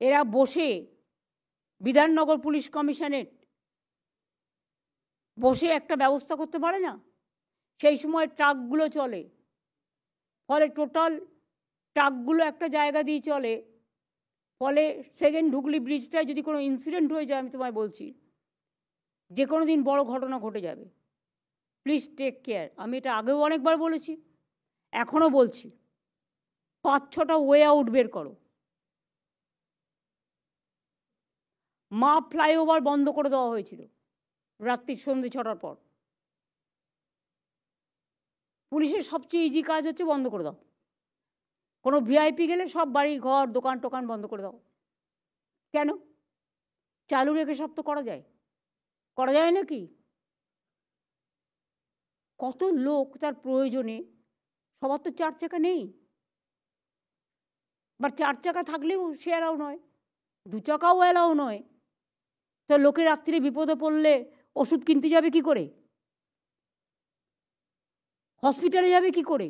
এরা বসে, বিধাননগর পুলিশ কমিশনারেট বসে একটা ব্যবস্থা করতে পারে না? সেই সময় ট্রাকগুলো চলে, ফলে টোটাল ট্রাকগুলো একটা জায়গা দিয়ে চলে, ফলে সেকেন্ড হুগলি ব্রিজটায় যদি কোনো ইনসিডেন্ট হয়ে যায়, আমি তোমায় বলছি যে কোনো দিন বড় ঘটনা ঘটে যাবে। Please take care. আমি এটা আগেও অনেকবার বলেছি, এখনও বলছি, 5-6টা ওয়ে আউট বের করো। মা ফ্লাইওভার বন্ধ করে দেওয়া হয়েছিল রাত্রি সন্ধ্যে 6টার পর। পুলিশের সবচেয়ে ইজি কাজ হচ্ছে বন্ধ করে দাও। কোনো ভিআইপি গেলে সব বাড়ি ঘর দোকান টোকান বন্ধ করে দাও। কেন? চালু রেখে সব তো করা যায়, করা যায় নাকি? কত লোক তার প্রয়োজনে, সবার তো 4 চাকা নেই, বা 4 চাকা থাকলেও সে অ্যালাউ নয়, 2 চাকাও অ্যালাউ নয়। তো লোকে রাত্রিরে বিপদে পড়লে ওষুধ কিনতে যাবে কি করে? হসপিটালে যাবে কি করে?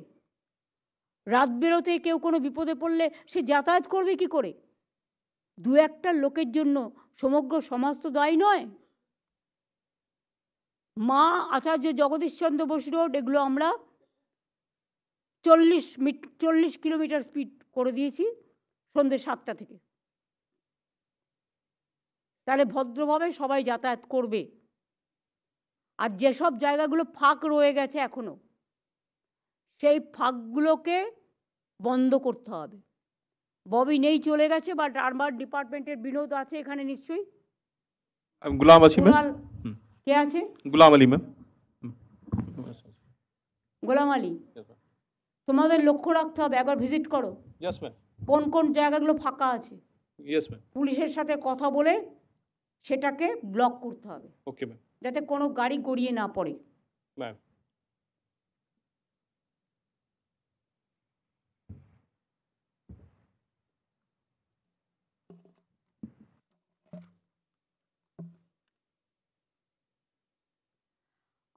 রাত বেরোতে কেউ কোনো বিপদে পড়লে সে যাতায়াত করবে কি করে? 2-1টা লোকের জন্য সমগ্র সমাজ তো দায়ী নয়। মা আচার্য জগদীশচন্দ্র বসু রোড, এগুলো আমরা 40 কিলোমিটার স্পিড করে দিয়েছি সন্ধ্যে 7টা থেকে। তাহলে ভদ্রভাবে সবাই যাতায়াত করবে। আর যেসব জায়গাগুলো ফাঁক রয়ে গেছে এখনো, সেই ফাঁকগুলোকে বন্ধ করতে হবে। ববি নেই, চলে গেছে, বাট আরবান ডিপার্টমেন্টের বিনোদ আছে এখানে নিশ্চয়ই। গুলাম আছি ম্যাম। কে আছে? গুলাম আলী ম্যাম। গোলাম আলী, তোমাদের লক্ষ্য রাখতে হবে, একবার ভিজিট করো ইয়েস ম্যাম। কোন কোন জায়গাগুলো ফাঁকা আছে। Yes ma'am. পুলিশের সাথে কথা বলে সেটাকে ব্লক করতে হবে। Okay ma'am. যাতে কোনো গাড়ি গড়িয়ে না পড়ে। ম্যাম।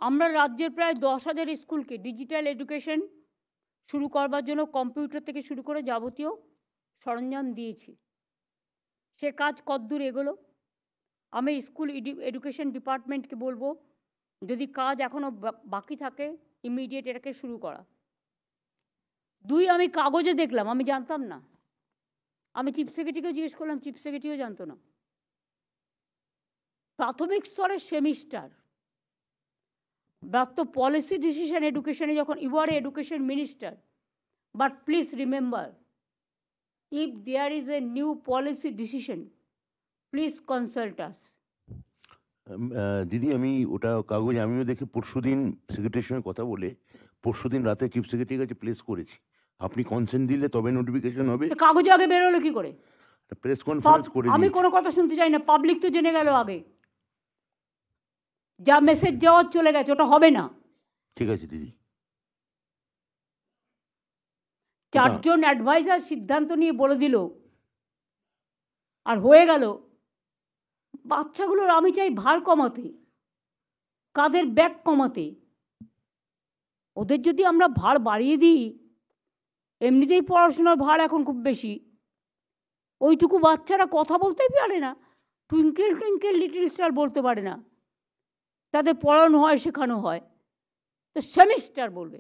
আমরা রাজ্যের প্রায় 10,000 স্কুলকে ডিজিটাল এডুকেশন শুরু করবার জন্য কম্পিউটার থেকে শুরু করে যাবতীয় সরঞ্জাম দিয়েছি। সে কাজ কতদূর এগোলো? আমি স্কুল এডুকেশন ডিপার্টমেন্টকে বলবো, যদি কাজ এখনও বাকি থাকে ইমিডিয়েট এটাকে শুরু করা। 2, আমি কাগজে দেখলাম, আমি জানতাম না। আমি চিফ সেক্রেটারিকেও জিজ্ঞেস করলাম, চিফ সেক্রেটারিও জানতো না। প্রাথমিক স্তরের semester, that the policy decision education যখন you are education minister, but please remember, if there is a new policy decision, please consult us. দিদি, আমি ওটা কাগজ আমিও দেখে পরশুদিন সেক্রেটারির সঙ্গে কথা বলে পরশুদিন রাতে চিফ সেক্রেটারির কাছে প্লেস করেছি। আপনি কনসেন্ট দিলে তবে নোটিফিকেশন হবে। কাগজে আগে বেরোলো কি করে? প্রেস কনফারেন্স করে আমি কোনো কথা শুনতে চাই না, পাবলিক তো জেনে গেল আগে। যা মেসেজ যাওয়ার চলে গেছে, ওটা হবে না। ঠিক আছে দিদি। 4 জন অ্যাডভাইজার সিদ্ধান্ত নিয়ে বলে দিল, আর হয়ে গেল। বাচ্চাগুলোর আমি চাই ভার কমাতে, কাদের ব্যাগ কমাতে। ওদের যদি আমরা ভার বাড়িয়ে দিই, এমনিতেই পড়াশোনার ভার এখন খুব বেশি, ওইটুকু বাচ্চারা কথা বলতেই পারে না, টুইঙ্কেল টুইঙ্কেল লিটল স্টার বলতে পারে না, তাদের পড়ানো হয় শেখানো হয়, তো সেমিস্টার বলবে।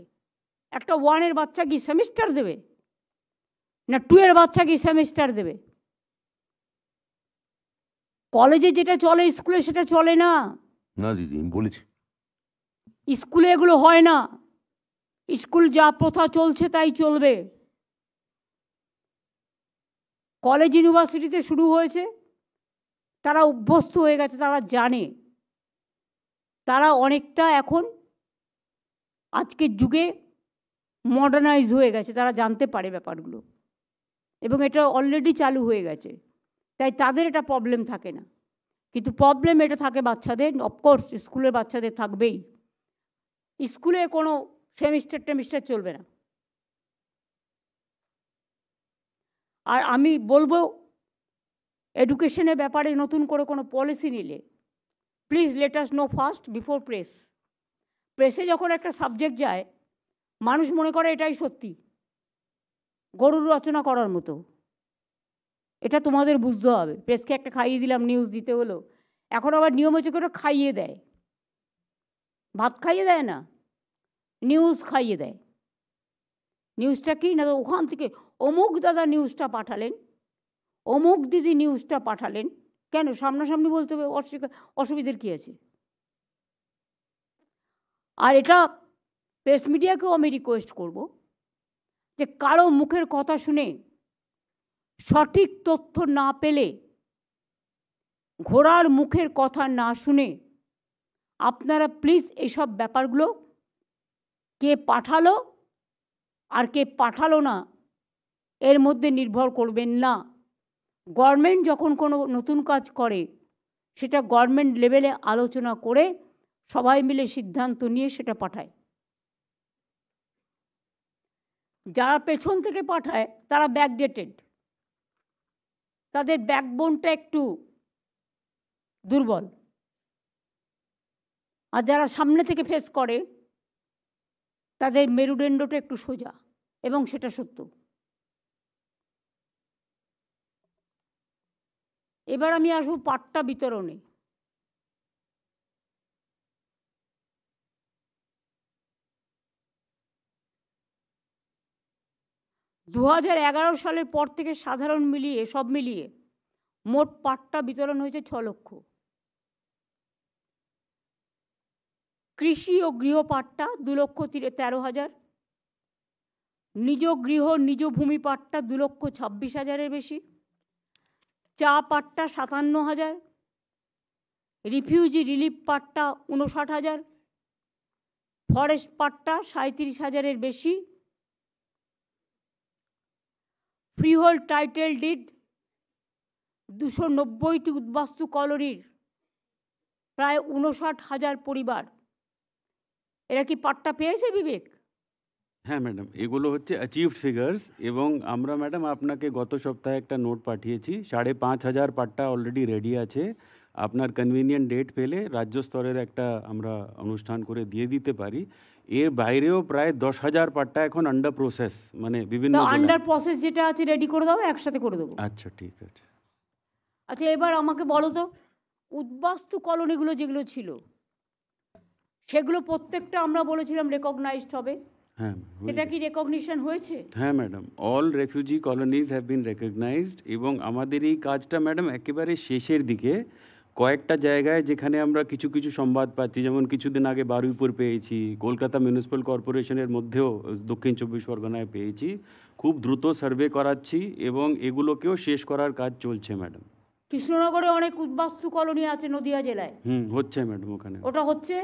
একটা 1-এর বাচ্চা কি সেমিস্টার দেবে, না 2-এর বাচ্চা কি সেমিস্টার দেবে? কলেজে যেটা চলে স্কুলে সেটা চলে না। না দিদি, আমি বলেছি স্কুলে এগুলো হয় না, স্কুল যা প্রথা চলছে তাই চলবে। কলেজ ইউনিভার্সিটিতে শুরু হয়েছে, তারা অভ্যস্ত হয়ে গেছে, তারা জানে, তারা অনেকটা এখন আজকের যুগে মডার্নাইজ হয়ে গেছে, তারা জানতে পারে ব্যাপারগুলো, এবং এটা অলরেডি চালু হয়ে গেছে, তাই তাদের এটা প্রবলেম থাকে না। কিন্তু প্রবলেম এটা থাকে বাচ্চাদের, অফকোর্স স্কুলের বাচ্চাদের থাকবেই। স্কুলে কোনো সেমিস্টার টেমিস্টার চলবে না। আর আমি বলবো, এডুকেশনের ব্যাপারে নতুন করে কোনো পলিসি নিলে please let us know first before press. প্রেসে যখন একটা সাবজেক্ট যায়, মানুষ মনে করে এটাই সত্যি, গরুর রচনা করার মতো। এটা তোমাদের বুঝতে হবে। প্রেসকে একটা খাইয়ে দিলাম, নিউজ দিতে হলো, এখন আবার নিয়ম হচ্ছে করে খাইয়ে দেয়, ভাত খাইয়ে দেয় না, নিউজ খাইয়ে দেয়। নিউজটা কি না, ওখান থেকে অমুক দাদা নিউজটা পাঠালেন, অমুক দিদি নিউজটা পাঠালেন, কেন সামনাসামনি বলতে হবে, অসুবিধার কী আছে? আর এটা প্রেস মিডিয়াকেও আমি রিকোয়েস্ট করব যে কারো মুখের কথা শুনে সঠিক তথ্য না পেলে, ঘোড়ার মুখের কথা না শুনে আপনারা প্লিজ এইসব ব্যাপারগুলো কে পাঠালো আর কে পাঠালো না এর মধ্যে নির্ভর করবেন না। গভর্নমেন্ট যখন কোনো নতুন কাজ করে, সেটা গভর্নমেন্ট লেভেলে আলোচনা করে সবাই মিলে সিদ্ধান্ত নিয়ে সেটা পাঠায়। যারা পেছন থেকে পাঠায় তারা ব্যাকডেটেড, তাদের ব্যাকবোনটা একটু দুর্বল, আর যারা সামনে থেকে ফেস করে তাদের মেরুদণ্ডটা একটু সোজা, এবং সেটা সত্য। এবার আমি আসবো পাট্টা বিতরণে। দু সালের পর থেকে সাধারণ মিলিয়ে সব মিলিয়ে মোট পাট্টা বিতরণ হয়েছে 6 লক্ষ। কৃষি ও গৃহ পাট্টা 2,13,000, নিজ গৃহ নিজ ভূমি পাট্টা 2,26,000-এর বেশি, চা পাট্টা 57,000, রিফিউজি রিলিফ পাট্টা 59,000, ফরেস্ট পাট্টা 37,000-এর বেশি, ফ্রিহোল্ড টাইটেল ডিড 290টি উদ্বাস্তু কলোনির প্রায় 59,000 পরিবার। এরা কি পাট্টা পেয়েছে বিবেক? হ্যাঁ ম্যাডাম, এগুলো হচ্ছে অ্যাচিভড ফিগার্স, এবং আমরা ম্যাডাম আপনাকে গত সপ্তাহে একটা নোট পাঠিয়েছি, 5,500 পাট্টা অলরেডি রেডি আছে। আপনার কনভিনিয়েন্ট ডেট পেলে রাজ্য স্তরের একটা আমরা অনুষ্ঠান করে দিয়ে দিতে পারি। এর বাইরেও প্রায় 10,000 পাট্টা এখন আন্ডার প্রসেস, মানে বিভিন্ন আন্ডার প্রসেস যেটা আছে রেডি করে দাও, একসাথে করে দেবো। আচ্ছা ঠিক আছে। আচ্ছা এবার আমাকে বলো তো, উদ্বাস্তু কলোনিগুলো যেগুলো ছিল সেগুলো প্রত্যেকটা আমরা বলেছিলাম রেকগনাইজড হবে, হ্যাঁ সেটা কি রেকগনিশন হয়েছে? হ্যাঁ madam, all refugee colonies have been recognised, এবং আমাদের এই কাজটা ম্যাডাম একেবারে শেষের দিকে। কয়েকটা জায়গায় যেখানে আমরা কিছু কিছু সংবাদ পাচ্ছি, যেমন কিছুদিন আগে বারুইপুর পেয়েছি, কলকাতা মিউনিসিপ্যাল কর্পোরেশনের মধ্যেও দক্ষিণ 24 পরগনায় পেয়েছি। খুব দ্রুত সার্ভে করাচ্ছি এবং এগুলোকেও শেষ করার কাজ চলছে ম্যাডাম। কৃষ্ণনগরে অনেক উদ্বাস্তু কলোনি আছে নদিয়া জেলায়। হচ্ছে ম্যাডাম, ওখানে ওটা হচ্ছে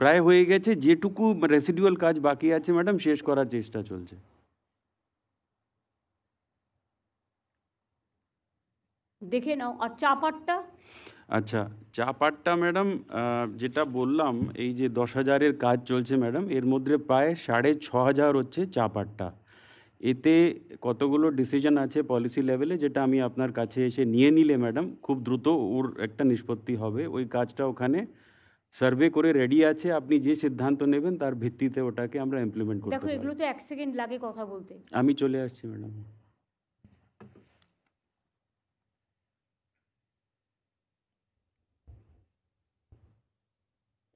প্রায় হয়ে গেছে, যেটুকু রেসিডুয়াল কাজ বাকি আছে ম্যাডাম শেষ করার চেষ্টা চলছে। দেখে নাও। আর চা পাট্টা? আচ্ছা, চা পাট্টা ম্যাডাম যেটা বললাম, এই যে 10,000-এর কাজ চলছে ম্যাডাম, এর মধ্যে প্রায় 6,500 হচ্ছে চা পাট্টা। এতে কতগুলো ডিসিশন আছে পলিসি লেভেলে, যেটা আমি আপনার কাছে এসে নিয়ে নিলে ম্যাডাম খুব দ্রুত ওর একটা নিষ্পত্তি হবে। ওই কাজটা ওখানে সার্ভে করে রেডি আছে, আপনি যে সিদ্ধান্ত নেবেন তার ভিত্তিতে ওটাকে আমরা ইমপ্লিমেন্ট করতে দেখো পারি। এগুলো তো 1 সেকেন্ড লাগে কথা বলতে। আমি চলে আসছি ম্যাডাম।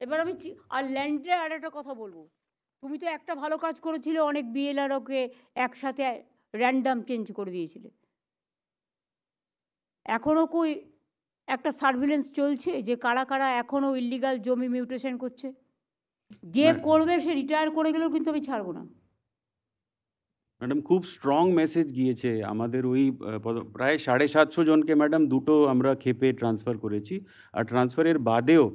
এবার আমি আর ল্যান্ডে আর একটা কথা বলবো, তুমি তো একটা ভালো কাজ করেছিলে, অনেক বিএলআরওকে একসাথে র্যান্ডাম চেঞ্জ করে দিয়েছিলে। এখনও কই একটা সার্ভিলেন্স চলছে যে কারা কারা এখনও ইল্লিগাল জমি মিউটেশন করছে? যে করবে সে রিটায়ার করে গেলেও কিন্তু আমি ছাড়বো না। ম্যাডাম খুব স্ট্রং মেসেজ গিয়েছে আমাদের ওই প্রায় 750 জনকে ম্যাডাম দুটো আমরা খেপে ট্রান্সফার করেছি। আর ট্রান্সফারের বাদেও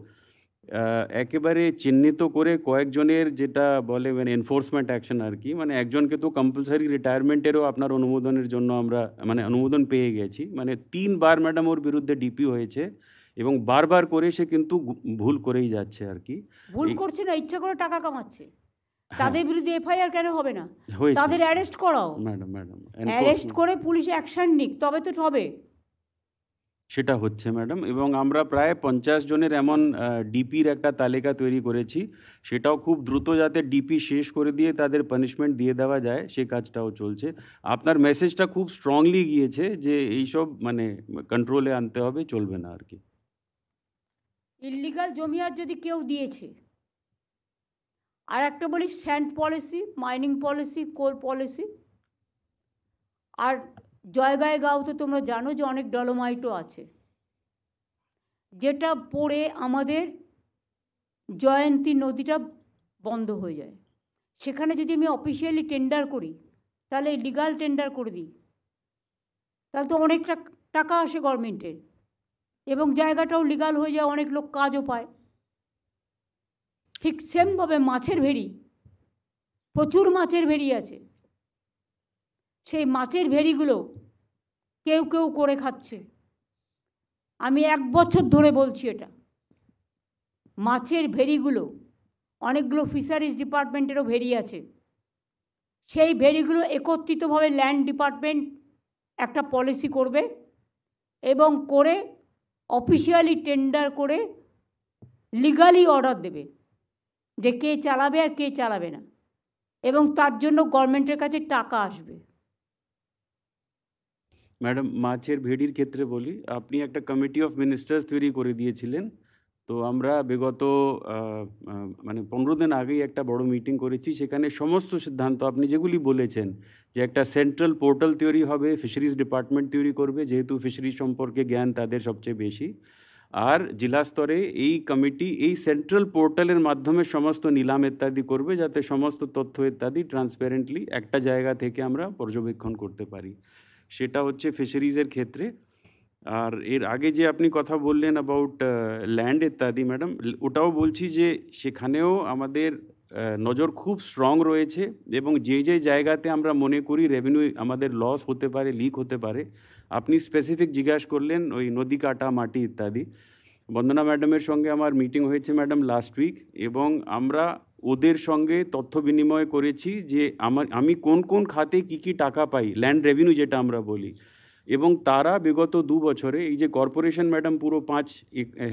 একেবারে চিহ্নিত করে কয়েকজনের যেটা বলে মানে এনফোর্সমেন্ট অ্যাকশন আর কি, মানে একজনকে তো কম্পালসারি রিটায়ারমেন্টেরও আপনার অনুমোদনের জন্য আমরা মানে অনুমোদন পেয়ে গেছি। মানে 3 বার ম্যাডাম ওর বিরুদ্ধে ডিপি হয়েছে এবং বারবার করে সে কিন্তু ভুল করেই যাচ্ছে আর কি। ভুল করছে না, ইচ্ছা করে টাকা কামাচ্ছে। তাদের বিরুদ্ধে এফআইআর কেন হবে না? হয়েছে তাদের অ্যারেস্ট করাও, ম্যাডাম অ্যারেস্ট করে পুলিশ অ্যাকশন নিক, তবে তো হবে। সেটা হচ্ছে ম্যাডাম, এবং আমরা প্রায় 50 জনের এমন ডিপির একটা তালিকা তৈরি করেছি, সেটাও খুব দ্রুত যাতে ডিপি শেষ করে দিয়ে তাদের পানিশমেন্ট দিয়ে দেওয়া যায় সে কাজটাও চলছে। আপনার মেসেজটা খুব স্ট্রংলি গিয়েছে যে এইসব মানে কন্ট্রোলে আনতে হবে, চলবে না আর কি। ইল্লিগাল জমি আর যদি কেউ দিয়েছে, আর একটা বলি স্যান্ড পলিসি, মাইনিং পলিসি, কোল পলিসি, আর জয়গাঁও তো তোমরা জানো যে অনেক ডলোমাইটও আছে, যেটা পড়ে আমাদের জয়ন্তী নদীটা বন্ধ হয়ে যায়। সেখানে যদি আমি অফিসিয়ালি টেন্ডার করি, তাহলে লিগাল টেন্ডার করে দিই, তাহলে তো অনেক টাকা আসে গভর্নমেন্টের, এবং জায়গাটাও লিগাল হয়ে যায়, অনেক লোক কাজও পায়। ঠিক সেমভাবে মাছের ভেড়ি, প্রচুর মাছের ভেড়ি আছে, সেই মাছের ভেড়িগুলো কেউ কেউ করে খাচ্ছে। আমি 1 বছর ধরে বলছি এটা। মাছের ভেড়িগুলো, অনেকগুলো ফিশারিজ ডিপার্টমেন্টেরও ভেড়ি আছে, সেই ভেড়িগুলো একত্রিতভাবে ল্যান্ড ডিপার্টমেন্ট একটা পলিসি করবে এবং করে অফিসিয়ালি টেন্ডার করে লিগালি অর্ডার দেবে যে কে চালাবে আর কে চালাবে না, এবং তার জন্য গভর্নমেন্টের কাছে টাকা আসবে। ম্যাডাম মাছের ভেড়ির ক্ষেত্রে বলি, আপনি একটা কমিটি অফ মিনিস্টার্স তৈরি করে দিয়েছিলেন, তো আমরা বিগত মানে 15 দিন আগেই একটা বড় মিটিং করেছি। সেখানে সমস্ত সিদ্ধান্ত আপনি যেগুলি বলেছেন যে একটা সেন্ট্রাল পোর্টাল তৈরি হবে, ফিশারিজ ডিপার্টমেন্ট তৈরি করবে, যেহেতু ফিশারিজ সম্পর্কে জ্ঞান তাদের সবচেয়ে বেশি, আর জেলা স্তরে এই কমিটি এই সেন্ট্রাল পোর্টালের মাধ্যমে সমস্ত নিলাম ইত্যাদি করবে, যাতে সমস্ত তথ্য ইত্যাদি ট্রান্সপারেন্টলি একটা জায়গা থেকে আমরা পর্যবেক্ষণ করতে পারি। সেটা হচ্ছে ফিশারিজের ক্ষেত্রে। আর এর আগে যে আপনি কথা বললেন অ্যাবাউট ল্যান্ড ইত্যাদি ম্যাডাম, ওটাও বলছি যে সেখানেও আমাদের নজর খুব স্ট্রং রয়েছে, এবং যে যে জায়গাতে আমরা মনে করি রেভিনিউ আমাদের লস হতে পারে, লিক হতে পারে, আপনি স্পেসিফিক জিজ্ঞাসা করলেন ওই নদী কাটা মাটি ইত্যাদি। বন্দনা ম্যাডামের সঙ্গে আমার মিটিং হয়েছে ম্যাডাম লাস্ট উইক, এবং আমরা ওদের সঙ্গে তথ্য বিনিময় করেছি যে আমি কোন কোন খাতে কী টাকা পাই, ল্যান্ড রেভিনিউ যেটা আমরা বলি, এবং তারা বিগত 2 বছরে এই যে কর্পোরেশন ম্যাডাম পুরো 5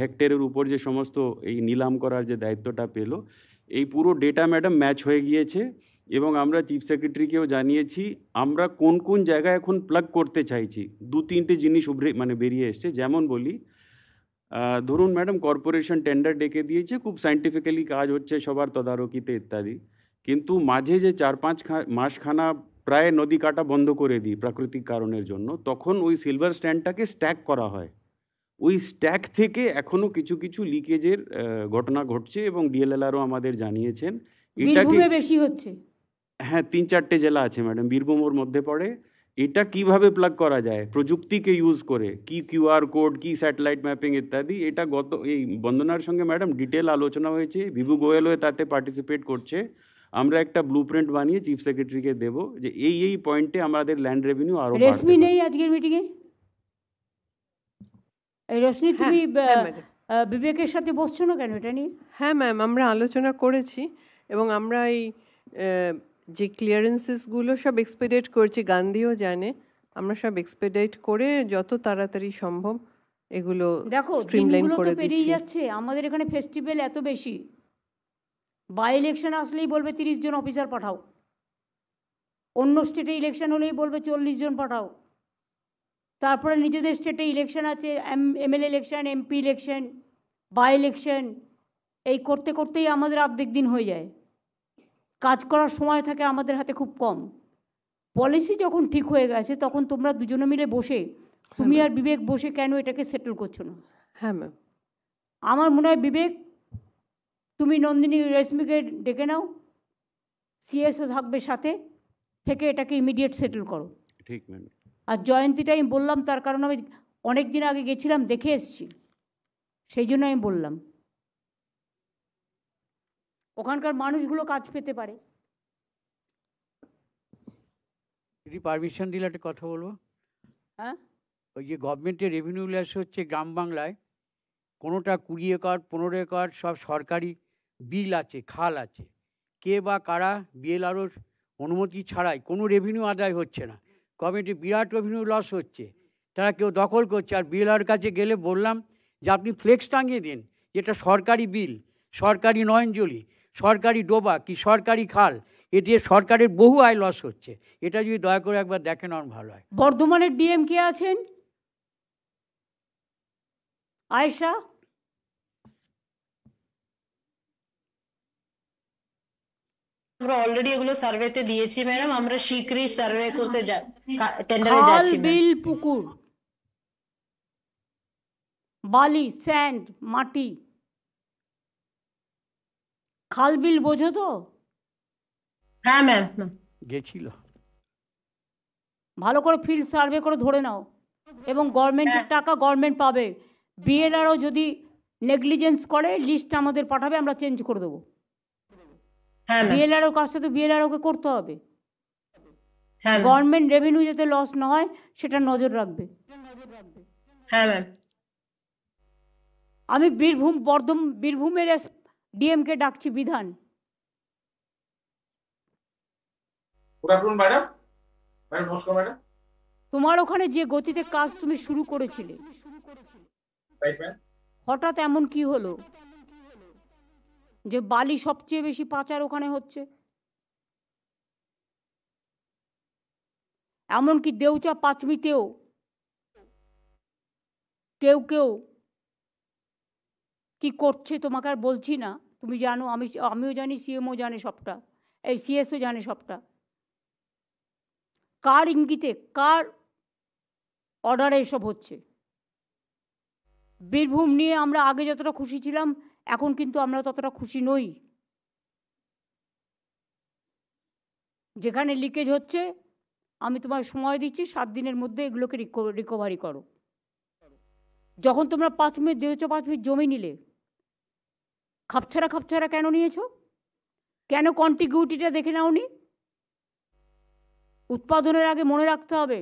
হেক্টরের উপর যে সমস্ত এই নিলাম করার যে দায়িত্বটা পেল, এই পুরো ডেটা ম্যাডাম ম্যাচ হয়ে গিয়েছে, এবং আমরা চিফ সেক্রেটারিকেও জানিয়েছি আমরা কোন কোন জায়গায় এখন প্লাগ করতে চাইছি। 2-3টে জিনিস বেরিয়ে এসছে। যেমন বলি, ধরুন ম্যাডাম কর্পোরেশন টেন্ডার ডেকে দিয়েছে, খুব সায়েন্টিফিক্যালি কাজ হচ্ছে সবার তদারকিতে ইত্যাদি, কিন্তু মাঝে যে 4-5 মাসখানা প্রায় নদী কাটা বন্ধ করে দিই প্রাকৃতিক কারণের জন্য, তখন ওই সিলভার স্ট্যান্ডটাকে স্ট্যাক করা হয়। ওই স্ট্যাক থেকে এখনও কিছু কিছু লিকেজের ঘটনা ঘটছে, এবং ডিএলএলআরও আমাদের জানিয়েছেন এটাকে বেশি হচ্ছে। হ্যাঁ, 3-4টে জেলা আছে ম্যাডাম, বীরভূম ওর মধ্যে পড়ে। এটা কিভাবে প্লাগ করা যায় প্রযুক্তিকে ইউজ করে, কি কিউআর কোড, কি স্যাটেলাইট ম্যাপিং ইত্যাদি, এটা এই বন্দনার সঙ্গে ম্যাডাম ডিটেল আলোচনা হয়েছে। বিভু গোয়েলও তাতে পার্টিসিপেট করছে। আমরা একটা ব্লুপ্রিন্ট বানিয়ে চিফ সেক্রেটারিকে দেব যে এই পয়েন্টে আমাদের ল্যান্ড রেভিনিউ আরো বাড়বে। রেশমি নেই আজকের মিটিংয়ে? এই রশ্মি, তুমি বিবেকের সাথে বসছো না কেন এটা নিয়ে? হ্যাঁ ম্যাম, আমরা আলোচনা করেছি, এবং আমরা এই যে ক্লিয়ারেন্সেসগুলো সব এক্সপেডিট করছি, গান্ধীও জানে, আমরা সব এক্সপেডিট করে যত তাড়াতাড়ি সম্ভব এগুলো দেখো স্ট্রিমলাইন দিনগুলো করে তো পেরিয়ে দিচ্ছি। যাচ্ছে, আমাদের এখানে ফেস্টিভ্যাল এত বেশি, বাই ইলেকশন আসলেই বলবে 30 জন অফিসার পাঠাও, অন্য স্টেটে ইলেকশন হলেই বলবে 40 জন পাঠাও, তারপরে নিজেদের স্টেটে ইলেকশন আছে, MLA election, MP election, by election, এই করতে করতেই আমাদের অর্ধেক দিন হয়ে যায়, কাজ করার সময় থাকে আমাদের হাতে খুব কম। পলিসি যখন ঠিক হয়ে গেছে তখন তোমরা দুজনে মিলে বসে, তুমি আর বিবেক বসে কেন এটাকে সেটেল করছো না? হ্যাঁ ম্যাম। আমার মনে হয় বিবেক, তুমি নন্দিনী রেশমিকে ডেকে নাও, সিএসও থাকবে সাথে, থেকে এটাকে ইমিডিয়েট সেটেল করো। ঠিক ম্যাম। আর জয়ন্তীটা আমি বললাম তার কারণ আমি অনেক দিন আগে গেছিলাম, দেখে এসেছি, সেই জন্য আমি বললাম ওখানকার মানুষগুলো কাজ পেতে পারে। যদি পারমিশন দিলে একটা কথা বলবো। হ্যাঁ, ওই যে গভর্নমেন্টের রেভিনিউ ল্যাস হচ্ছে গ্রাম বাংলায়, কোনোটা 20 একর 15 একর সব সরকারি বিল আছে, খাল আছে, কে বা কারা বিএলআরওর অনুমতি ছাড়াই কোনো রেভিনিউ আদায় হচ্ছে না, গভর্নমেন্টের বিরাট রেভিনিউ লস হচ্ছে, তারা কেউ দখল করছে। আর বিএলআর কাছে গেলে বললাম যে আপনি ফ্লেক্স টাঙিয়ে দিন, যেটা সরকারি বিল, সরকারি নয়নজলি, সরকারি ডোবা কি সরকারি খাল, এ দিয়ে সরকারের বহু আয় লস হচ্ছে। এটা যদি দয়া করে একবার দেখেন আমার ভালো হয়। বর্ধমানের ডিএম কে আছেন? আয়েশা। আমরা অলরেডি এগুলো সার্ভেতে দিয়েছি ম্যাডাম, আমরা শীঘ্রই সার্ভে করতে টেন্ডারে যাচ্ছি। খাল, বিল, পুকুর, বালি, স্যান্ড, মাটি, খাল বিল বোঝো তো? হ্যাঁ ম্যাম। গেছিল। ভালো করে ফিল্ড সার্ভে করে ধরে নাও, এবং গভর্নমেন্টের টাকা গভর্নমেন্ট পাবে। বিএলআরও যদি নেগলিজেন্স করে লিস্ট আমাদের পাঠাবে, আমরা চেঞ্জ করে দেবো। বিএলআরও কাজটা তো বিএলআরওকে করতে হবে। গভর্নমেন্ট রেভিনিউ যাতে লস না হয় সেটা নজর রাখবে। হ্যাঁ ম্যাম। আমি বীরভূমের ডিএমকে ডাকছি, বিধান। তোমার ওখানে যে গতিতে কাজ তুমি শুরু করেছিলে, হঠাৎ এমন কি হলো যে বালি সবচেয়ে বেশি পাচার ওখানে হচ্ছে? এমনকি দেউচা পাঁচমিতেও কেউ কেউ কি করছে তোমাকে আর বলছি না, তুমি জানো, আমিও জানি, সিএমও জানে সবটা, এই সিএসও জানে সবটা। কার ইঙ্গিতে, কার অর্ডারে এসব হচ্ছে? বীরভূম নিয়ে আমরা আগে যতটা খুশি ছিলাম, এখন কিন্তু আমরা ততটা খুশি নই। যেখানে লিকেজ হচ্ছে, আমি তোমার সময় দিচ্ছি, 7 দিনের মধ্যে এগুলোকে রিকভারি করো। যখন তোমরা 5 মিনিট 5 মিনিট জমি নিলে, খাপছাড়া কেন নিয়েছো? কেন কন্টিগুইটিটা দেখে নাওনি? উৎপাদনের আগে মনে রাখতে হবে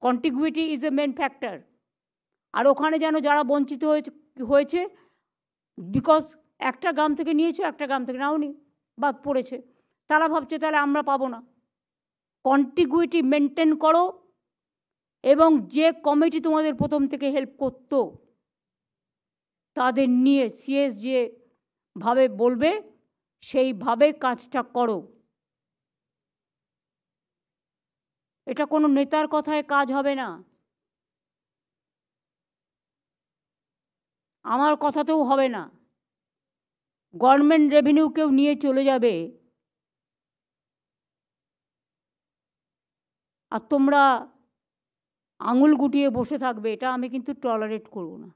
contiguity is a main factor. আর ওখানে যেন যারা বঞ্চিত হয়েছে বিকজ একটা গ্রাম থেকে নিয়েছো, একটা গ্রাম থেকে নাওনি, বাদ পড়েছে, তারা ভাবছে তাহলে আমরা পাবো না। কন্টিগুইটি মেনটেন করো, এবং যে কমিটি তোমাদের প্রথম থেকে হেল্প করতো তাদের নিয়ে সিএস যেভাবে বলবে সেইভাবে কাজটা করো। এটা কোনো নেতার কথায় কাজ হবে না, আমার কথাতেও হবে না। গভর্নমেন্ট রেভিনিউ কেউ নিয়ে চলে যাবে, আর তোমরা আঙুল গুটিয়ে বসে থাকবে, এটা আমি কিন্তু টলারেট করব না।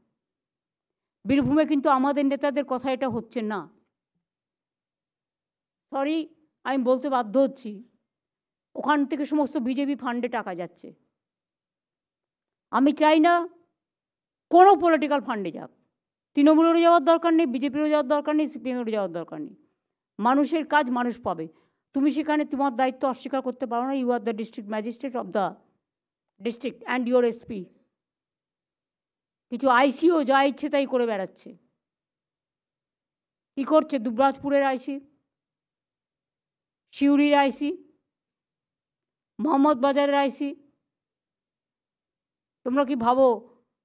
বীরভূমে কিন্তু আমাদের নেতাদের কথা এটা হচ্ছে না, সরি আমি বলতে বাধ্য হচ্ছি। ওখান থেকে সমস্ত বিজেপি ফান্ডে টাকা যাচ্ছে। আমি চাই না কোনো পলিটিক্যাল ফান্ডে যাক, তৃণমূলেরও যাওয়ার দরকার নেই, বিজেপিরও যাওয়ার দরকার নেই, সিপিএমেরও যাওয়ার দরকার নেই। মানুষের কাজ মানুষ পাবে। তুমি সেখানে তোমার দায়িত্ব অস্বীকার করতে পারো না। You are the district magistrate of the district and your SP. কিছু আইসিও যা ইচ্ছে তাই করে বেড়াচ্ছে। কী করছে দুবরাজপুরের আইসি, সিউড়ির আইসি, মোহাম্মদ বাজারের আইসি? তোমরা কি ভাবো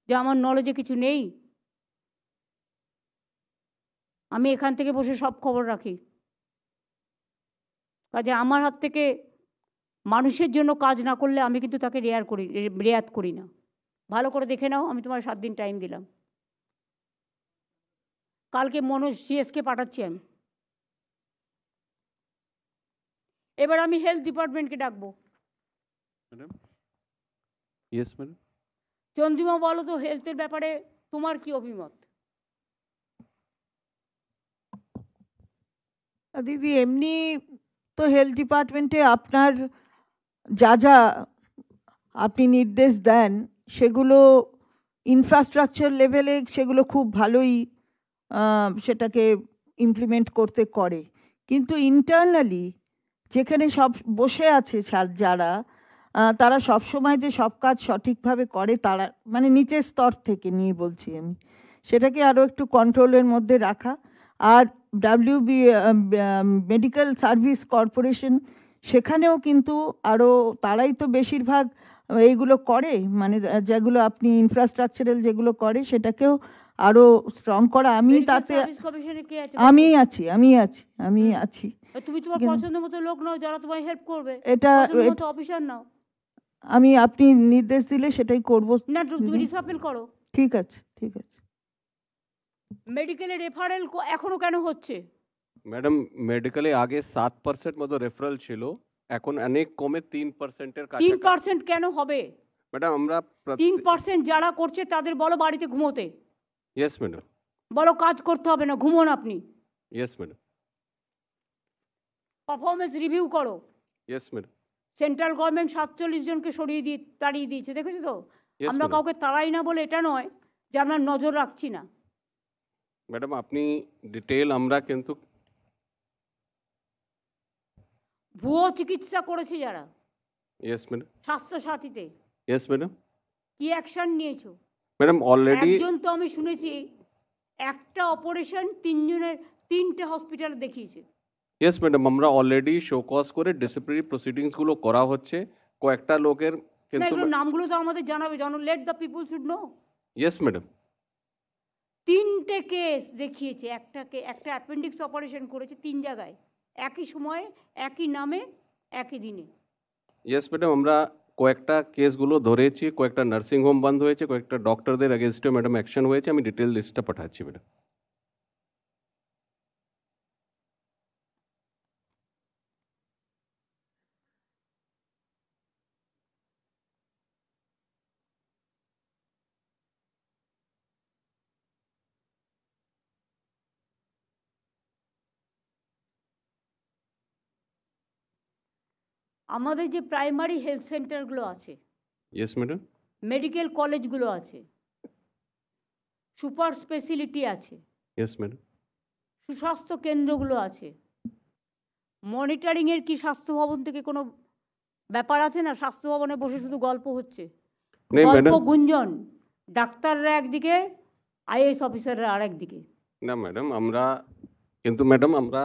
যে আমার নলেজে কিছু নেই? আমি এখান থেকে বসে সব খবর রাখি। কাজে আমার হাত থেকে মানুষের জন্য কাজ না করলে আমি কিন্তু তাকে রেয়াত করি না। ভালো করে দেখে নাও, আমি তোমার 7 দিন টাইম দিলাম। কালকে মনোজ সিএসকে পাঠাচ্ছি আমি। এবার আমি হেলথ ডিপার্টমেন্টকে ডাকবো। Madam, yes madam. চন্দ্রিমা, বলো তো হেলথের ব্যাপারে তোমার কি অভিমত? দিদি, এমনি তো হেলথ ডিপার্টমেন্টে আপনার যা যা আপনি নির্দেশ দেন সেগুলো ইনফ্রাস্ট্রাকচার লেভেলে সেগুলো খুব ভালোই সেটাকে ইমপ্লিমেন্ট করতে করে, কিন্তু ইন্টারনালি যেখানে সব বসে আছে যারা তারা সবসময় যে সব কাজ সঠিকভাবে করে, তারা মানে নিচের স্তর থেকে নিয়ে বলছি আমি, সেটাকে আরও একটু কন্ট্রোলের মধ্যে রাখা। আর মেডিকেল সার্ভিস কর্পোরেশন, সেখানেও কিন্তু আরও তারাই তো বেশিরভাগ এইগুলো করে, মানে যেগুলো আপনি ইনফ্রাস্ট্রাকচারাল যেগুলো করে সেটাকেও আরও স্ট্রং করা। আমি তাতে আমি আছি। তুমি তোমার পছন্দ মতো লোক নাও যারা তোমায় হেল্প করবে, এটা অফিসার নাও। আপনি নির্দেশ দিলে সেটাই করব না, তুমি রিসাপেল করো। ঠিক আছে, ঠিক আছে। মেডিকেলে রেফারেল এখনো কেন হচ্ছে? ম্যাডাম, মেডিকেলে আগে 7% মতো রেফারেল ছিল, এখন অনেক কমে 3%-এর কাছে। 3% কেন হবে? ম্যাডাম, আমরা 3% যারা করছে তাদের বলো বাড়িতে ঘুমোতে। Yes madam. বলো কাজ করতে হবে না, ঘুমোন আপনি। Yes madam. পারফরমেন্স রিভিউ করো। Yes madam. সেন্ট্রাল গভর্নমেন্ট 47 জনকে তাড়িয়ে দিয়েছে, দেখেছো তো? আমরা কাউকে তাড়াই না বলে এটা নয় যে আমরা নজর রাখছি না। ম্যাডাম, আপনি ডিটেল আমরা কিন্তু ভুয়ো চিকিৎসা করেছে যারা। Yes madam. স্বাস্থ্য সাথীতে। Yes madam. কি অ্যাকশন নিয়েছো? ম্যাডাম, অলরেডি একজন তো আমি শুনেছি একটা অপারেশন 3টে হসপিটালে দেখিয়েছে। ইয়েস ম্যাডাম, আমরা অলরেডি শোকজ করে ডিসিপ্লিনারি প্রসিডিংসগুলো করা হচ্ছে কয়েকটা লোকের, কিন্তু নামগুলো তো আমাদের জানাবে, let the people should know. Yes madam. 3টে কেস দেখিয়েছে, একটা অ্যাপেন্ডিক্স অপারেশন করেছে 3 জায়গায়, একই সময়ে, একই নামে, একই দিনে। ইয়েস ম্যাডাম, আমরা কয়েকটা কেসগুলো ধরেছি, কয়েকটা নার্সিং হোম বন্ধ হয়েছে, কয়েকটা ডক্টরদের এগেনস্টে ম্যাডাম অ্যাকশন হয়েছে। আমি ডিটেল লিস্টটা পাঠাচ্ছি ম্যাডাম। আমাদের যে প্রাইমারি হেলথ সেন্টারগুলো আছে, ইয়েস ম্যাডাম, মেডিকেল কলেজগুলো আছে, সুপার স্পেশালিটি আছে, ইয়েস ম্যাডাম, সুস্বাস্থ্য কেন্দ্রগুলো আছে, মনিটরিংয়ের কি স্বাস্থ্য ভবন থেকে কোনো ব্যাপার আছে? না, স্বাস্থ্য ভবনে বসে শুধু গল্প হচ্ছে, গল্প গুঞ্জন, ডাক্তাররা একদিকে, আইএএস অফিসাররা আর একদিকে। না ম্যাডাম, আমরা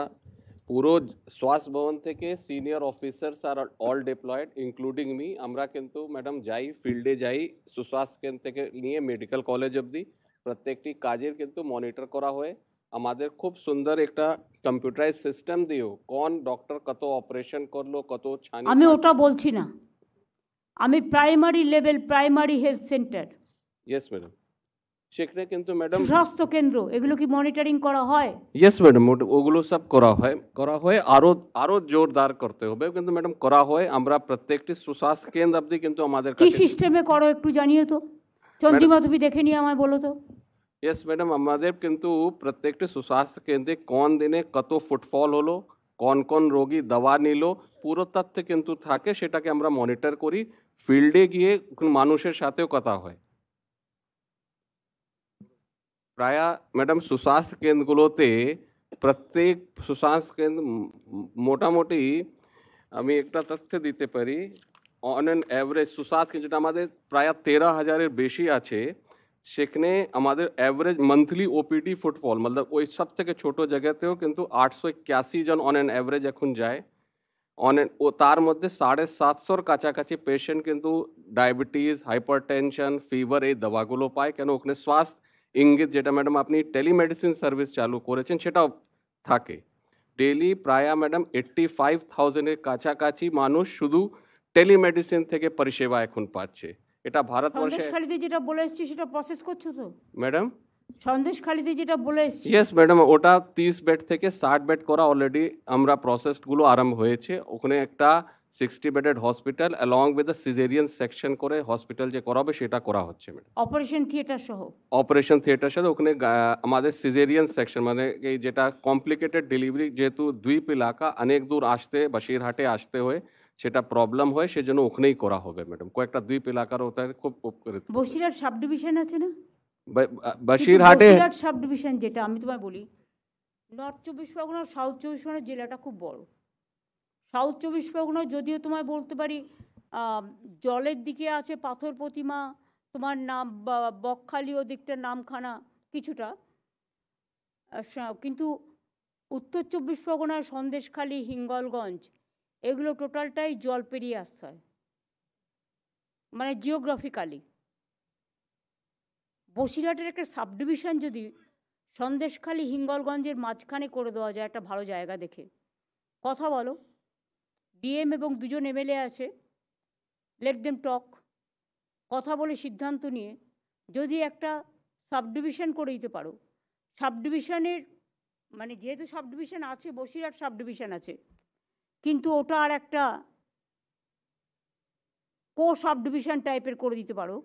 পুরো স্বাস্থ্য ভবন থেকে সিনিয়র অফিসার্স আর অল ডিপ্লয়েড ইনক্লুডিং মি, আমরা কিন্তু ম্যাডাম যাই, ফিল্ডে যাই, সুস্বাস্থ্য কেন্দ্র থেকে নিয়ে মেডিকেল কলেজ অবধি প্রত্যেকটি কাজের কিন্তু মনিটর করা হয়। আমাদের খুব সুন্দর একটা কম্পিউটারাইজ সিস্টেম দিও, কোন ডক্টর কত অপারেশন করলো, কত ছানি। আমি ওটা বলছি না, আমি primary level, primary health centre. Yes madam, সেখানে কিন্তু ম্যাডাম স্বাস্থ্য কেন্দ্র, এগুলো কি মনিটরিং করা হয়? ইয়েস ম্যাডাম, ওগুলো সব করা হয়, আরো জোরদার করতে হবে, কিন্তু ম্যাডাম করা হয়। আমরা প্রত্যেকটি সুস্বাস্থ্য কেন্দ্র অবধি কিন্তু আমাদের কি সিস্টেমে করো একটু জানিয়ে তো। চন্দ্রিমা, তুমি দেখে নিয়ে আমায় বলো তো। ইয়েস ম্যাডাম, আমাদের কিন্তু প্রত্যেকটি সুস্বাস্থ্য কেন্দ্রে কোন দিনে কত ফুটফল হলো, কোন রোগী দাওয়া নিল, পুরো তথ্য কিন্তু থাকে, সেটাকে আমরা মনিটর করি। ফিল্ডে গিয়ে মানুষের সাথেও কথা হয়। প্রায় ম্যাডাম সুস্বাস্থ্য কেন্দ্রগুলোতে, প্রত্যেক সুস্বাস্থ্য কেন্দ্র মোটামুটি আমি একটা তথ্য দিতে পারি, অন অ্যান অ্যাভারেজ সুস্বাস্থ্য কেন্দ্র যেটা আমাদের প্রায় 13,000-এর বেশি আছে, সেখানে আমাদের অ্যাভারেজ মান্থলি ওপিডি ফুটফল, মতলব ওই সব থেকে ছোটো জায়গাতেও কিন্তু 881 জন অন অ্যান অ্যাভারেজ এখন যায়। ও তার মধ্যে 750-র কাছাকাছি পেশেন্ট কিন্তু ডায়াবেটিস, হাইপারটেনশন, ফিভার এই দাবাগুলো পায়। কেন ওখানে স্বাস্থ্য ইঙ্গিত, যেটা ম্যাডাম আপনি টেলিমেডিসিন সার্ভিস চালু করেছেন, সেটাও থাকে। ডেইলি প্রায় ম্যাডাম 85,000-এর কাছাকাছি মানুষ শুধু টেলিমেডিসিন থেকে পরিষেবা এখন পাচ্ছে। এটা ভারতবর্ষে। সন্দেশখালীতে যেটা বলে এসছি সেটা প্রসেস করছো তো ম্যাডাম? সন্দেশখালীতে যেটা বলে এসছি, ইয়েস ম্যাডাম, ওটা 30 বেড থেকে 60 বেড করা অলরেডি আমরা প্রসেসগুলো আরম্ভ হয়েছে। ওখানে একটা 60 bedded hospital along with the caesarean section করে হসপিটাল যে করাবে সেটা করা হচ্ছে ম্যাডাম। অপারেশন থিয়েটার সহ। অপারেশন থিয়েটার সাথে ওখানে আমাদের সিজেরিয়ান সেকশন, মানে এই যেটা কমপ্লিকেটেড ডেলিভারি, যেহেতু দ্বীপ এলাকা অনেক দূর আসতে বসিরহাটে আসতে হয়, সেটা প্রবলেম হয়, সেজন্য ওখানেই করা হবে ম্যাডাম। কয়েকটা দ্বীপ এলাকার ওটা খুব উপকৃত। বসিরহাট সাব ডিভিশন আছে না? বসিরহাটে বসিরহাট সাব ডিভিশন, যেটা আমি তোমায় বলি, নর্থ 24 পরগনা, সাউথ 24 পরগনা জেলাটা খুব বড়। সাউথ 24 পরগনা যদিও তোমায় বলতে পারি জলের দিকে আছে পাথর প্রতিমা, তোমার নাম বকখালি ওদিকটার নামখানা কিছুটা, কিন্তু উত্তর 24 পরগনায় সন্দেশখালী, হিঙ্গলগঞ্জ এগুলো টোটালটাই জল পেরিয়ে আসতে হয়, মানে জিওগ্রাফিক্যালি। বসিরহাটের একটা সাব ডিভিশন যদি সন্দেশখালী হিঙ্গলগঞ্জের মাঝখানে করে দেওয়া যায় একটা ভালো জায়গা দেখে, কথা বলো, ডিএম এবং দুজন এমএলএ আছে, লেট দেম টক, কথা বলে সিদ্ধান্ত নিয়ে যদি একটা সাব ডিভিশন করে দিতে পারো। সাব ডিভিশনের মানে যেহেতু সাব ডিভিশন আছে, বসিরহাট সাব ডিভিশন আছে, কিন্তু ওটা আর একটা কো সাব ডিভিশন টাইপের করে দিতে পারো,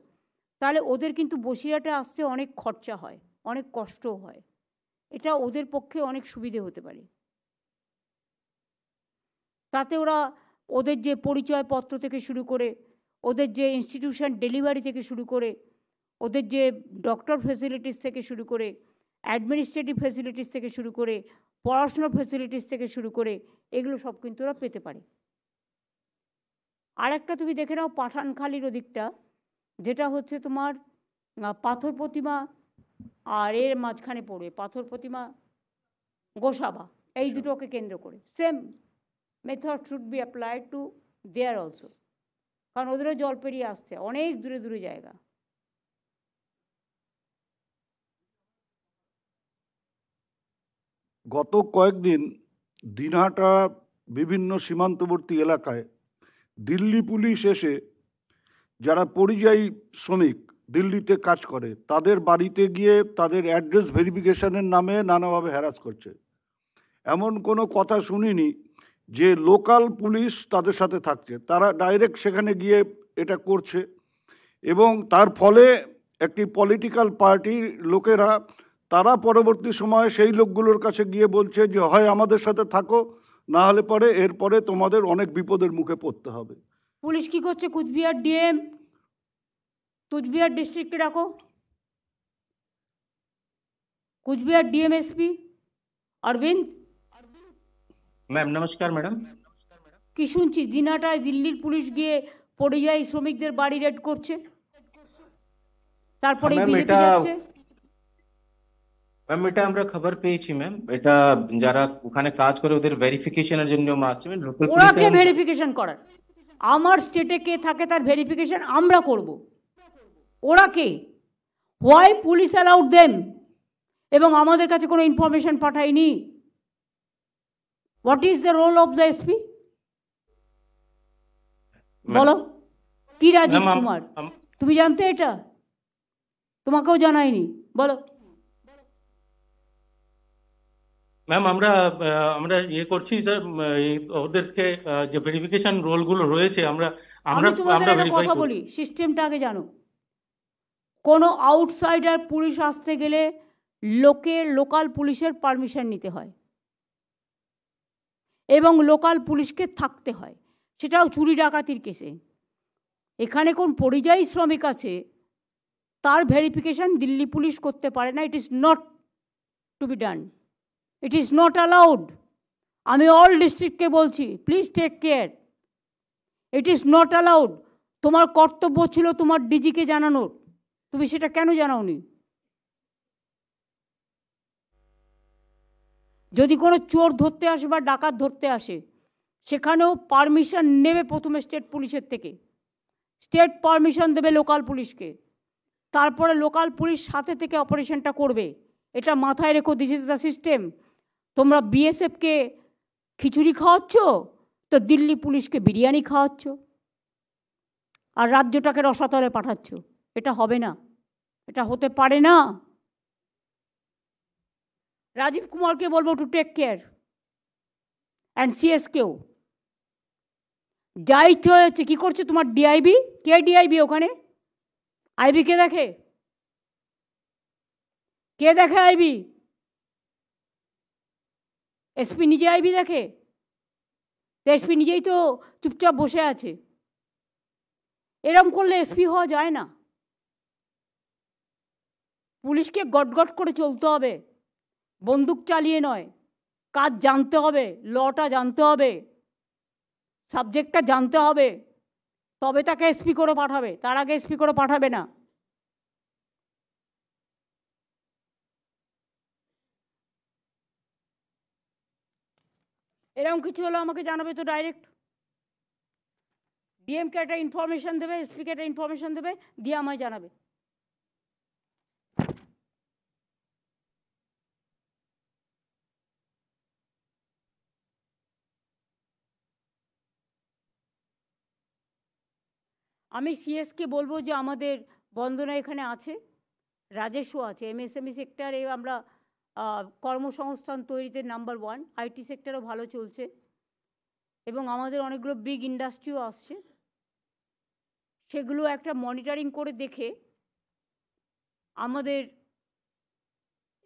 তাহলে ওদের কিন্তু বসিরহাটে আসতে অনেক খরচা হয়, অনেক কষ্টও হয়, এটা ওদের পক্ষে অনেক সুবিধে হতে পারে। তাতে ওরা ওদের যে পরিচয়পত্র থেকে শুরু করে, ওদের যে ইনস্টিটিউশন ডেলিভারি থেকে শুরু করে, ওদের যে ডক্টর ফেসিলিটিস থেকে শুরু করে, অ্যাডমিনিস্ট্রেটিভ ফেসিলিটিস থেকে শুরু করে, পড়াশোনার ফেসিলিটিস থেকে শুরু করে, এগুলো সব কিন্তু ওরা পেতে পারে। আরেকটা তুমি দেখে নাও পাঠানখালীর ওদিকটা, যেটা হচ্ছে তোমার পাথর প্রতিমা আর এর মাঝখানে পড়বে, পাথর প্রতিমা গোসাবা, এই দুটোকে কেন্দ্র করে same method should be applied to their also, কারণ ওদেরও জল পেরিয়ে আসতে অনেক দূরে দূরে জায়গা। গত কয়েকদিন দিনহাটা বিভিন্ন সীমান্তবর্তী এলাকায় দিল্লি পুলিশ এসে যারা পরিযায়ী শ্রমিক দিল্লিতে কাজ করে তাদের বাড়িতে গিয়ে তাদের অ্যাড্রেস ভেরিফিকেশনের নামে নানাভাবে হ্যারাস করছে। এমন কোনো কথা শুনিনি যে লোকাল পুলিশ তাদের সাথে থাকছে, তারা ডাইরেক্ট সেখানে গিয়ে এটা করছে এবং তার ফলে একটি পলিটিক্যাল পার্টির লোকেরা তারা পরবর্তী সময়ে সেই লোকগুলোর কাছে গিয়ে বলছে যে হয় আমাদের সাথে থাকো, না হলে পরে এরপরে তোমাদের অনেক বিপদের মুখে পড়তে হবে। পুলিশ কি করছে? কুচবিহার ডিএম, কুচবিহার ডিস্ট্রিক্টে রাখো, কুচবিহার ডিএমএসপি অরবিন্দ। ম্যাম নমস্কার। ম্যাডাম কি শুনছি দিনাটায় দিল্লির পুলিশ গিয়ে পরিযায়ী শ্রমিকদের বাড়ি রেড করছে, তারপরে ম্যাম এটা আমরা খবর পেয়েছি ম্যাম। এটা যারা ওখানে কাজ করে ওদের ভেরিফিকেশনের জন্য আসছে। ওরা কে ভেরিফিকেশন করার? আমার স্টেটে কে থাকে তার ভেরিফিকেশন আমরা করব, ওরা কে? Why police allowed them? এবং আমাদের কাছে কোনো ইনফরমেশন পাঠায়নি। What is the role of the SP? বলো কি রাজীব কুমার, তুমি জানতে এটা? তোমাকেও জানায়নি, বলো। ম্যাম আমরা ইয়ে করছি স্যার, ওদেরকে যে ভেরিফিকেশন রোলগুলো রয়েছে আমরা কথা বলি, সিস্টেমটা আগে জানো। কোনো আউটসাইডার পুলিশ আসতে গেলে লোকাল পুলিশের পারমিশন নিতে হয় এবং লোকাল পুলিশকে থাকতে হয়, সেটাও চুরি ডাকাতির কেসে। এখানে কোন পরিযায়ী শ্রমিক আছে তার ভেরিফিকেশন দিল্লি পুলিশ করতে পারে না। It is not to be done, it is not allowed. আমি অল ডিস্ট্রিক্টকে বলছি, please take care, it is not allowed. তোমার কর্তব্য ছিল তোমার ডিজিকে জানানোর, তুমি সেটা কেন জানাওনি? যদি কোনো চোর ধরতে আসে বা ডাকাত ধরতে আসে, সেখানেও পারমিশন নেবে প্রথমে স্টেট পুলিশের থেকে, স্টেট পারমিশন দেবে লোকাল পুলিশকে, তারপরে লোকাল পুলিশ সাথে থেকে অপারেশনটা করবে। এটা মাথায় রেখো, দিস ইজ দ্য সিস্টেম। তোমরা বিএসএফকে খিচুড়ি খাওয়াচ্ছ, তো দিল্লি পুলিশকে বিরিয়ানি খাওয়াচ্ছ, আর রাজ্যটাকে রসাতলে পাঠাচ্ছ। এটা হবে না, এটা হতে পারে না। রাজীব কুমারকে বলবো টু টেক কেয়ার, অ্যান্ড সিএসকেও। যা ইচ্ছে হয়েছে কী করছে তোমার ডিআইবি? কে ডিআইবি ওখানে? আইবি কে দেখে? কে দেখে আইবি? এসপি নিজে আইবি দেখে? এসপি নিজেই তো চুপচাপ বসে আছে। এরম করলে এসপি হওয়া যায় না। পুলিশকে গটগট করে চলতে হবে, বন্দুক চালিয়ে নয়। কাজ জানতে হবে, লটা জানতে হবে, সাবজেক্টটা জানতে হবে, তবে তাকে এসপি করে পাঠাবে, তার আগে এসপি করে পাঠাবে না। এরকম কিছু হলো আমাকে জানাবে তো ডাইরেক্ট। ডিএমকে একটা ইনফরমেশন দেবে, এসপিকে একটা ইনফরমেশন দেবে, দিয়ে আমায় জানাবে। আমি সিএসকে বলবো যে আমাদের বন্দনা এখানে আছে, রাজেশও আছে, এমএসএমই সেক্টরে আমরা কর্মসংস্থান তৈরিতে নাম্বার 1, আইটি সেক্টরও ভালো চলছে, এবং আমাদের অনেকগুলো বিগ ইন্ডাস্ট্রিও আসছে। সেগুলো একটা মনিটরিং করে দেখে আমাদের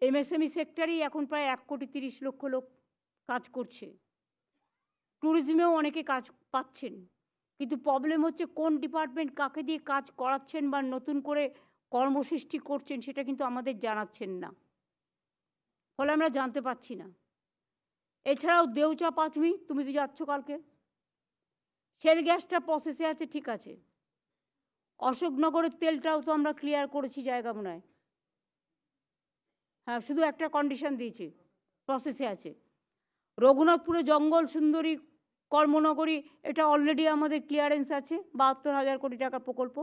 এমএসএমই সেক্টরেই এখন প্রায় 1,30,00,000 লোক কাজ করছে। ট্যুরিজমেও অনেকে কাজ পাচ্ছেন, কিন্তু প্রবলেম হচ্ছে কোন ডিপার্টমেন্ট কাকে দিয়ে কাজ করাচ্ছেন বা নতুন করে কর্মসৃষ্টি করছেন সেটা কিন্তু আমাদের জানাচ্ছেন না, ফলে আমরা জানতে পারছি না। এছাড়াও দেউচা পাঁচমি, তুমি তো যাচ্ছ কালকে, শেল গ্যাসটা প্রসেসে আছে, ঠিক আছে। অশোকনগরের তেলটাও তো আমরা ক্লিয়ার করেছি জায়গা মনে হয়, হ্যাঁ, শুধু একটা কন্ডিশন দিয়েছি, প্রসেসে আছে। রঘুনাথপুরে জঙ্গল সুন্দরী কর্মনগরী, এটা অলরেডি আমাদের ক্লিয়ারেন্স আছে, 72,000 কোটি টাকা প্রকল্প,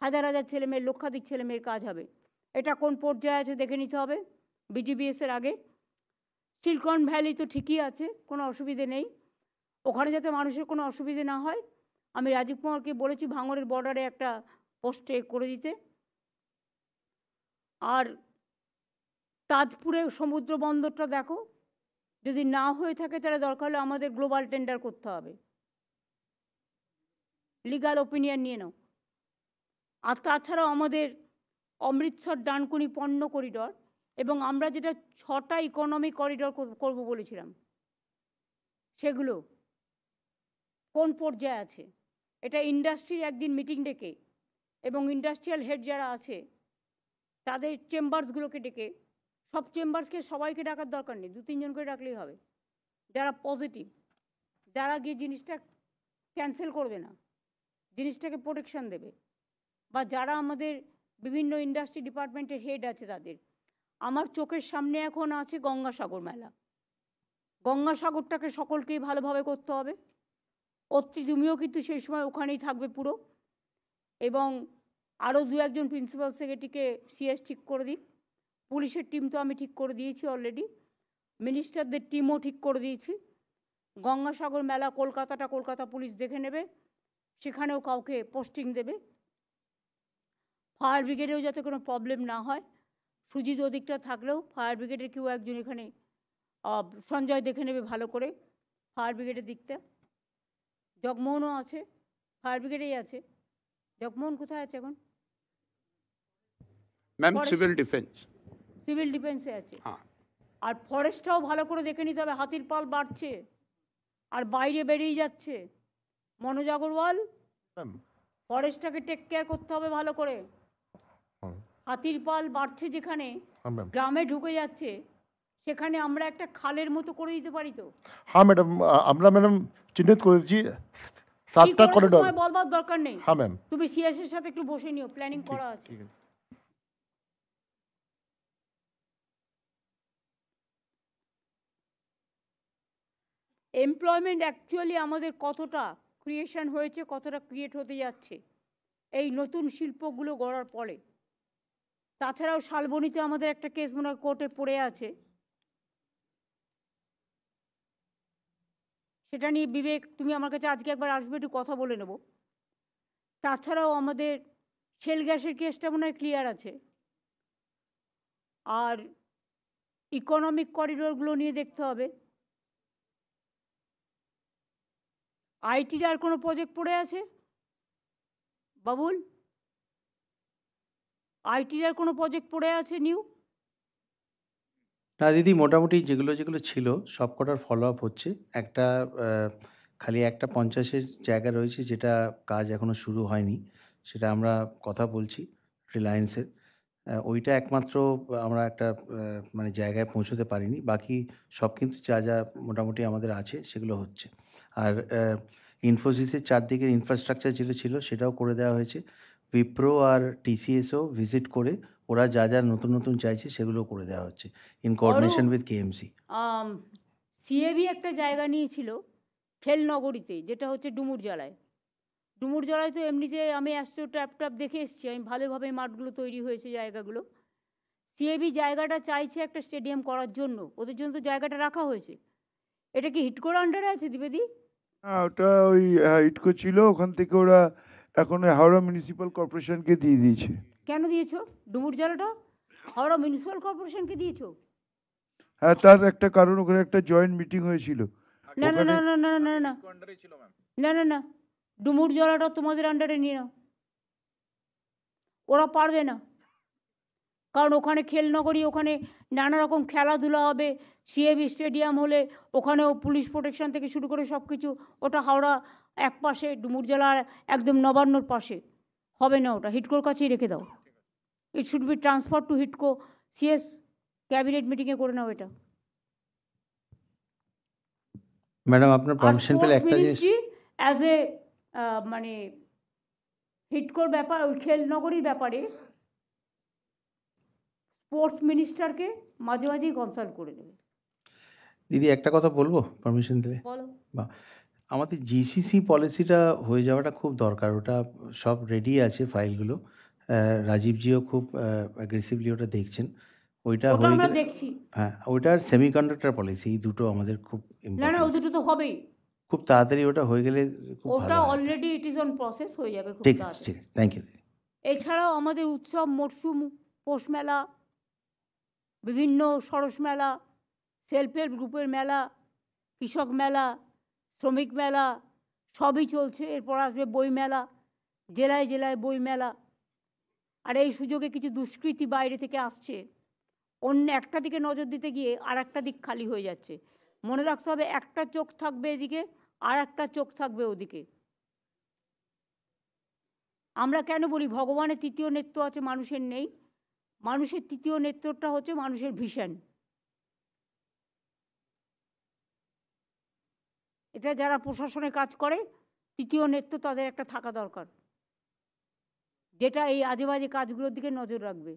হাজার হাজার ছেলেমেয়ের, লক্ষাধিক ছেলেমেয়ের কাজ হবে। এটা কোন পর্যায়ে আছে দেখে নিতে হবে বিজিবিএসের আগে। সিলিকন ভ্যালি তো ঠিকই আছে, কোনো অসুবিধে নেই, ওখানে যাতে মানুষের কোনো অসুবিধে না হয়। আমি রাজীব কুমারকে বলেছি ভাঙড়ের বর্ডারে একটা পোস্টে করে দিতে। আর তাজপুরে সমুদ্র বন্দরটা দেখো, যদি না হয়ে থাকে তাহলে দরকার হলে আমাদের গ্লোবাল টেন্ডার করতে হবে, লিগাল ওপিনিয়ন নিয়ে নাও। আর তাছাড়াও আমাদের অমৃতসর ডানকুনি পণ্য করিডর, এবং আমরা যেটা 6টা ইকোনমিক করিডর করব বলেছিলাম, সেগুলো কোন পর্যায়ে আছে। এটা ইন্ডাস্ট্রির একদিন মিটিং ডেকে এবং ইন্ডাস্ট্রিয়াল হেড যারা আছে তাদের চেম্বার্সগুলোকে ডেকে, সব চেম্বার্সকে সবাইকে ডাকার দরকার নেই, 2-3 জন করে ডাকলেই হবে, যারা পজিটিভ, যারা গিয়ে জিনিসটা ক্যান্সেল করবে না, জিনিসটাকে প্রোটেকশন দেবে, বা যারা আমাদের বিভিন্ন ইন্ডাস্ট্রি ডিপার্টমেন্টের হেড আছে তাদের। আমার চোখের সামনে এখন আছে গঙ্গাসাগর মেলা, গঙ্গাসাগরটাকে সকলকেই ভালোভাবে করতে হবে। অত্রি তুমিও কিন্তু সেই সময় ওখানেই থাকবে পুরো, এবং আরও 2-1 প্রিন্সিপাল সেক্রেটারিকে সিএস ঠিক করে দিক। পুলিশের টিম তো আমি ঠিক করে দিয়েছি অলরেডি, মিনিস্টারদের টিমও ঠিক করে দিয়েছি। গঙ্গাসাগর মেলা কলকাতাটা কলকাতা পুলিশ দেখে নেবে, সেখানেও কাউকে পোস্টিং দেবে। ফায়ার ব্রিগেডেও যাতে কোনো প্রবলেম না হয়, সুজিত ওদিকটা থাকলেও ফায়ার ব্রিগেডের কেউ একজন এখানে সঞ্জয় দেখে নেবে ভালো করে ফায়ার ব্রিগেডের দিকটা। জগমোহনও আছে, ফায়ার ব্রিগেডেই আছে। জগমোহন কোথায় আছে এখন? ম্যাম সিভিল ডিফেন্স, সিভিল ডিফেন্সে আছে। আর ফরেস্টটাও ভালো করে দেখে নিতে হবে, হাতির পাল বাড়ছে আর বাইরে বেরিয়ে যাচ্ছে। মনোজ আগরওয়াল, ফরেস্টটাকে টেক কেয়ার করতে হবে ভালো করে। হাতির পাল বাড়ছে যেখানে, গ্রামে ঢুকে যাচ্ছে, সেখানে আমরা একটা খালের মতো করে দিতে পারি তো। হ্যাঁ ম্যাডাম, আমরা ম্যাডাম চিহ্নিত করে দিচ্ছি 7টা করিডর। বলবার দরকার নেই, হ্যাঁ ম্যাম, তুমি সিএস এর সাথে একটু বসে নিও, প্ল্যানিং করা আছে। এমপ্লয়মেন্ট অ্যাকচুয়ালি আমাদের কতটা ক্রিয়েশন হয়েছে, কতটা ক্রিয়েট হতে যাচ্ছে এই নতুন শিল্পগুলো গড়ার পরে। তাছাড়াও শালবনীতে আমাদের একটা কেস মনে হয় কোর্টে পড়ে আছে, সেটা নিয়ে বিবেক তুমি আমার কাছে আজকে একবার আসবে, একটু কথা বলে নেব। তাছাড়াও আমাদের শেল গ্যাসের কেসটা মনে হয় ক্লিয়ার আছে, আর ইকোনমিক করিডোরগুলো নিয়ে দেখতে হবে। আইটির আর কোনো প্রজেক্ট পড়ে আছে বাবুল? আইটির আর কোনো প্রজেক্ট পড়ে আছে নিউ? না দিদি, মোটামুটি যেগুলো যেগুলো ছিল সব কটার ফলো আপ হচ্ছে। একটা খালি একটা 50-এর জায়গা রয়েছে যেটা কাজ এখনও শুরু হয়নি, সেটা আমরা কথা বলছি রিলায়েন্সের। ওইটা একমাত্র আমরা একটা মানে জায়গায় পৌঁছতে পারিনি, বাকি সব কিন্তু যা যা মোটামুটি আমাদের আছে সেগুলো হচ্ছে। আর ইনফোসিসের চারদিকের ইনফ্রাস্ট্রাকচার যেটা ছিল সেটাও করে দেওয়া হয়েছে। উইপ্রো আর টিসিএসও ভিজিট করে ওরা যা যা নতুন নতুন চাইছে সেগুলো করে দেওয়া হচ্ছে in coordination with KMC. CAB একটা জায়গা নিয়েছিল খেলনগরীতে, যেটা হচ্ছে ডুমুরজলায়। ডুমুরজলায় তো এমনিতে আমি অ্যাস্ট্রো ট্যাপ দেখে এসেছি, আমি ভালোভাবে মাঠগুলো তৈরি হয়েছে জায়গাগুলো। সিএবি জায়গাটা চাইছে একটা স্টেডিয়াম করার জন্য, ওদের জন্য তো জায়গাটা রাখা হয়েছে। এটা কি হিটকোর আন্ডারে আছে দিবেদি? হ্যাঁ, ওটা ওই ইটকো ছিল, ওখান থেকে ওরা এখন হাওড়া মিউনিসিপ্যাল কর্পোরেশনকে দিয়ে দিয়েছে। কেন দিয়েছো ডুমুরজলাটা হাওড়া মিউনিসিপ্যাল কর্পোরেশনকে দিয়েছো? হ্যাঁ, তার একটা কারণ, ওখানে একটা জয়েন্ট মিটিং হয়েছিল। না না না না না না না না না না, ডুমুরজলাটা তোমাদের আন্ডারে নিয়ে নাও। ওরা পারবে না, কারণ ওখানে খেলনগরী, ওখানে নানা রকম খেলাধুলা হবে। সিএবি স্টেডিয়াম হলে ওখানেও পুলিশ প্রোটেকশন থেকে শুরু করে সব কিছু। ওটা হাওড়া এক পাশে, ডুমুরজলার একদম নবান্নর পাশে হবে না, ওটা হিটকোর কাছেই রেখে দাও। It should be transfer to হিটকো। সিএস ক্যাবিনেট মিটিংয়ে করে নাও এটা। ম্যাডাম আপনার পারমিশন পেলে একটা জিনিস অ্যাজ এ মানে হিটকোর ব্যাপার, ওই খেলনগরীর ব্যাপারে স্পোর্টস মিনিস্টারকে মাঝে মাঝেই কনসাল্ট করে নেবে। দিদি একটা কথা বলবো পারমিশন দিলে? বলো। বা আমাদের জিসিসি পলিসিটা হয়ে যাওয়াটা খুব দরকার। ওটা সব রেডি আছে ফাইলগুলো, রাজীবজিও খুব অ্যাগ্রেসিভলি ওটা দেখছেন। ওইটা হয়ে আমরা গেলে, দেখছি। হ্যাঁ, ওইটার সেমিকন্ডাক্টর পলিসি, এই দুটো আমাদের খুব না না, ইম্পর্টেন্ট। ও দুটো তো হবেই। খুব তাড়াতাড়ি ওটা হয়ে গেলে খুব ওটা ভালো হয়। Already it is on process, হয়ে যাবে খুব ঠিক আছে, তাড়াতাড়ি। ঠিক আছে, থ্যাংক ইউ দিদি। এছাড়াও আমাদের উৎসব, মরশুম, পৌষ মেলা, বিভিন্ন সরস মেলা, সেলফ হেল্প গ্রুপের মেলা, কৃষক মেলা, শ্রমিক মেলা সবই চলছে। এরপর আসবে বই মেলা, জেলায় জেলায় বই মেলা। আর এই সুযোগে কিছু দুষ্কৃতী বাইরে থেকে আসছে, অন্য একটা দিকে নজর দিতে গিয়ে আর একটা দিক খালি হয়ে যাচ্ছে। মনে রাখতে হবে, একটা চোখ থাকবে এদিকে, আর একটা চোখ থাকবে ওদিকে। আমরা কেন বলি ভগবানের তৃতীয় নেত্র আছে, মানুষের নেই? মানুষের তৃতীয় নেত্রটা হচ্ছে মানুষের ভিশন। এটা যারা প্রশাসনে কাজ করে, তৃতীয় নেত্র তাদের একটা থাকা দরকার, যেটা এই আজে বাজে কাজগুলোর দিকে নজর রাখবে।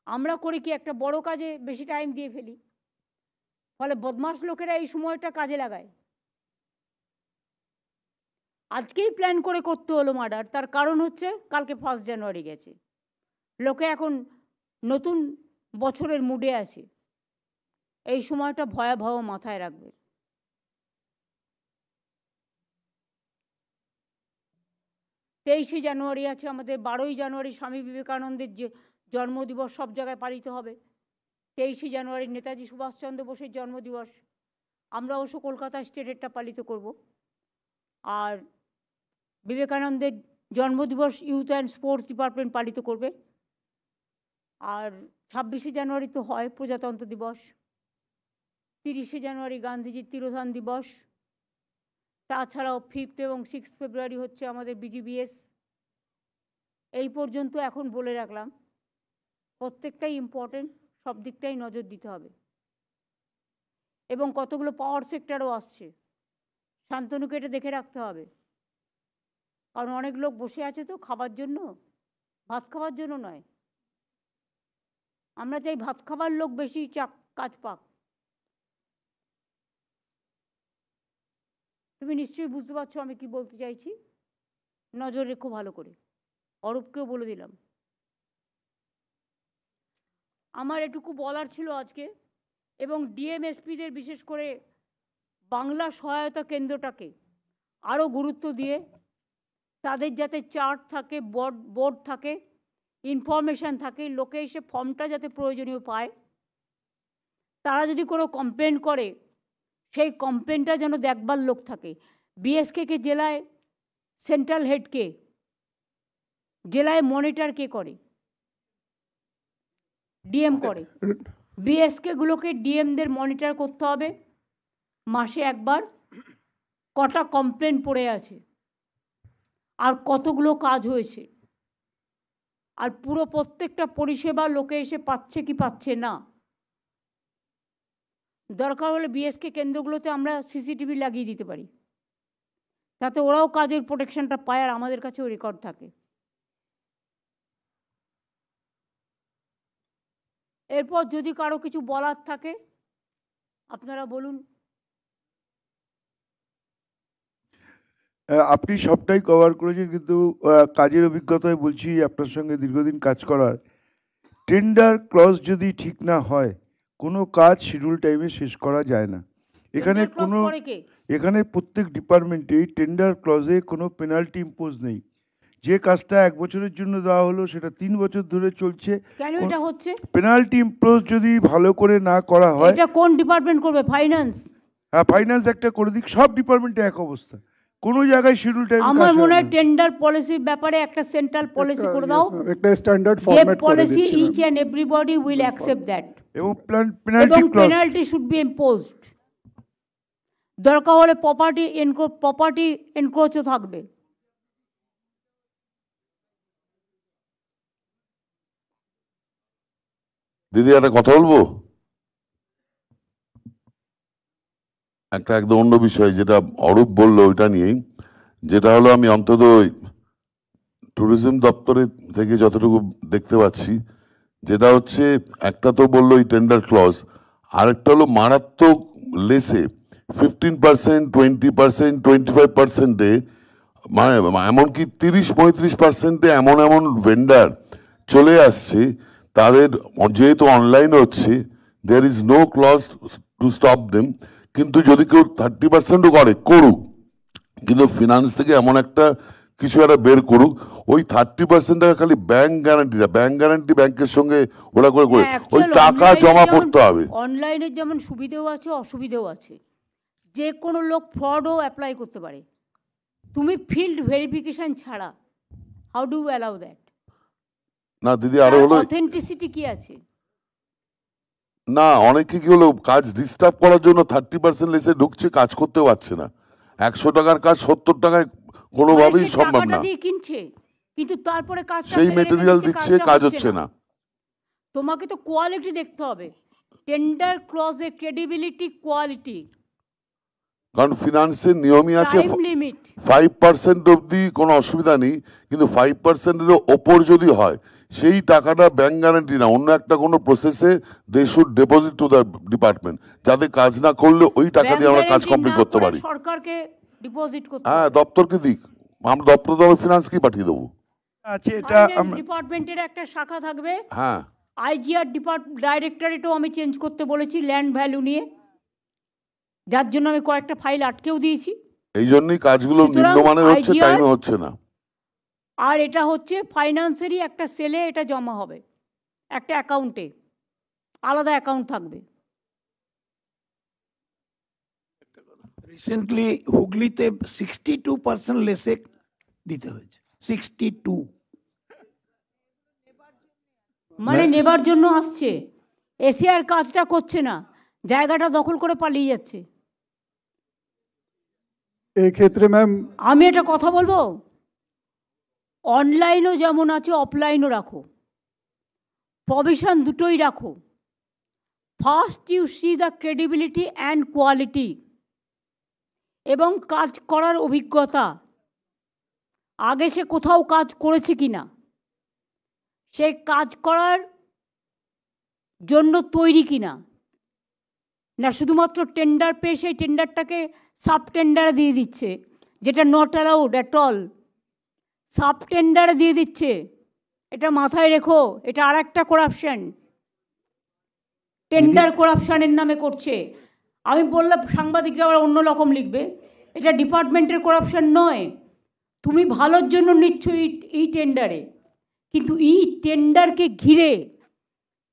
আমরা করি কি, একটা বড় কাজে বেশি টাইম দিয়ে ফেলি, ফলে বদমাশ লোকেরা এই সময়টা কাজে লাগায়। আজকেই প্ল্যান করে করতে হলো মার্ডার, তার কারণ হচ্ছে কালকে 1 জানুয়ারি গেছে, লোকে এখন নতুন বছরের মুডে আছে। এই সময়টা ভয়াবহ মাথায় রাখবে। তেইশে জানুয়ারি আছে আমাদের, 12ই জানুয়ারি স্বামী বিবেকানন্দের যে জন্মদিবস সব জায়গায় পালিত হবে। 23শে জানুয়ারি নেতাজি সুভাষচন্দ্র বোসের জন্মদিবস, আমরা অবশ্য কলকাতা স্টেটেরটা পালিত করব। আর বিবেকানন্দের জন্মদিবস ইউথ অ্যান্ড স্পোর্টস ডিপার্টমেন্ট পালিত করবে। আর 26শে জানুয়ারি তো হয় প্রজাতন্ত্র দিবস, 30শে জানুয়ারি গান্ধীজির তিরোধান দিবস। তাছাড়াও 5 এবং 6 ফেব্রুয়ারি হচ্ছে আমাদের বিজিবিএস। এই পর্যন্ত এখন বলে রাখলাম, প্রত্যেকটাই ইম্পর্টেন্ট, সব দিকটাই নজর দিতে হবে। এবং কতগুলো পাওয়ার সেক্টরও আসছে, শান্তনুকে এটা দেখে রাখতে হবে, কারণ অনেক লোক বসে আছে তো খাবার জন্য, ভাত খাবার জন্য নয়। আমরা চাই ভাত খাবার লোক বেশি কাজ পাক, তুমি নিশ্চয়ই বুঝতে পারছো আমি কি বলতে চাইছি। নজর রেখো ভালো করে, অরূপকেও বলে দিলাম। আমার এটুকু বলার ছিল আজকে, এবং ডিএমএসপিদের বিশেষ করে বাংলা সহায়তা কেন্দ্রটাকে আরও গুরুত্ব দিয়ে তাদের যাতে চার্ট থাকে, বোর্ড থাকে, ইনফরমেশান থাকে, লোকে এসে ফর্মটা যাতে প্রয়োজনীয় পায়। তারা যদি কোনো কমপ্লেন করে সেই কমপ্লেনটা যেন দেখবার লোক থাকে। বিএসকে জেলায় সেন্ট্রাল হেড কে, জেলায় মনিটর কে করে? ডিএম করে। বিএসকেগুলোকে ডিএমদের মনিটর করতে হবে মাসে একবার, কটা কমপ্লেন পড়ে আছে আর কতগুলো কাজ হয়েছে, আর পুরো প্রত্যেকটা পরিষেবা লোকে এসে পাচ্ছে কি পাচ্ছে না। দরকার হলে বিএসকে কেন্দ্রগুলোতে আমরা সিসিটিভি লাগিয়ে দিতে পারি, তাতে ওরাও কাজের প্রোটেকশনটা পায় আর আমাদের কাছেও রেকর্ড থাকে। এরপর যদি কারো কিছু বলার থাকে আপনারা বলুন। আপনি সবটাই কভার করেছেন, কিন্তু কাজের অভিজ্ঞতায় বলছি আপনার সঙ্গে দীর্ঘদিন কাজ করার, টেন্ডার ক্লজ যদি ঠিক না হয় কোনো কাজ শিডিউল টাইমে শেষ করা যায় না। এখানে প্রত্যেক ডিপার্টমেন্টেই টেন্ডার ক্লজে কোনো পেনাল্টি ইম্পোজ নেই। যে কাজটা 1 বছরের জন্য দেওয়া হলো সেটা 3 বছর ধরে চলছে। কেন এটা হচ্ছে? পেনাল্টি ইম্পোজ যদি ভালো করে না করা হয়। এটা কোন ডিপার্টমেন্ট করবে? ফাইন্যান্স? হ্যাঁ, ফাইন্যান্স একটা করে দিক, সব ডিপার্টমেন্টে এক অবস্থা, কোনো জায়গায় শিডিউল টাইম। আমার মনে হয় টেন্ডার পলিসির ব্যাপারে একটা সেন্ট্রাল পলিসি করে দাও, একটা স্ট্যান্ডার্ড ফরম্যাট করে policy each and everybody will accept that, এবং পেনাল্টি শুড বি ইম্পোজড। দরকার হলে প্রপার্টি এনক্রোচও থাকবে। দিদি একটা কথা বলবো, একটা একদম অন্য বিষয়, যেটা অরূপ বললো ওইটা নিয়েই, যেটা হলো আমি অন্তত ট্যুরিজম দপ্তরে থেকে যতটুকু দেখতে পাচ্ছি, যেটা হচ্ছে একটা তো বললো এই টেন্ডার ক্লজ, আরেকটা হলো মারাত্মক লেসে 15%, 20%, 25%-এ, মানে এমনকি 30-35%-এ এমন ভেন্ডার চলে আসছে। তাদের যেহেতু অনলাইন হচ্ছে, there is no clause to stop them, কিন্তু যদি কেউ 30%ও করুক, কিন্তু ফিনান্স থেকে এমন একটা কিছু একটা বের করুক, ওই 30% টাকা খালি ব্যাংক গ্যারান্টি ব্যাংকের সঙ্গে ওরা করে ওই টাকা জমা করতে হবে। অনলাইনের যেমন সুবিধেও আছে অসুবিধেও আছে, যে কোনো লোক ফ্রডও অ্যাপ্লাই করতে পারে। তুমি ফিল্ড ভেরিফিকেশন ছাড়া how do you allow that? না দিদি, আরো হলো অথেন্টিসিটি কি আছে? না, অনেকে কি হলো কাজ ডিস্টার্ব করার জন্য 30% লেসে ঢুকছে, কাজ করতে পারছে না। 100 টাকার কাজ 70 টাকায় কোনোভাবেই সম্ভব না। কিনছে, কিন্তু তারপরে কাজ সেই মেটেরিয়াল দিচ্ছে, কাজ হচ্ছে না। তোমাকে তো কোয়ালিটি দেখতে হবে, টেন্ডার ক্লজে ক্রেডিবিলিটি, কোয়ালিটি। কারণ ফিনান্সের নিয়মই আছে 5% অবধি কোনো অসুবিধা নেই, কিন্তু 5%-এর ওপর যদি হয় সেই টাকাটা ব্যাংক গ্যারান্টি না, অন্য একটা কোনো প্রসেসে they should deposit to the department, যাতে কাজ না করলে ওই টাকা দিয়ে আমরা কাজ কমপ্লিট করতে পারি। সরকারকে ডিপোজিট করতে, হ্যাঁ, দপ্তরকে দিক, আমরা দপ্তর তো ফিনান্সকেই পাঠিয়ে দেবো। আচ্ছা, এটা ডিপার্টমেন্টের একটা শাখা থাকবে। হ্যাঁ, আইজিআর ডাইরেক্টরেটও আমি চেঞ্জ করতে বলেছি ল্যান্ড ভ্যালু নিয়ে, যার জন্য আমি কয়েকটা ফাইল আটকেও দিয়েছি। এই জন্যই কাজগুলো নিম্নমানের হচ্ছে, টাইমে হচ্ছে না। আর এটা হচ্ছে ফাইন্যান্সেরই একটা সেলে এটা জমা হবে, একটা অ্যাকাউন্টে, আলাদা অ্যাকাউন্ট থাকবে। রিসেন্টলি হুগলিতে 62% লেসে দিতে হয়েছে, 62। মানে নেবার জন্য আসছে, এসে আর কাজটা করছে না, জায়গাটা দখল করে পালিয়ে যাচ্ছে। এই ক্ষেত্রে ম্যাম আমি একটা কথা বলবো, অনলাইনও যেমন আছে অফলাইনও রাখো, প্রভিশন দুটোই রাখো। First you see the credibility and quality এবং কাজ করার অভিজ্ঞতা, আগে সে কোথাও কাজ করেছে কিনা, সে কাজ করার জন্য তৈরি কিনা, না শুধুমাত্র টেন্ডার পেয়ে সেই টেন্ডারটাকে সাব টেন্ডারে দিয়ে দিচ্ছে, যেটা not allowed at all. Sub টেন্ডারে দিয়ে দিচ্ছে, এটা মাথায় রেখো। এটা আর একটা করাপশন, টেন্ডার করাপশনের নামে করছে। আমি বললাম সাংবাদিকরা আবার অন্য রকম লিখবে, এটা ডিপার্টমেন্টের করাপশন নয়। তুমি ভালোর জন্য নিচ্ছ এই টেন্ডারে, কিন্তু এই টেন্ডারকে ঘিরে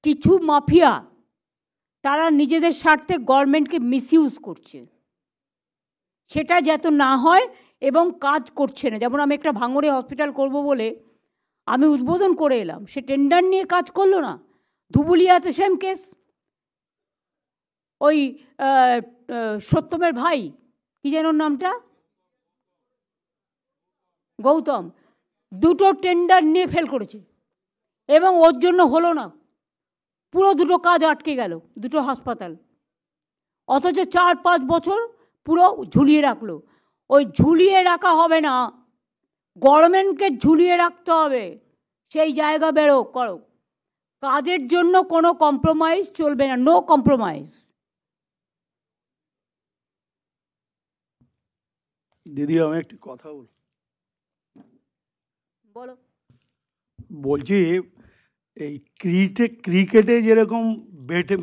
কিছু মাফিয়া তারা নিজেদের স্বার্থে গভর্নমেন্টকে মিসইউজ করছে। সেটা যাতে না হয় এবং কাজ করছে না। যেমন আমি একটা ভাঙড়ে হসপিটাল করব বলে আমি উদ্বোধন করে এলাম, সে টেন্ডার নিয়ে কাজ করলো না। ধুবুলিয়াতে সেম কেস, ওই সত্যমের ভাই কি যেন নামটা, গৌতম, দুটো টেন্ডার নিয়ে ফেল করেছে এবং ওর জন্য হলো না, পুরো দুটো কাজ আটকে গেল, দুটো হাসপাতাল। অথচ 4-5 বছর পুরো ঝুলিয়ে রাখলো। ওই ঝুলিয়ে রাখা হবে না, গভর্নমেন্টকে ঝুলিয়ে রাখতে হবে। সেই জায়গা বেরো করো, কাজের জন্য কোনো কম্প্রোমাইজ চলবে না, নো কম্প্রোমাইজ। দিদি আমি একটি কথা বলো। বলছি এই ক্রিকেটে যেরকম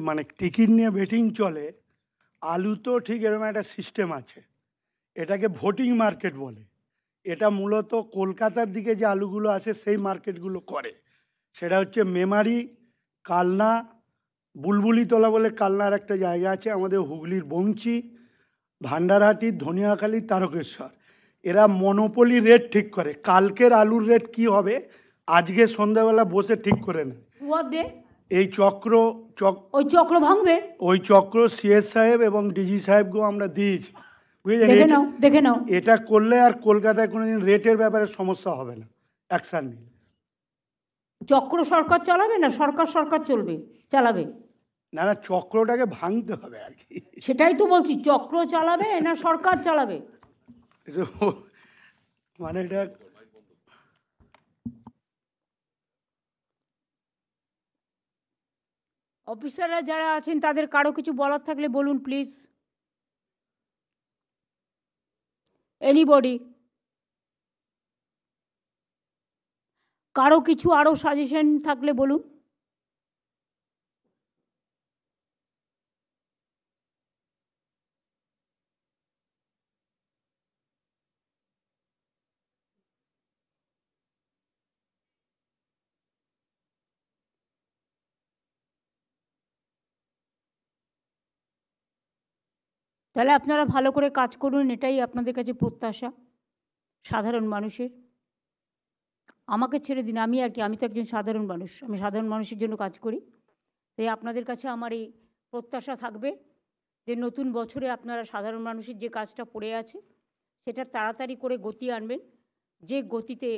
মানে টিকিট নিয়ে বেটিং চলে, আলু তো ঠিক এরকম একটা সিস্টেম আছে, এটাকে ভোটিং মার্কেট বলে। এটা মূলত কলকাতার দিকে যে আলুগুলো আছে সেই মার্কেটগুলো করে, সেটা হচ্ছে মেমারি, কালনা, বুলবুলিতলা বলে কালনার একটা জায়গা আছে, আমাদের হুগলির বংচি, ভান্ডারহাটি, ধনিয়াখালী, তারকেশ্বর। এরা মনোপলি রেট ঠিক করে, কালকের আলুর রেট কি হবে আজকে সন্ধ্যাবেলা বসে ঠিক করে নেয়। এই ওই চক্র ভাঙবে, ওই চক্র সিএস সাহেব এবং ডিজি সাহেবকেও আমরা দিয়েছি, বুঝলেন। দেখে নাও, এটা করলে আর কলকাতায় কোনোদিন রেটের ব্যাপারে সমস্যা হবে না, অ্যাকশন নিলে। চক্র সরকার চালাবে না, সরকার চলবে, চালাবে না, না, চক্রটাকে ভাঙতে হবে আর কি। সেটাই তো বলছি, চক্র চালাবে না সরকার চালাবে, মানে এটা অফিসাররা যারা আছেন তাদের কারো কিছু বলার থাকলে বলুন প্লিজ। এনিবডি, কারো কিছু আরো সাজেশন থাকলে বলুন। তাহলে আপনারা ভালো করে কাজ করুন, এটাই আপনাদের কাছে প্রত্যাশা সাধারণ মানুষের। আমাকে ছেড়ে দিন, আমি আর কি, আমি তো একজন সাধারণ মানুষ, আমি সাধারণ মানুষের জন্য কাজ করি। তাই আপনাদের কাছে আমার এই প্রত্যাশা থাকবে যে নতুন বছরে আপনারা সাধারণ মানুষের যে কাজটা পড়ে আছে সেটা তাড়াতাড়ি করে গতি আনবেন, যে গতিতে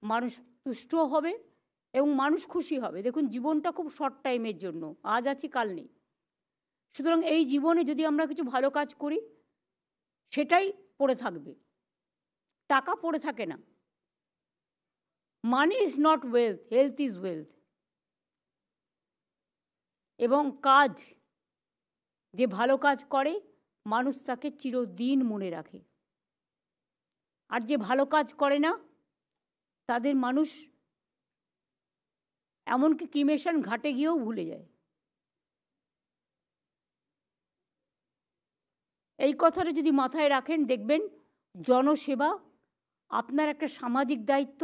মানুষ তুষ্ট হবে এবং মানুষ খুশি হবে। দেখুন, জীবনটা খুব শর্ট টাইমের জন্য, আজ আছি কাল নেই। সুতরাং এই জীবনে যদি আমরা কিছু ভালো কাজ করি সেটাই পড়ে থাকবে, টাকা পড়ে থাকে না। Money is not wealth, health is wealth. এবং কাজ, যে ভালো কাজ করে মানুষ তাকে চিরদিন মনে রাখে, আর যে ভালো কাজ করে না তাদের মানুষ এমনকি ক্রিমেশন ঘাটে গিয়েও ভুলে যায়। এই কথাটা যদি মাথায় রাখেন, দেখবেন জনসেবা আপনার একটা সামাজিক দায়িত্ব।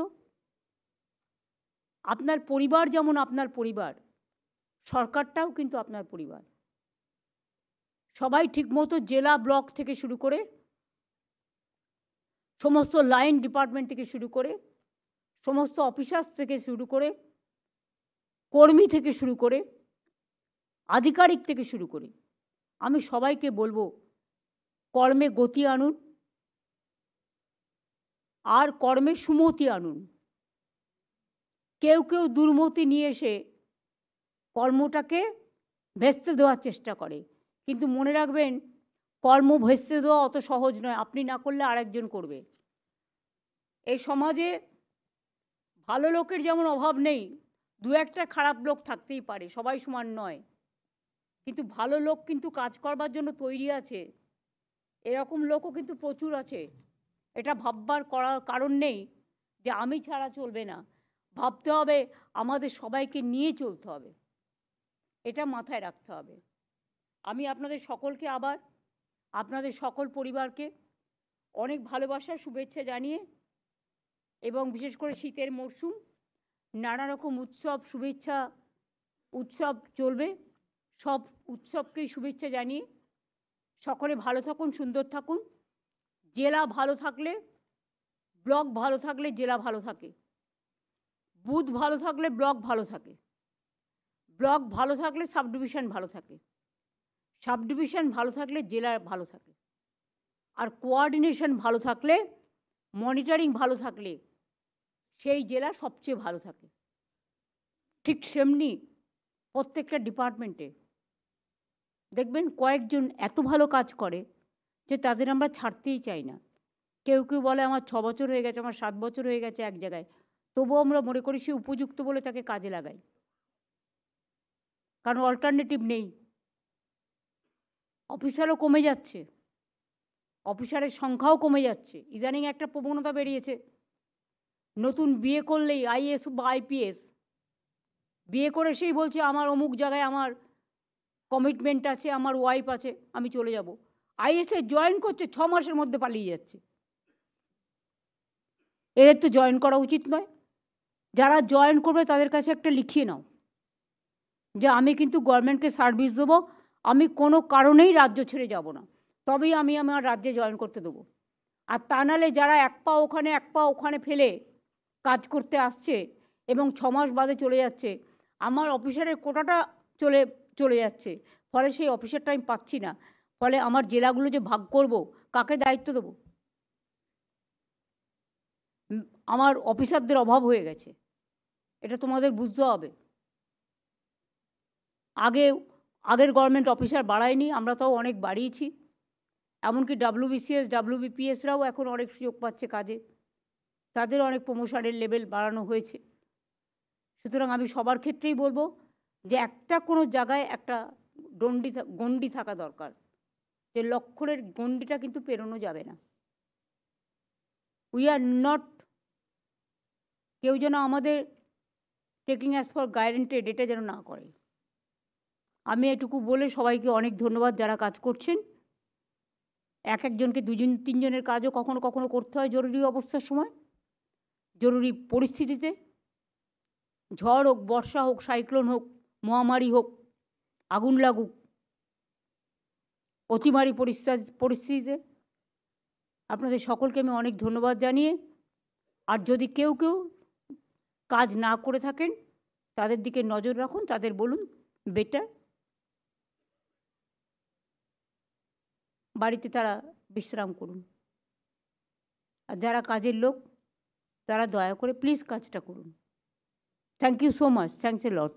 আপনার পরিবার যেমন আপনার পরিবার, সরকারটাও কিন্তু আপনার পরিবার। সবাই ঠিকমতো জেলা ব্লক থেকে শুরু করে সমস্ত লাইন ডিপার্টমেন্ট থেকে শুরু করে সমস্ত অফিসার্স থেকে শুরু করে কর্মী থেকে শুরু করে আধিকারিক থেকে শুরু করে আমি সবাইকে বলবো, কর্মে গতি আনুন আর কর্মে সুমতি আনুন। কেউ কেউ দুর্মতি নিয়ে এসে কর্মটাকে ভেস্তে দেওয়ার চেষ্টা করে, কিন্তু মনে রাখবেন কর্ম ভেস্তে দেওয়া অত সহজ নয়, আপনি না করলে আরেকজন করবে। এই সমাজে ভালো লোকের যেমন অভাব নেই, দু একটা খারাপ লোক থাকতেই পারে, সবাই সমান নয়। কিন্তু ভালো লোক কিন্তু কাজ করবার জন্য তৈরি আছে, এরকম লোকও কিন্তু প্রচুর আছে। এটা ভাববার করার কারণ নেই যে আমি ছাড়া চলবে না, ভাবতে হবে আমাদের সবাইকে নিয়ে চলতে হবে, এটা মাথায় রাখতে হবে। আমি আপনাদের সকলকে আবার আপনাদের সকল পরিবারকে অনেক ভালোবাসার শুভেচ্ছা জানিয়ে এবং বিশেষ করে শীতের মরশুম, নানা রকম উৎসব শুভেচ্ছা উৎসব চলবে, সব উৎসবকেই শুভেচ্ছা জানিয়ে সকলে ভালো থাকুন, সুন্দর থাকুন। জেলা ভালো থাকলে, ব্লক ভালো থাকলে জেলা ভালো থাকে, বুথ ভালো থাকলে ব্লক ভালো থাকে, ব্লক ভালো থাকলে সাব ডিভিশন ভালো থাকে, সাব ডিভিশন ভালো থাকলে জেলা ভালো থাকে, আর কোঅর্ডিনেশন ভালো থাকলে, মনিটরিং ভালো থাকলে সেই জেলা সবচেয়ে ভালো থাকে। ঠিক সেমনি প্রত্যেকটা ডিপার্টমেন্টে দেখবেন কয়েকজন এত ভালো কাজ করে যে তাদের আমরা ছাড়তেই চাই না। কেউ কেউ বলে আমার 6 বছর হয়ে গেছে, আমার 7 বছর হয়ে গেছে এক জায়গায়, তবুও আমরা মনে করি সে উপযুক্ত বলে তাকে কাজে লাগাই, কারণ অল্টারনেটিভ নেই। অফিসারও কমে যাচ্ছে, অফিসারের সংখ্যাও কমে যাচ্ছে। ইদানিং একটা প্রবণতা বেরিয়েছে, নতুন বিয়ে করলেই আইএএস বা আইপিএস বিয়ে করে সেই বলছে আমার অমুক জায়গায় আমার কমিটমেন্ট আছে, আমার ওয়াইফ আছে, আমি চলে যাব। আইএসএ জয়েন করছে, 6 মাসের মধ্যে পালিয়ে যাচ্ছে। এদের তো জয়েন করা উচিত নয়। যারা জয়েন করবে তাদের কাছে একটা লিখিয়ে নাও যে আমি কিন্তু গভর্নমেন্টকে সার্ভিস দেবো, আমি কোনো কারণেই রাজ্য ছেড়ে যাব না, তবেই আমি আমার রাজ্যে জয়েন করতে দেবো। আর তা নাহলে যারা এক পা ওখানে এক পা ওখানে ফেলে কাজ করতে আসছে এবং 6 মাস বাদে চলে যাচ্ছে, আমার অফিসারের কোটাটা চলে যাচ্ছে, ফলে সেই অফিসারটা আমি পাচ্ছি না, ফলে আমার জেলাগুলো যে ভাগ করব, কাকে দায়িত্ব দেবো? আমার অফিসারদের অভাব হয়ে গেছে, এটা তোমাদের বুঝতে হবে। আগের গভর্নমেন্ট অফিসার বাড়ায়নি, আমরা তাও অনেক বাড়িয়েছি। এমনকি WBCS WBPSরাও এখন অনেক সুযোগ পাচ্ছে কাজে, তাদের অনেক প্রমোশনের লেভেল বাড়ানো হয়েছে। সুতরাং আমি সবার ক্ষেত্রেই বলবো যে একটা কোনো জায়গায় একটা গণ্ডি থাকা দরকার, যে লক্ষ্যের গণ্ডিটা কিন্তু পেরোনো যাবে না। উই আর নট, কেউ যেন আমাদের টেকিং অ্যাজ ফর গ্যারান্টেড এটা যেন না করে। আমি এটুকু বলে সবাইকে অনেক ধন্যবাদ যারা কাজ করছেন। এক একজনকে 2জন 3 জনের কাজও কখনো কখনো করতে হয় জরুরি অবস্থার সময়, জরুরি পরিস্থিতিতে, ঝড় হোক, বর্ষা হোক, সাইক্লোন হোক, মহামারী হোক, আগুন লাগুক, অতিমারী পরিস্থিতিতে আপনাদের সকলকে আমি অনেক ধন্যবাদ জানিয়ে, আর যদি কেউ কাজ না করে থাকেন তাদের দিকে নজর রাখুন, তাদের বলুন বেটার বাড়িতে তারা বিশ্রাম করুন। আর যারা কাজের লোক তারা দয়া করে প্লিজ কাজটা করুন। Thank you so much, thanks a lot.